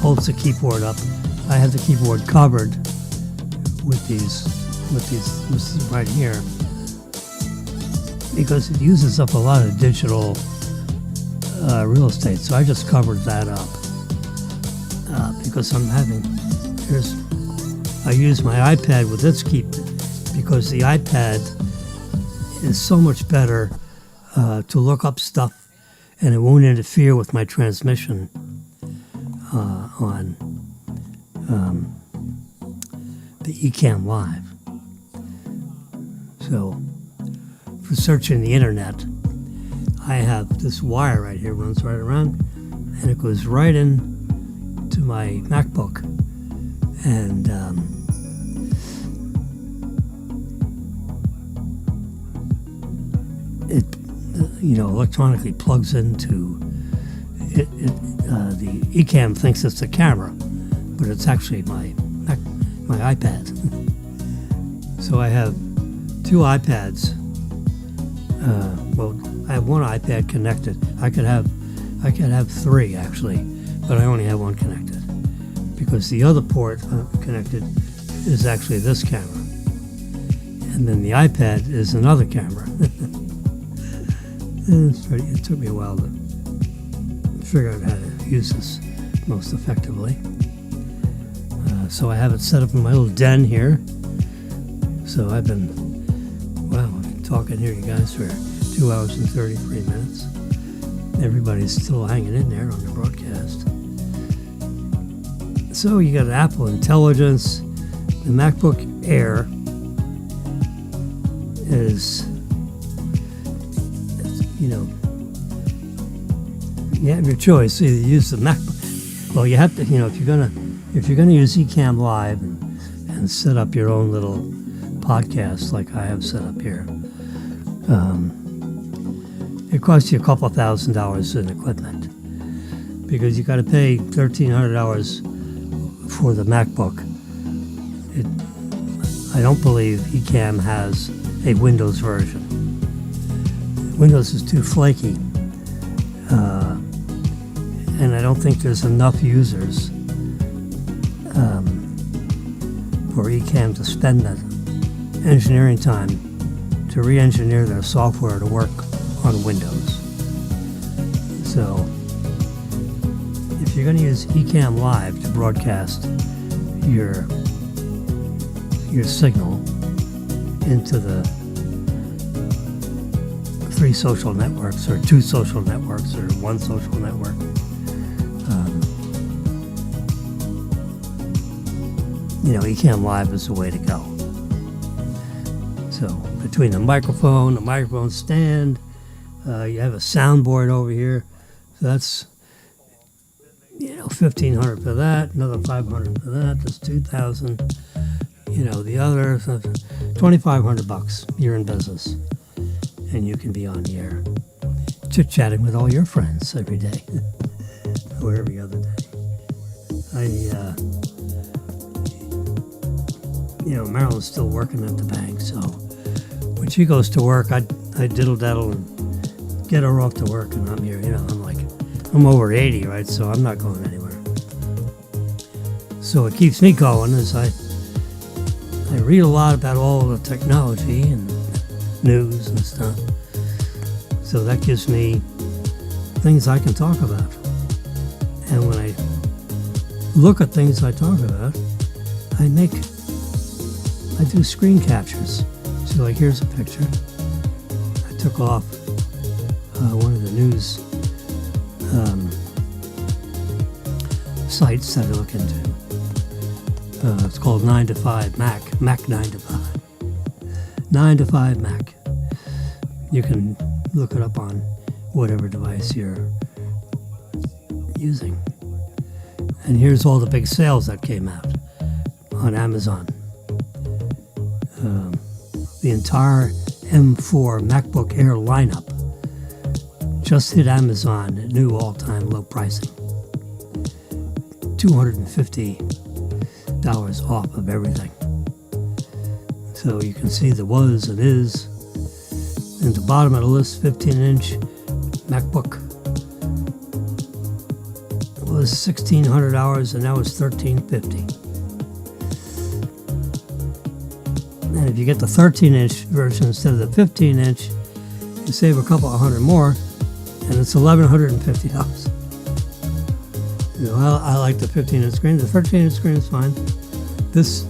holds the keyboard up. I have the keyboard covered with these this is right here because it uses up a lot of digital real estate. So I just covered that up because I use my iPad with its keyboard because the iPad is so much better to look up stuff and it won't interfere with my transmission on the Ecamm Live. So for searching the internet, I have this wire right here, runs right around, and it goes right in to my MacBook. And it electronically plugs into it. The Ecamm thinks it's a camera, but it's actually my iPad. So I have two iPads. I have one iPad connected. I could have three actually, but I only have one connected because the other port connected is actually this camera, and then the iPad is another camera. And it took me a while to figure out how to use this most effectively. So I have it set up in my little den here. So I've been talking here to you guys for 2 hours and 33 minutes. Everybody's still hanging in there on the broadcast. So you got Apple Intelligence. The MacBook Air is, you have your choice. Either use the MacBook. Well, you have to, if you're gonna use Ecamm Live and set up your own little podcast like I have set up here, it costs you a couple $1,000s in equipment because you got to pay $1,300 for the MacBook. I don't believe Ecamm has a Windows version. Windows is too flaky, and I don't think there's enough users for Ecamm to spend that engineering time to re-engineer their software to work on Windows. So if you're going to use Ecamm Live to broadcast your signal into the 3 social networks or 2 social networks or 1 social network, Ecamm Live is the way to go. So between the microphone stand, you have a soundboard over here. So that's $1,500 for that, another $500 for that. That's $2,000. The other $2,500. You're in business, and you can be on the air, chit-chatting with all your friends every day, or every other day. Marilyn's still working at the bank, so when she goes to work, I diddle-daddle and get her off to work, and I'm here. I'm over 80, right? So I'm not going anywhere. So what keeps me going is I read a lot about all the technology and news and stuff. So that gives me things I can talk about. And when I look at things I talk about, I do screen captures So like here's a picture I took off one of the news sites that I look into. It's called 9 to 5 Mac 9 to 5. 9 to 5 Mac. You can look it up on whatever device you're using. And here's all the big sales that came out on Amazon. The entire M4 MacBook Air lineup just hit Amazon at new all-time low pricing. $250 off of everything. So you can see the was and is. And the bottom of the list, 15-inch MacBook was $1,600 and now it's $1,350. And if you get the 13-inch version instead of the 15-inch, you save a couple of hundred more, and it's $1,150. You know, I like the 15-inch screen. The 13-inch screen is fine. This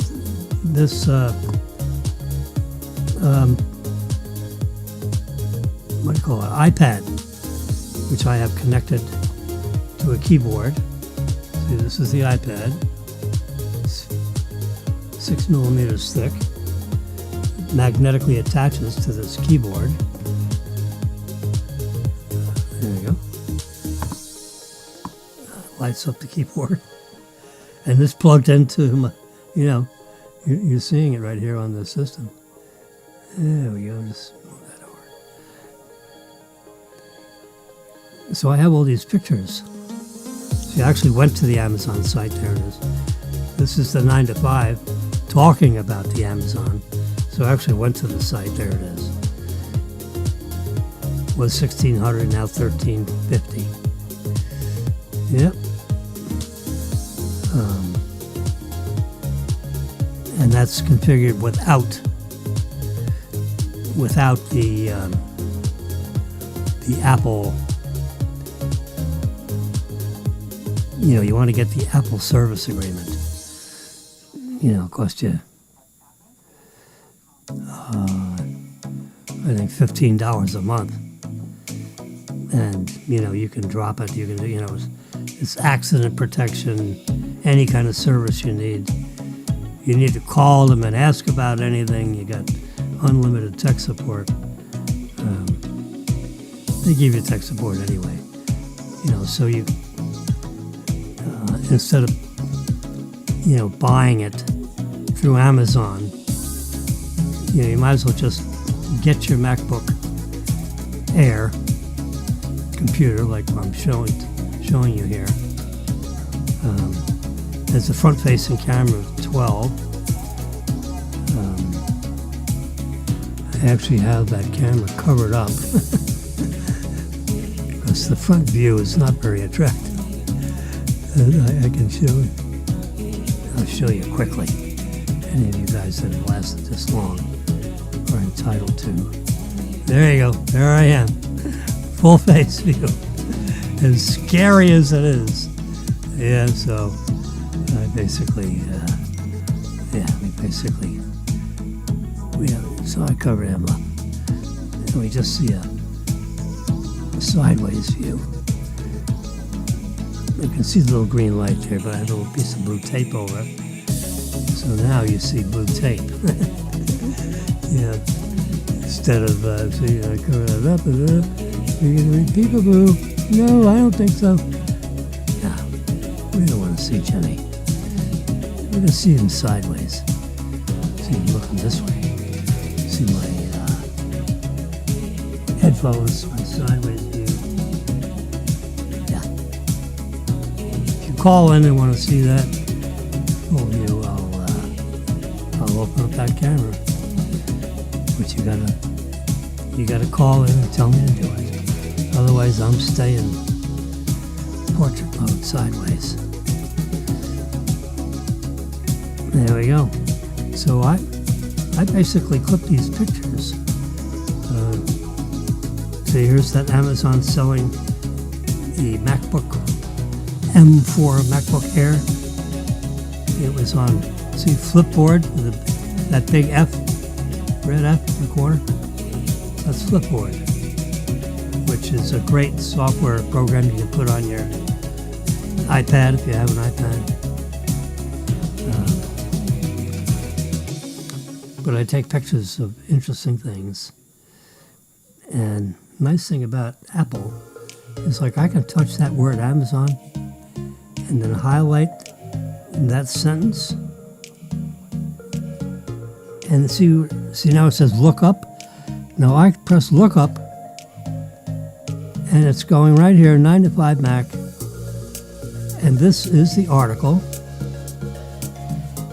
what do you call it? iPad, which I have connected to a keyboard. See, this is the iPad. It's 6 millimeters thick. It magnetically attaches to this keyboard. There you go. Lights up the keyboard. And this plugged into my, you're seeing it right here on the system. There we go. Just move that over. So I have all these pictures. So I actually went to the Amazon site. There it is. This is the 9 to 5 talking about the Amazon. So I actually went to the site. There it is. Was $1,600, now $1,350. Yep. And that's configured without the Apple. You want to get the Apple service agreement. It cost you, I think $15 a month. And, you can drop it. You can, it's accident protection, any kind of service you need. You need to call them and ask about anything. You got unlimited tech support. They give you tech support anyway. So you, instead of, buying it through Amazon, you might as well just get your MacBook Air computer, like I'm showing you here. There's a front-facing camera of 12. I actually have that camera covered up because the front view is not very attractive. And I can show you. I'll show you quickly. Any of you guys that have lasted this long are entitled to. There you go. There I am. Full face view. As scary as it is. Yeah, so I basically, so I covered him up. And we just see a sideways view. You can see the little green light there, but I have a little piece of blue tape over it. So now you see blue tape. Instead of, I cover that up and up. You're going to read peekaboo. No, I don't think so. No, we don't want to see Jimmy. We're going to see him sideways. See him looking this way. See my headphones, my sideways view. Yeah. If you call in and want to see that full view, I'll open up that camera. But you gotta call in and tell me to do it. Otherwise, I'm staying portrait mode sideways. There we go. So I basically clip these pictures. So here's that Amazon selling the MacBook M4 MacBook Air. It was on, see, Flipboard with that big F red F in the corner? That's Flipboard, which is a great software program you can put on your iPad if you have an iPad. But I take pictures of interesting things. And nice thing about Apple is like I can touch that word Amazon and then highlight that sentence. And see now it says look up. Now I press look up and it's going right here, 9 to 5 Mac. And this is the article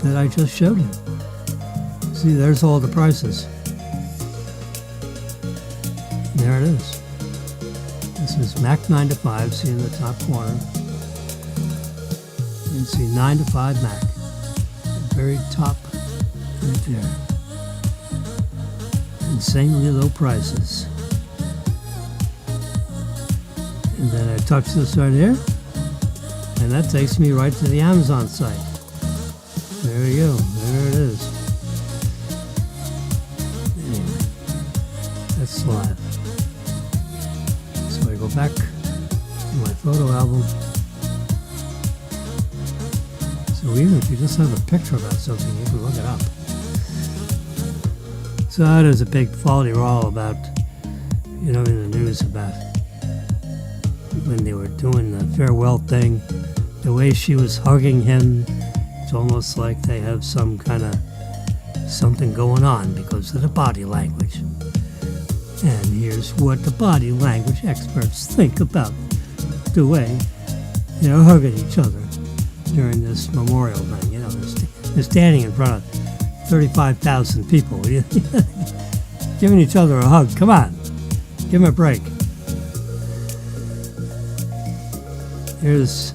that I just showed you. See, there's all the prices. There it is. This is Mac 9 to 5, see in the top corner. You can see 9 to 5 Mac. The very top right there. Insanely low prices. And then I touch this right here, and that takes me right to the Amazon site. There you go. There it is. Anyway, that's live. So I go back to my photo album. So even if you just have a picture about something, you can look it up. So there's a big folderol about, in the news about when they were doing the farewell thing, the way she was hugging him. It's almost like they have some kind of something going on because of the body language. And here's what the body language experts think about the way they're hugging each other during this memorial thing. They're standing in front of 35,000 people giving each other a hug. Come on, give them a break. Here's,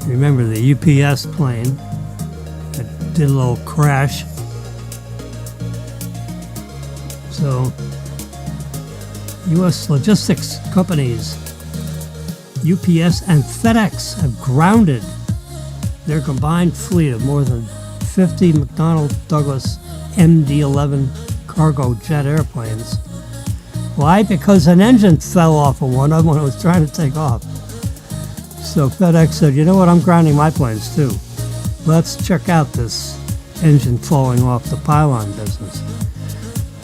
remember the UPS plane that did a little crash. So, U.S. logistics companies, UPS and FedEx, have grounded their combined fleet of more than 50 McDonnell Douglas MD-11 cargo jet airplanes. Why? Because an engine fell off of one of them when it was trying to take off. So FedEx said, you know what, I'm grounding my planes too. Let's check out this engine falling off the pylon business.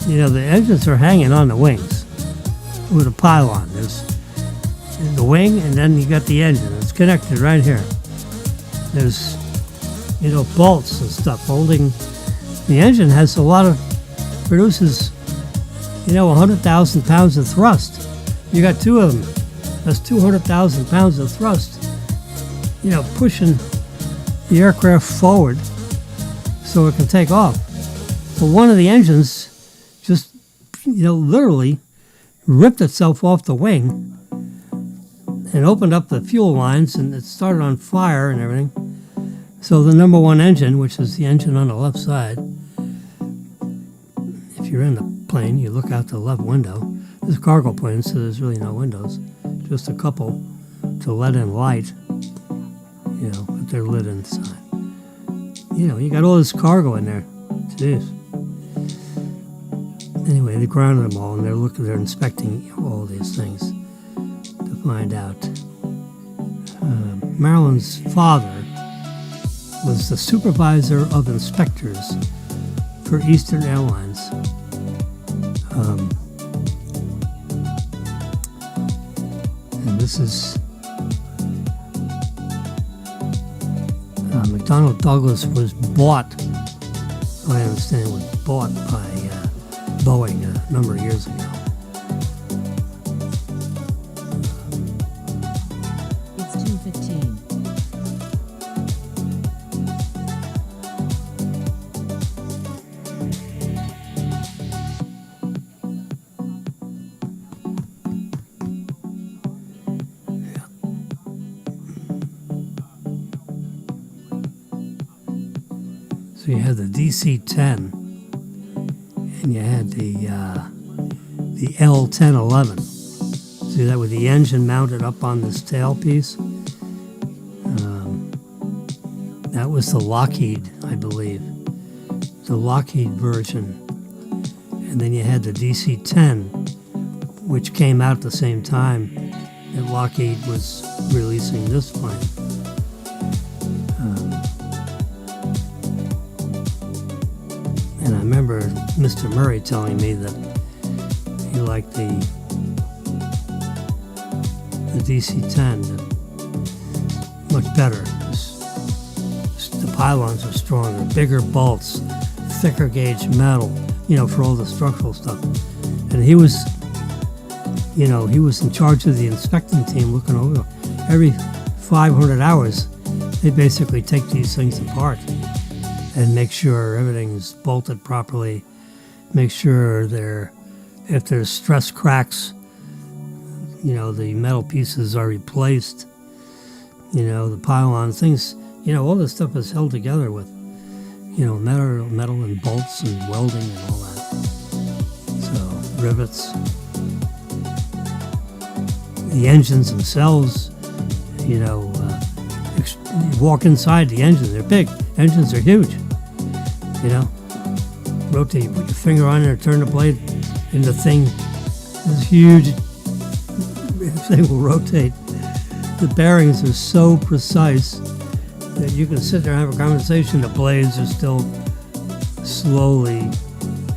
The engines are hanging on the wings with a pylon. There's the wing and then you got the engine. It's connected right here. There's bolts and stuff holding. The engine has produces 100,000 pounds of thrust. You got two of them. That's 200,000 pounds of thrust, pushing the aircraft forward so it can take off. So one of the engines just, literally ripped itself off the wing and opened up the fuel lines, and it started on fire and everything. So the number one engine, which is the engine on the left side, if you're in the plane, you look out the left window. It's a cargo plane, so there's really no windows, just a couple to let in light, but they're lit inside. You got all this cargo in there. Jeez. Anyway, they grounded them all, and they're inspecting all these things to find out. Marilyn's father was the supervisor of inspectors for Eastern Airlines. And this is McDonnell Douglas was bought, I understand, was bought by Boeing a number of years ago. It's 2:15. So you had the DC-10, and you had the L-1011. See that with the engine mounted up on this tailpiece? That was the Lockheed, I believe. The Lockheed version. And then you had the DC-10, which came out at the same time that Lockheed was releasing this plane. And I remember Mr. Murray telling me that he liked the DC-10 much better. The pylons are stronger, bigger bolts, thicker gauge metal, for all the structural stuff. And he was in charge of the inspecting team looking over. Every 500 hours, they basically take these things apart and make sure everything's bolted properly, make sure if there's stress cracks, the metal pieces are replaced, the pylons, things, all this stuff is held together with, metal and bolts and welding and all that. So, rivets. The engines themselves, you walk inside the engine, they're big. Engines are huge, Rotate, you put your finger on it, turn the blade, and the thing is huge. They will rotate. The bearings are so precise that you can sit there and have a conversation. The blades are still slowly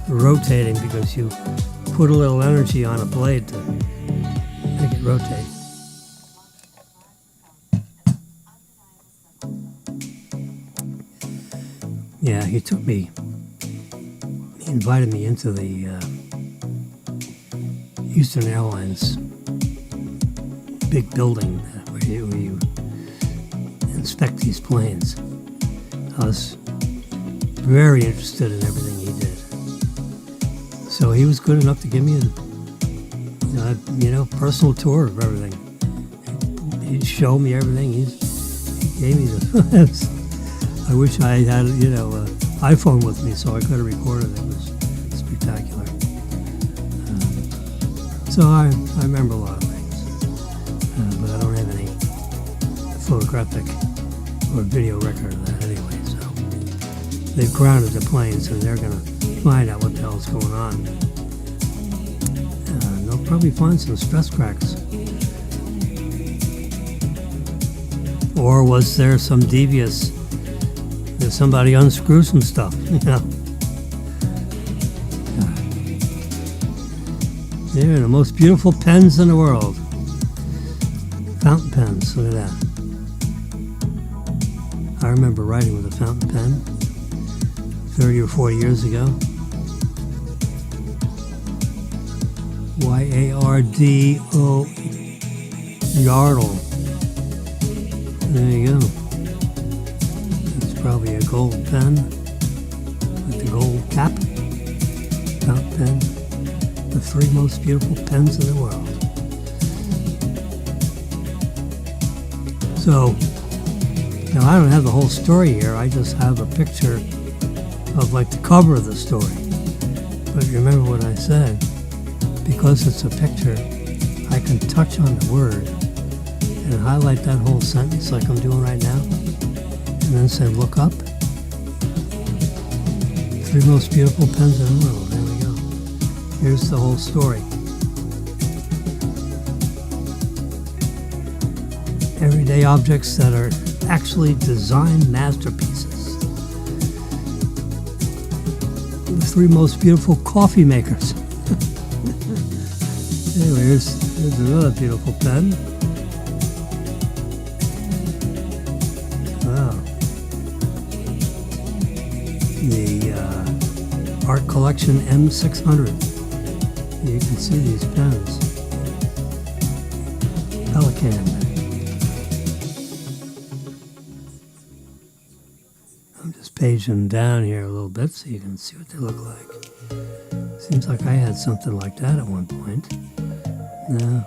rotating because you put a little energy on a blade to make it rotate. Yeah, he invited me into the Eastern Airlines big building where you inspect these planes. I was very interested in everything he did. So he was good enough to give me a personal tour of everything. He'd show me everything. He gave me the... I wish I had, an iPhone with me so I could have recorded it. It was spectacular. So I remember a lot of things, but I don't have any photographic or video record of that anyway. So they've grounded the planes and they're going to find out what the hell's going on. They'll probably find some stress cracks. Or was there some devious... Did somebody unscrew some stuff, They're the most beautiful pens in the world. Fountain pens, look at that. I remember writing with a fountain pen 30 or 40 years ago. Y-A-R-D-O, Yardle. There you go. Probably a gold pen with the gold cap, fountain pen, the three most beautiful pens in the world. So, now I don't have the whole story here, I just have a picture of the cover of the story. But remember what I said, because it's a picture, I can touch on the word and highlight that whole sentence like I'm doing right now. And then say, look up. Three most beautiful pens in the world. There we go. Here's the whole story. Everyday objects that are actually design masterpieces. The three most beautiful coffee makers. Anyway, here's another beautiful pen. Wow. The Art Collection M600. You can see these pens. Pelican. I'm just paging down here a little bit so you can see what they look like. Seems like I had something like that at one point. Now,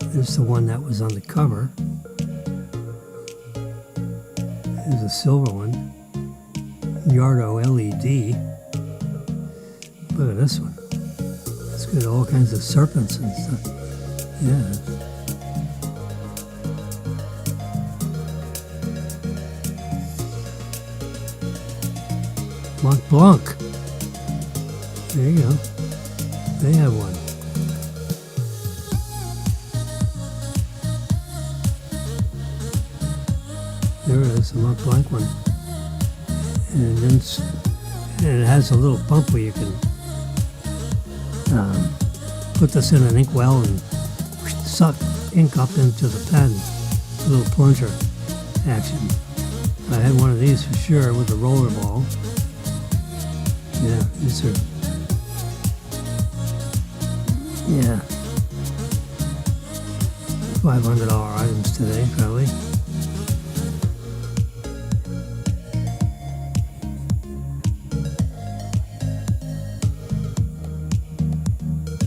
there's the one that was on the cover. There's a silver one. Yardo LED. Look at this one. It's got all kinds of serpents and stuff. Yeah. Mont Blanc. There you go. They have one. There it is, a Mont Blanc one. And then and it has a little pump where you can put this in an ink well and suck ink up into the pen. A little plunger action. I had one of these for sure with a roller ball. Yeah, these are, yeah, $500 items today, probably.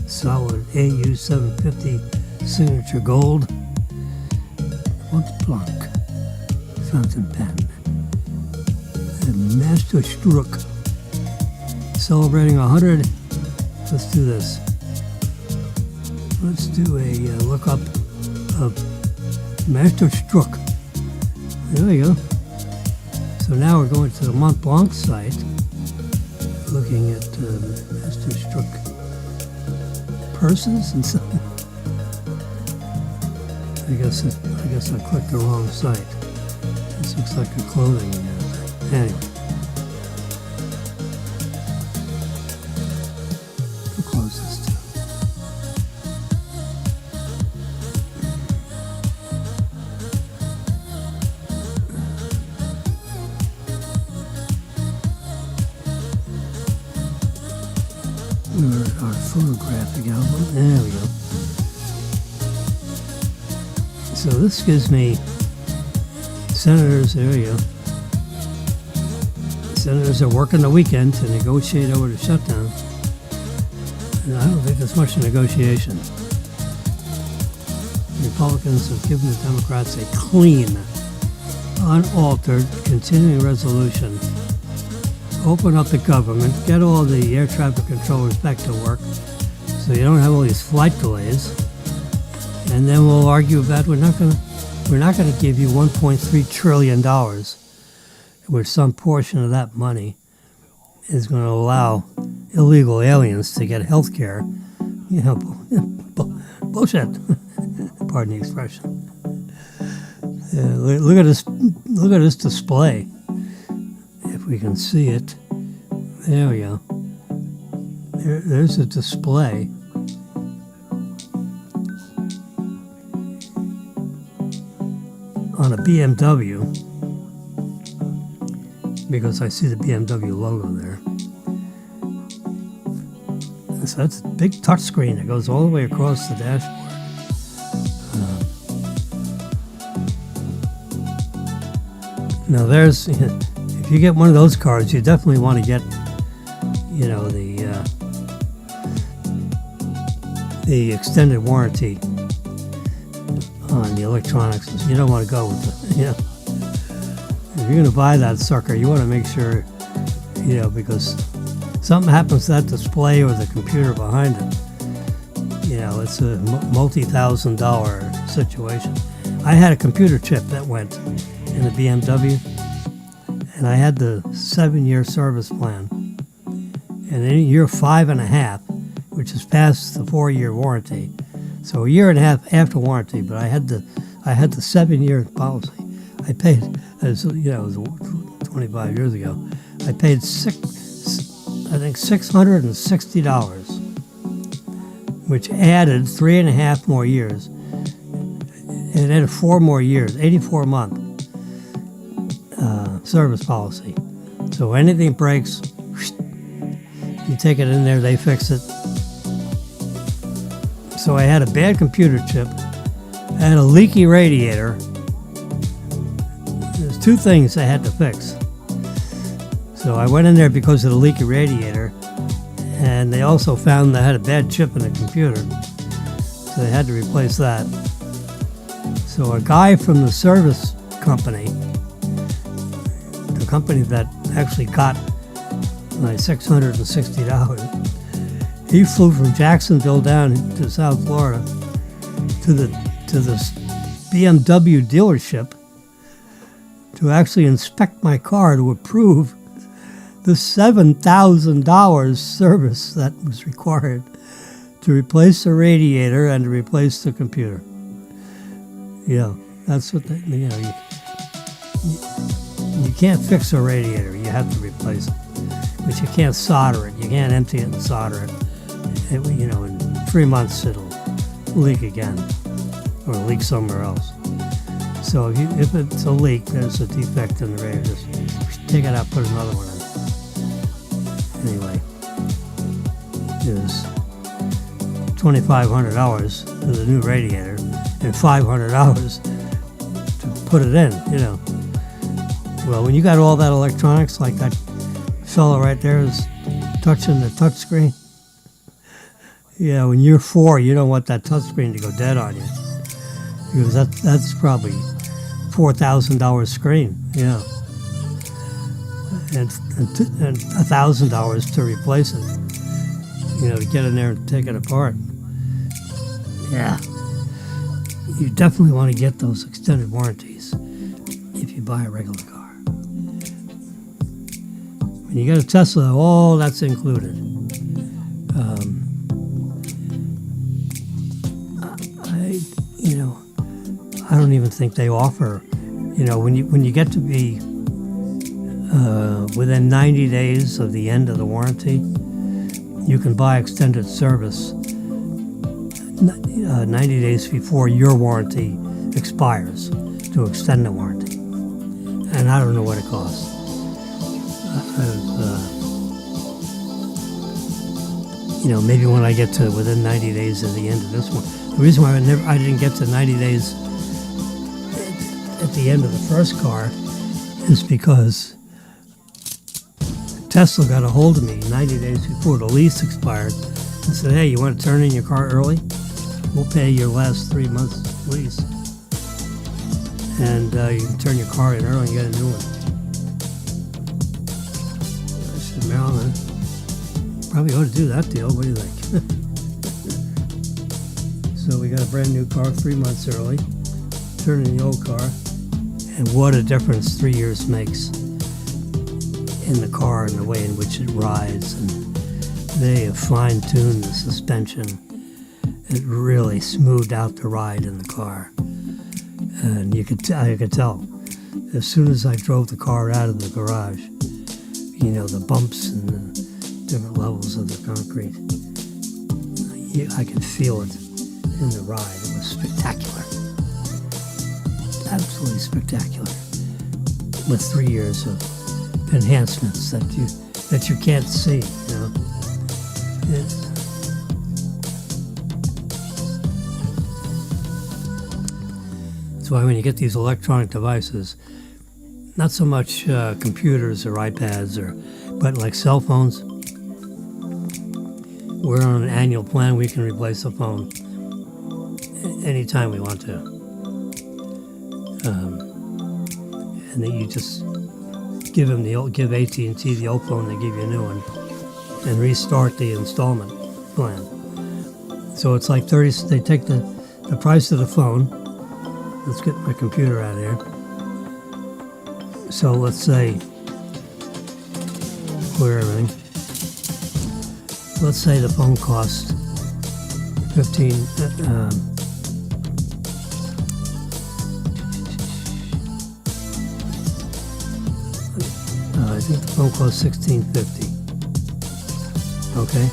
Solid AU 750 signature gold. Mont Blanc fountain pen. The Master Struck. Celebrating 100. Let's do this. Let's do a lookup of Master Struck. There we go. So now we're going to the Mont Blanc site, looking at Master Struck purses and stuff. I guess I clicked the wrong site. This looks like a clothing thing. Anyway. We'll close this too. Our photographic album. There we go. So this gives me senators, there you go. Senators are working the weekend to negotiate over the shutdown. And I don't think there's much negotiation. The Republicans have given the Democrats a clean, unaltered, continuing resolution. Open up the government, get all the air traffic controllers back to work so you don't have all these flight delays. And then we'll argue about we're not going to give you $1.3 trillion, where some portion of that money is going to allow illegal aliens to get health care. You know, bullshit. Pardon the expression. Look at this display. If we can see it. There we go. There's a display. On a BMW, because I see the BMW logo there. So that's a big touchscreen that goes all the way across the dashboard. Now there's, if you get one of those cars, you definitely want to get, you know, the extended warranty on the electronics. You don't want to go with the, you know, if you're going to buy that sucker, you want to make sure, you know, because something happens to that display or the computer behind it, you know, it's a multi-$1,000 situation. I had a computer chip that went in the BMW, and I had the 7-year service plan. And in year 5.5, which is past the 4-year warranty, so a year and a half after warranty, but I had the 7-year policy. I paid, as you know, it was 25 years ago. I paid $660, which added 3.5 more years. It added 4 more years, 84-month service policy. So anything breaks, you take it in there, they fix it. So I had a bad computer chip, I had a leaky radiator. There's 2 things I had to fix. So I went in there because of the leaky radiator, and they also found I had a bad chip in the computer, so they had to replace that. So a guy from the service company, the company that actually got my $660, he flew from Jacksonville down to South Florida to the BMW dealership to actually inspect my car to approve the $7,000 service that was required to replace the radiator and to replace the computer. Yeah, that's what you can't fix a radiator. You have to replace it, but you can't solder it. You can't empty it and solder it. In 3 months it'll leak again, or leak somewhere else. So if it's a leak, there's a defect in the radiator. Just take it out, put another one in. Anyway, there's $2,500 for the new radiator and $500 to put it in. Well, when you got all that electronics, like that fellow right there is touching the touch screen. Yeah, when you're 4, you don't want that touch screen to go dead on you, because that's probably $4,000 screen. Yeah, and $1,000 to replace it. To get in there and take it apart. Yeah, you definitely want to get those extended warranties if you buy a regular car. When you get a Tesla, all that's included. I don't even think they offer. When you get to be within 90 days of the end of the warranty, you can buy extended service 90 days before your warranty expires to extend the warranty. And I don't know what it costs. Maybe when I get to within 90 days of the end of this one. The reason why I didn't get to 90 days at the end of the first car is because Tesla got a hold of me 90 days before the lease expired and said, hey, you want to turn in your car early? We'll pay your last 3 months lease. And you can turn your car in early and get a new one. I said, Marilyn, probably ought to do that deal. What do you think? So we got a brand new car 3 months early, turned in the old car, and what a difference 3 years makes in the car and the way in which it rides. And they have fine-tuned the suspension. It really smoothed out the ride in the car. And I could tell as soon as I drove the car out of the garage, the bumps and the different levels of the concrete, I could feel it in the ride. It was spectacular. Absolutely spectacular. With 3 years of enhancements that you can't see, That's why when you get these electronic devices, not so much computers or iPads but like cell phones, we're on an annual plan. We can replace a phone anytime we want to. And then you just give AT&T the old phone, they give you a new one, and restart the installment plan. So it's like 30. They take the price of the phone. Let's get my computer out of here. So let's say clear everything. Let's say the phone costs $15. I think the phone costs $16.50. Okay,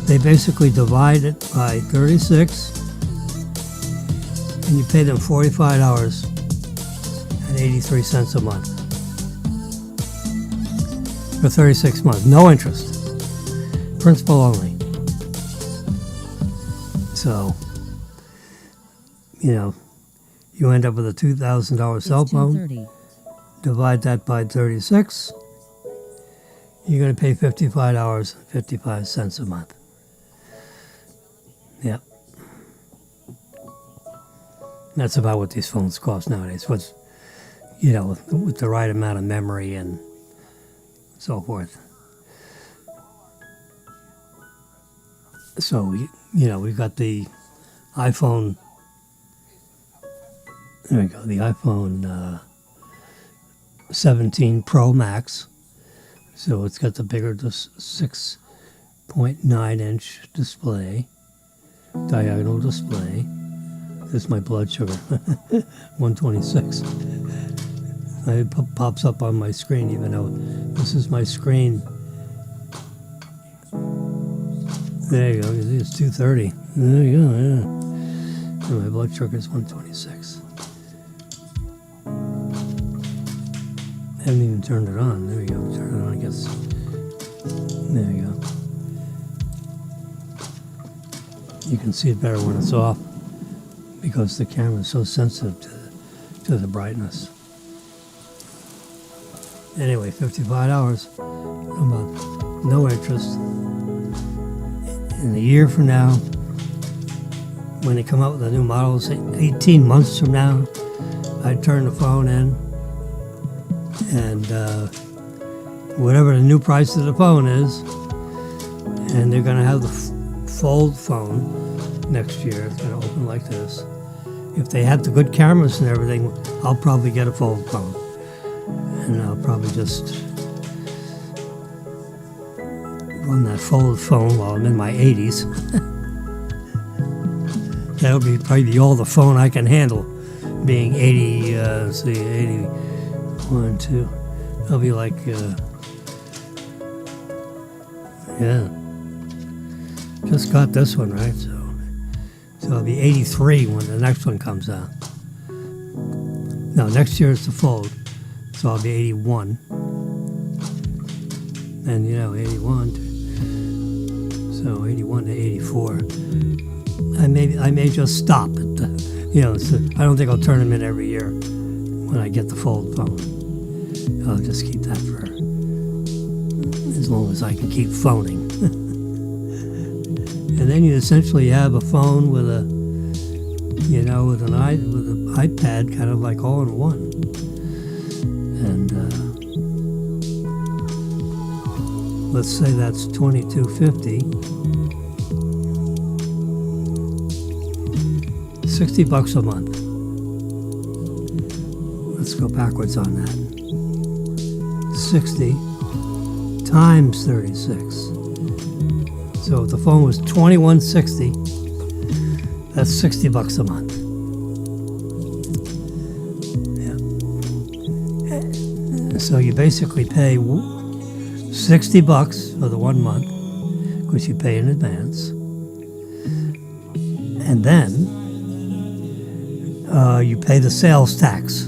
they basically divide it by 36, and you pay them $45.83 a month for 36 months, no interest, principal only. So, you end up with a $2,000 cell phone. Divide that by 36. You're going to pay $55.55 a month. Yep. That's about what these phones cost nowadays. With the right amount of memory and so forth. So, we've got the iPhone. There we go. The iPhone 17 Pro Max. So it's got the bigger 6.9 inch display. diagonal display. This is my blood sugar, 126. It pops up on my screen, even though this is my screen. There you go. It's 230. There you go. Yeah. And my blood sugar is 126. Haven't even turned it on. There you go. Turn it on, I guess. There you go. You can see it better when it's off because the camera is so sensitive to the brightness. Anyway, $55. About no interest. In a year from now, when they come out with a new model, say 18 months from now, I turn the phone in, and whatever the new price of the phone is, and they're going to have the fold phone next year. It's going to open like this. If they have the good cameras and everything, I'll probably get a fold phone, and I'll probably just run that fold phone while I'm in my 80s. That'll be probably all the phone I can handle, being 80, 81, 2. That'll be like, just got this one, right? So I'll be 83 when the next one comes out. No, next year it's the fold, so I'll be 81. And 81. So 81 to 84. I may just stop at the, I don't think I'll turn them in every year when I get the fold phone. I'll just keep that for as long as I can keep phoning. And then you essentially have a phone with an iPad, kind of like all in one. And let's say that's $22.50. $60 a month. Let's go backwards on that. 60 times 36. So if the phone was $21.60, that's $60 a month. Yeah. So you basically pay $60 for the 1 month, which you pay in advance, and then you pay the sales tax.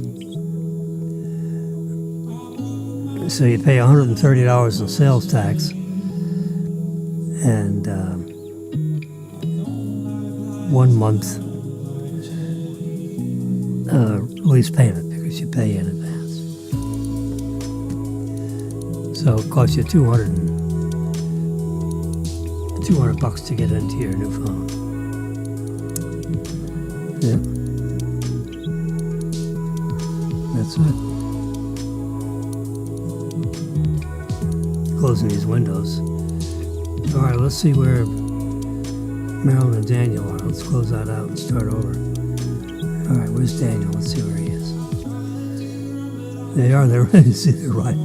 So you pay $130 in sales tax, and 1 month lease payment because you pay in advance. So it costs you $200 to get into your new phone. Yeah. That's it. Closing these windows. All right, let's see where Marilyn and Daniel are. Let's close that out and start over. All right, where's Daniel? Let's see where he is. They are. They're right.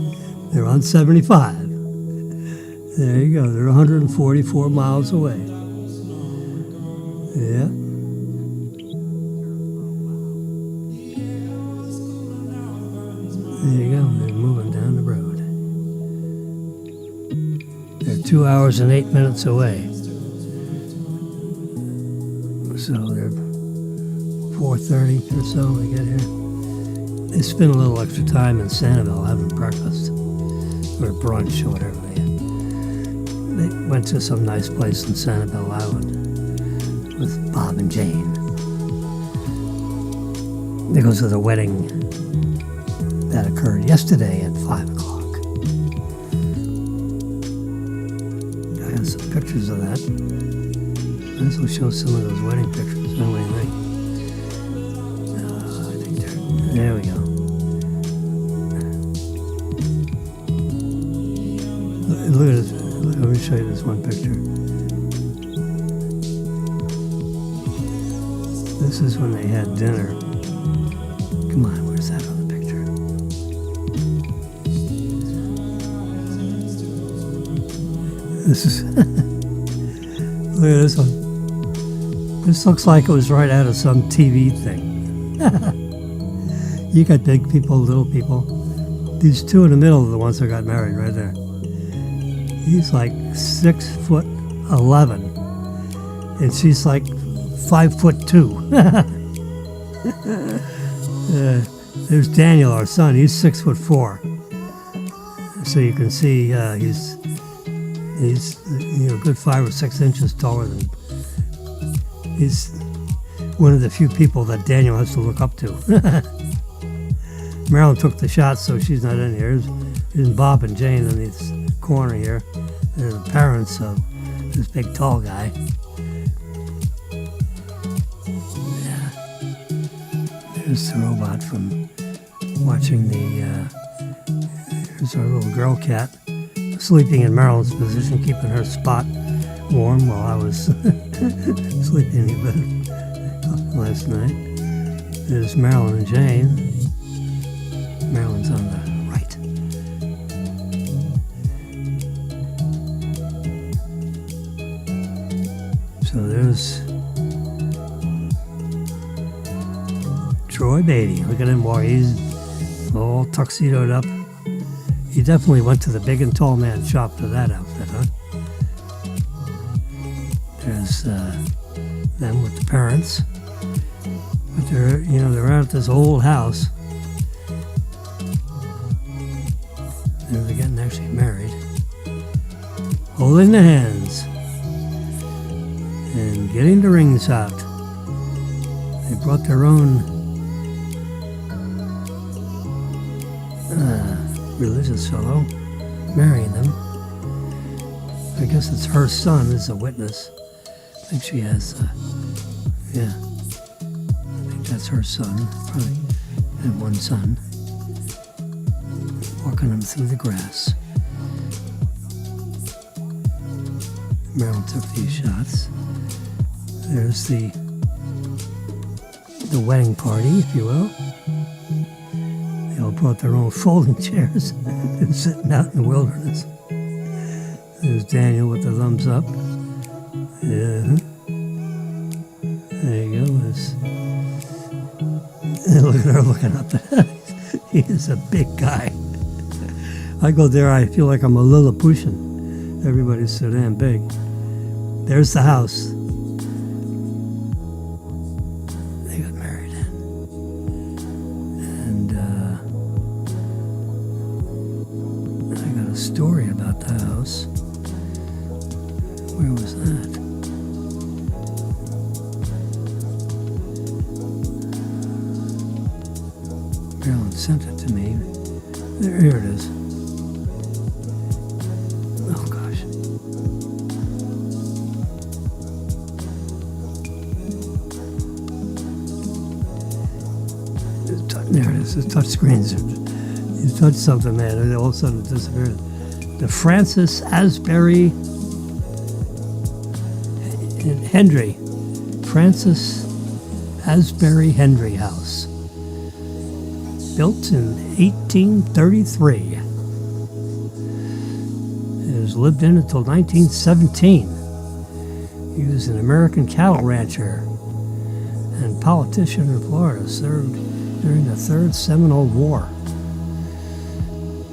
They're on 75. There you go. They're 144 miles away. Yeah. There you go. They're moving down the road. They're 2 hours and 8 minutes away. So they're 4:30 or so when they get here. They spend a little extra time in Sanibel having breakfast or brunch or whatever they had. They went to some nice place in Sanibel Island with Bob and Jane. They go to the wedding that occurred yesterday at 5 o'clock. I have some pictures of that. This will show some of those wedding pictures. What do you think? I think there we go. Look at this. Let me show you this one picture. This is when they had dinner. Come on, where's that other picture? This is... Look at this one. This looks like it was right out of some TV thing. You got big people, little people. These two in the middle are the ones that got married right there. He's like 6'11", and she's like 5'2". There's Daniel, our son. He's 6'4". So you can see he's a good 5 or 6 inches taller than. He's one of the few people that Daniel has to look up to. Marilyn took the shot, so she's not in here. There's Bob and Jane in this corner here. They're the parents of this big tall guy. Yeah. There's the robot from watching here's our little girl cat sleeping in Marilyn's position, keeping her spot warm while I was sleeping in bed last night. There's Marilyn and Jane. Marilyn's on the right. So there's Troy Beatty. Look at him, boy. He's all tuxedoed up. He definitely went to the big and tall man shop for that outfit, huh? There's them with the parents. But they're out at this old house. They're getting actually married. Holding the hands. And getting the rings out. They brought their own religious fellow marrying them. I guess it's her son as a witness. I think she has, I think that's her son, probably, and one son. Walking them through the grass. Marilyn took these shots. There's the wedding party, if you will. They all brought their own folding chairs and sitting out in the wilderness. There's Daniel with the thumbs up. Yeah. There you go. Look at her looking up. He is a big guy. I go there, I feel like I'm a Lilliputian. Everybody's so damn big. There's the house. They got married in. And I got a story about the house. Where was that? Marilyn sent it to me. Here it is. Oh gosh. There it is. The touch screens. You touch something, man, and all of a sudden it disappeared. The Francis Asbury Hendry House. Built in 1833. It was lived in until 1917. He was an American cattle rancher and politician in Florida, served during the Third Seminole War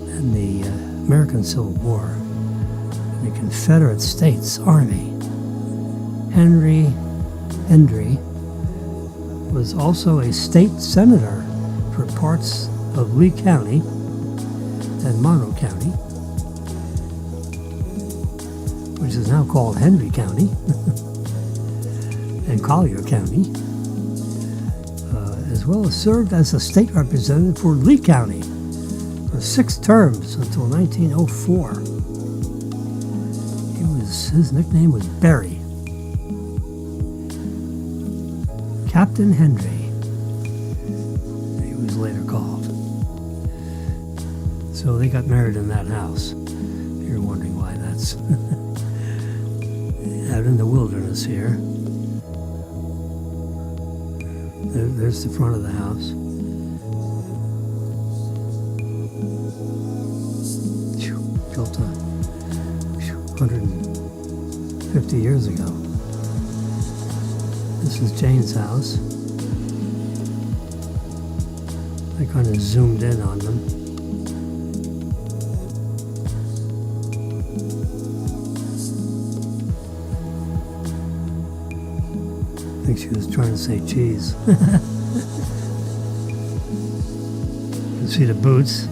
and the American Civil War in the Confederate States Army. Henry was also a state senator for parts of Lee County and Monroe County, which is now called Henry County, and Collier County, as well as served as a state representative for Lee County for 6 terms until 1904. His nickname was Barry. Captain Henry, he was later called. So they got married in that house. You're wondering why that's out in the wilderness here. There's the front of the house. Built 150 years ago. This This is Jane's house. I kind of zoomed in on them. I think she was trying to say cheese. You see the boots?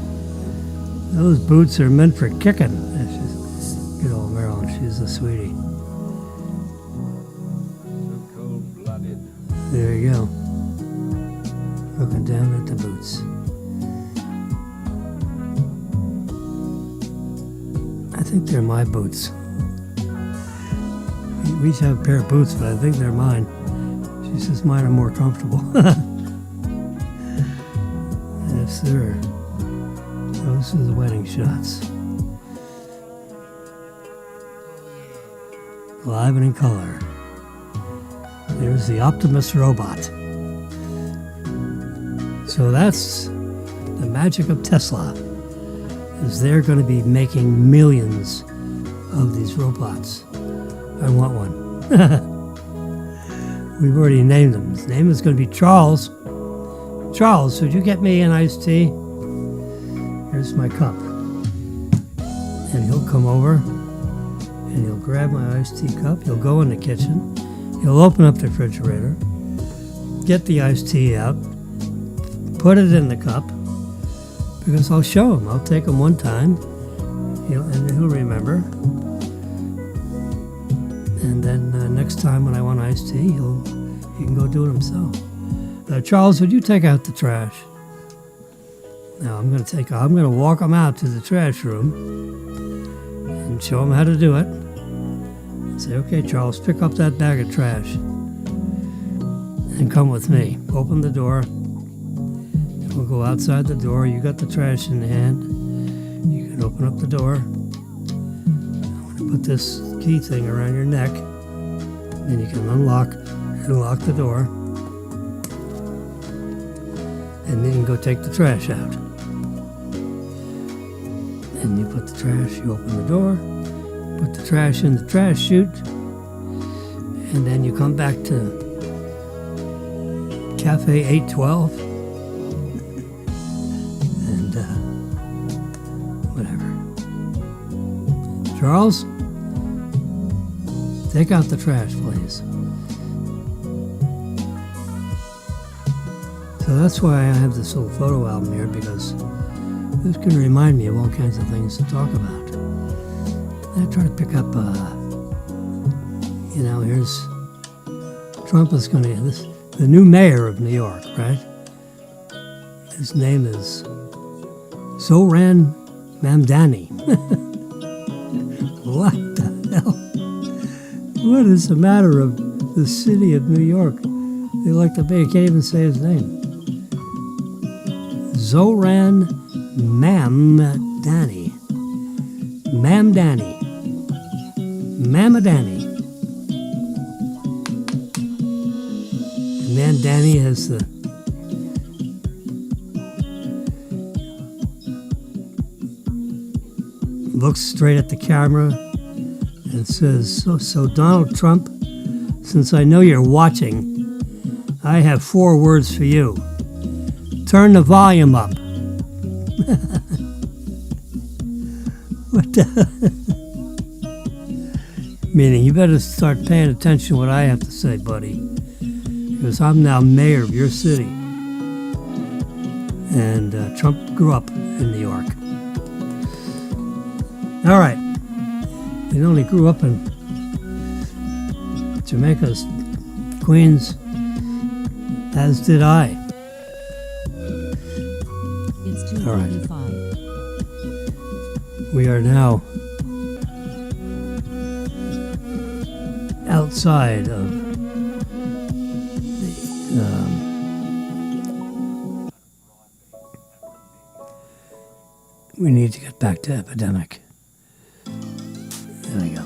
Those boots are meant for kicking. Good old Marilyn, she's a sweetie. So cold-blooded. There you go. Looking down at the boots. I think they're my boots. We each have a pair of boots, but I think they're mine. She says mine are more comfortable. Yes, sir. Those are the wedding shots. Live and in color. There's the Optimus robot. So that's the magic of Tesla. Is they're going to be making millions of these robots. I want one. We've already named him. His name is going to be Charles. Charles, would you get me an iced tea? Here's my cup. And he'll come over and he'll grab my iced tea cup. He'll go in the kitchen. He'll open up the refrigerator, get the iced tea out, put it in the cup, because I'll show him. I'll take him one time, and he'll remember. And then next time when I want iced tea, he can go do it himself. Charles, would you take out the trash? Now I'm going to walk him out to the trash room and show him how to do it. Say, okay, Charles, pick up that bag of trash and come with me. Open the door. We'll go outside the door. You got the trash in hand. You can open up the door. I'm going to put this key thing around your neck. Then you can unlock the door. And then you can go take the trash out. And you put the trash, you open the door, put the trash in the trash chute, and then you come back to Cafe 812, and whatever. Charles, take out the trash, please. So that's why I have this little photo album here, because this can remind me of all kinds of things to talk about. I try to pick up, here's Trump is going to, the new mayor of New York, right? His name is Zoran Mamdani. What the hell? What is the matter of the city of New York? They like to be, I can't even say his name. Zoran Mamdani. Mamdani. Mamdani has the looks straight at the camera and says, so Donald Trump, since I know you're watching, I have 4 words for you. Turn the volume up. What the? Meaning, you better start paying attention to what I have to say, buddy. Because I'm now mayor of your city. And Trump grew up in New York. All right. He only grew up in Jamaica, Queens, as did I. It's 2:45. We are now outside of the we need to get back to Epidemic. There we go.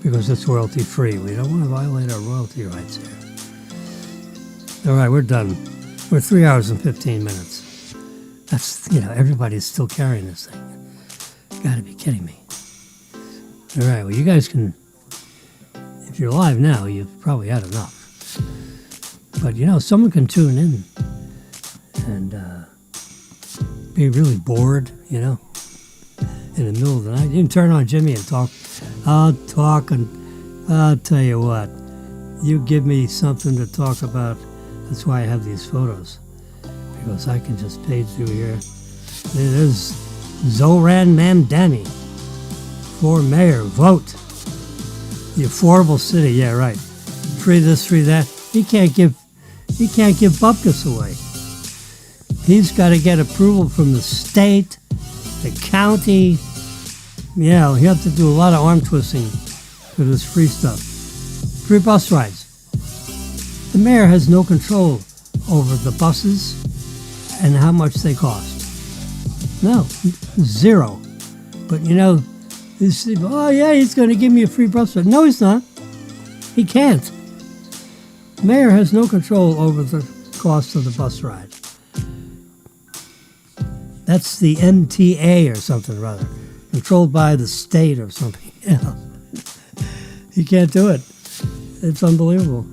Because it's royalty free. We don't want to violate our royalty rights here. All right, we're done. We're 3 hours and 15 minutes. That's, everybody's still carrying this thing. Gotta be kidding me. All right, well, you guys can, if you're live now, you've probably had enough. But, someone can tune in and be really bored, in the middle of the night. You can turn on Jimmy and talk. I'll talk, and I'll tell you what. You give me something to talk about. That's why I have these photos. Because I can just page through here. There's Zoran Mandani for mayor. Vote. The affordable city. Yeah, right. Free this, free that. He can't give bupkis away. He's got to get approval from the state, the county. Yeah, he'll have to do a lot of arm twisting for this free stuff. Free bus rides. The mayor has no control over the buses and how much they cost. No, zero. But these people, oh yeah, he's going to give me a free bus ride. No, he's not. He can't. The mayor has no control over the cost of the bus ride. That's the MTA or something rather, controlled by the state or something. Yeah. He can't do it. It's unbelievable.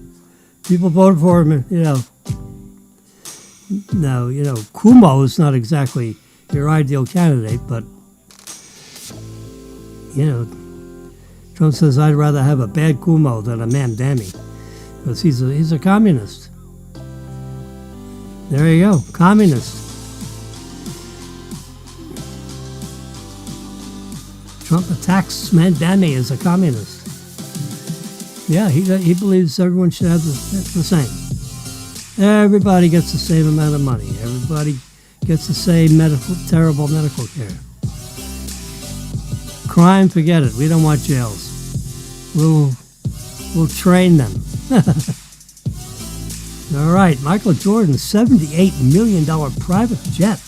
People voted for him, Now, Cuomo is not exactly your ideal candidate, but, Trump says, I'd rather have a bad Cuomo than a Mandani, because he's a communist. There you go, communist. Trump attacks Mandani as a communist. Yeah, he believes everyone should have the same. Everybody gets the same amount of money. Everybody gets the same terrible medical care. Crime, forget it. We don't want jails. We'll train them. All right, Michael Jordan's $78 million private jet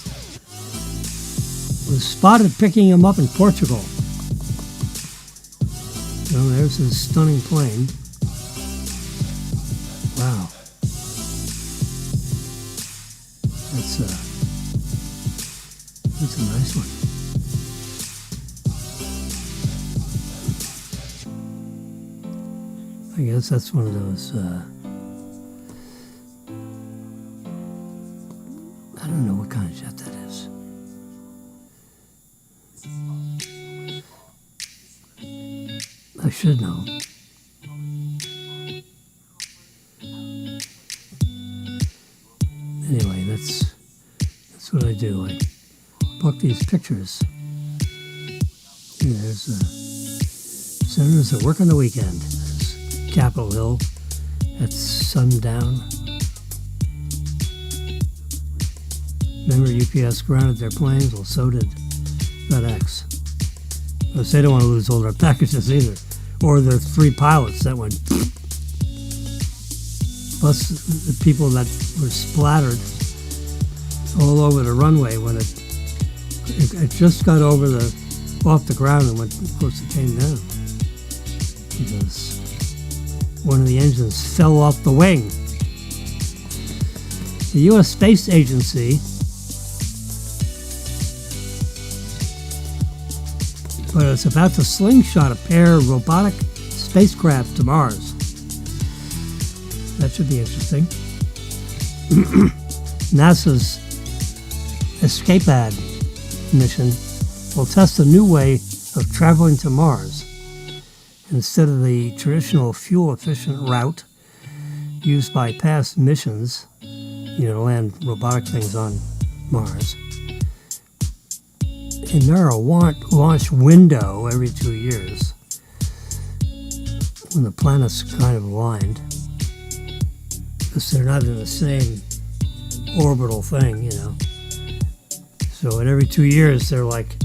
was spotted picking him up in Portugal. Well, there's his stunning plane. Wow. That's a nice one. I guess that's one of those, I don't know what kind of jet that is. I should know. Anyway, that's what I do. I book these pictures. There's senators that work on the weekend. There's Capitol Hill at sundown. Remember, UPS grounded their planes? Well, so did FedEx. Because they don't want to lose all their packages either. Or their 3 pilots that went. Plus the people that were splattered all over the runway when it just got off the ground and went, of course it came down. Because one of the engines fell off the wing. The U.S. Space Agency is about to slingshot a pair of robotic spacecraft to Mars. That should be interesting. NASA's ESCAPAD mission will test a new way of traveling to Mars. Instead of the traditional fuel-efficient route used by past missions, to land robotic things on Mars. And there are a launch window every 2 years when the planets kind of aligned, because they're not in the same orbital thing, So at every 2 years they're like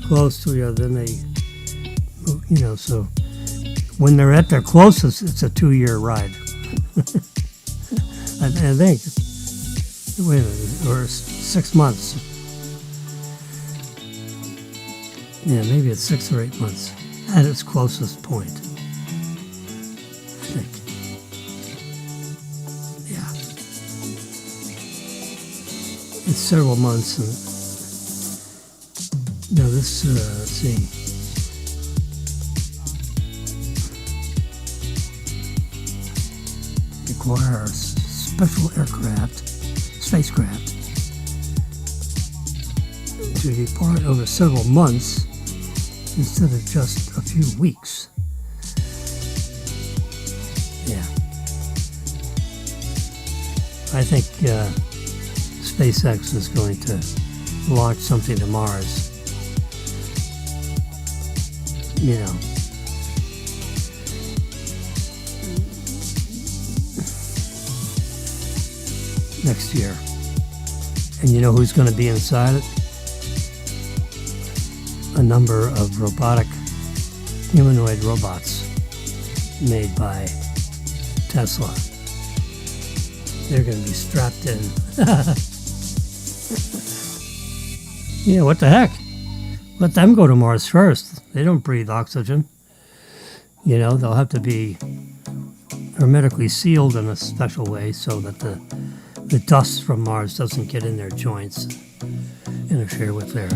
close to each other. Then they, so when they're at their closest, it's a 2-year ride. I think. Wait a minute, or 6 months. Yeah, maybe it's 6 or 8 months at its closest point. I think. Yeah. It's several months. And this, let's see. Requires special spacecraft, to depart over several months instead of just a few weeks. Yeah. I think SpaceX is going to launch something to Mars. You know. Next year. And you know who's going to be inside it? A number of robotic humanoid robots made by Tesla. They're going to be strapped in. Yeah, what the heck? Let them go to Mars first. They don't breathe oxygen. You know, they'll have to be hermetically sealed in a special way so that the dust from Mars doesn't get in their joints, interfere with their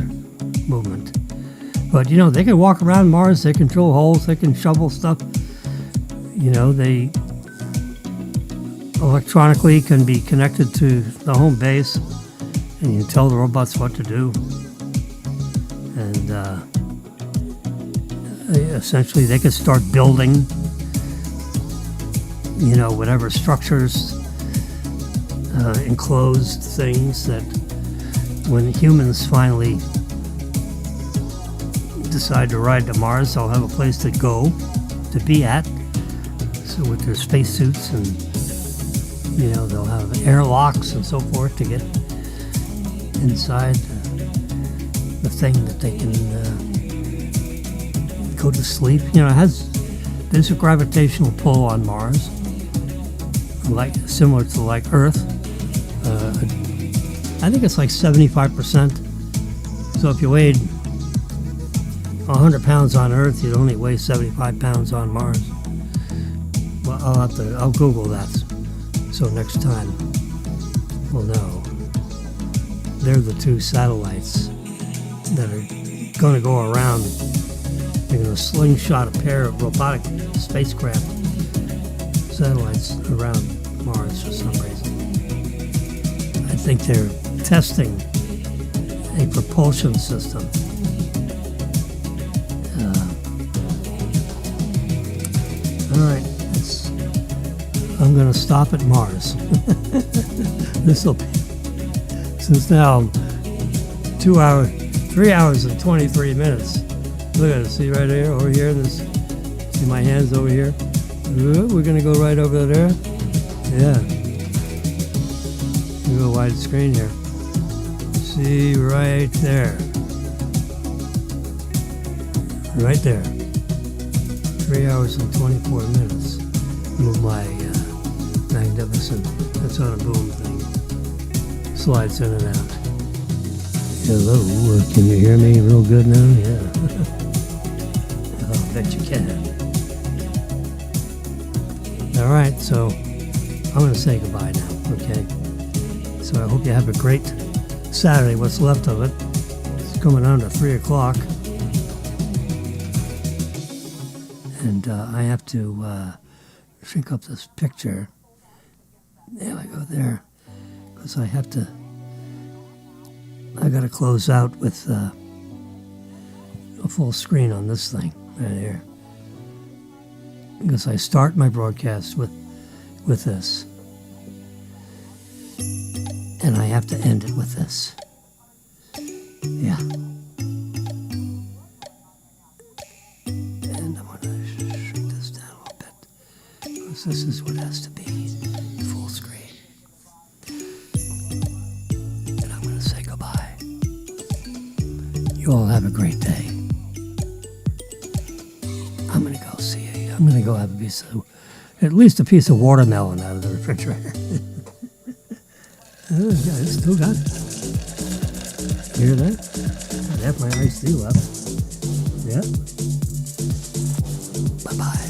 movement. But, you know, they can walk around Mars, they can drill holes, they can shovel stuff. You know, they electronically can be connected to the home base, and you tell the robots what to do. And essentially they can start building, you know, whatever structures, enclosed things that when humans finally decide to ride to Mars, they'll have a place to go, to be at. So with their spacesuits, and you know, they'll have airlocks and so forth to get inside the thing that they can go to sleep. You know, there's a gravitational pull on Mars, similar to like Earth. I think it's like 75%. So if you weighed 100 pounds on Earth, you'd only weigh 75 pounds on Mars. Well, I'll Google that. So next time we'll know. They're the two satellites that are going to go around. They're going to slingshot a pair of robotic spacecraft satellites around Mars for some reason. I think they're testing a propulsion system. All right, I'm going to stop at Mars. This will be, since now 3 hours and 23 minutes. Look at it, see right here, over here, see my hands over here? We're going to go right over there. Yeah. We go wide screen here. See right there. Right there. 3 hours and 24 minutes. Move my magnificent, that's on a boom thing. Slides in and out. Hello, can you hear me real good now? Yeah. I bet you can. All right, so I'm going to say goodbye now, okay? So I hope you have a great Saturday, what's left of it. It's coming on to 3 o'clock. And I have to shrink up this picture. There we go, there. Because I got to close out with a full screen on this thing right here. Because I start my broadcast with this. And I have to end it with this. Yeah. And I'm going to shrink this down a little bit. Because this is what has to be full screen. And I'm going to say goodbye. You all have a great day. I'm going to go see you. I'm going to go have at least a piece of watermelon out of the refrigerator. Yeah, it's still got it. Hear that? I have my iced tea left. Yeah. Bye-bye.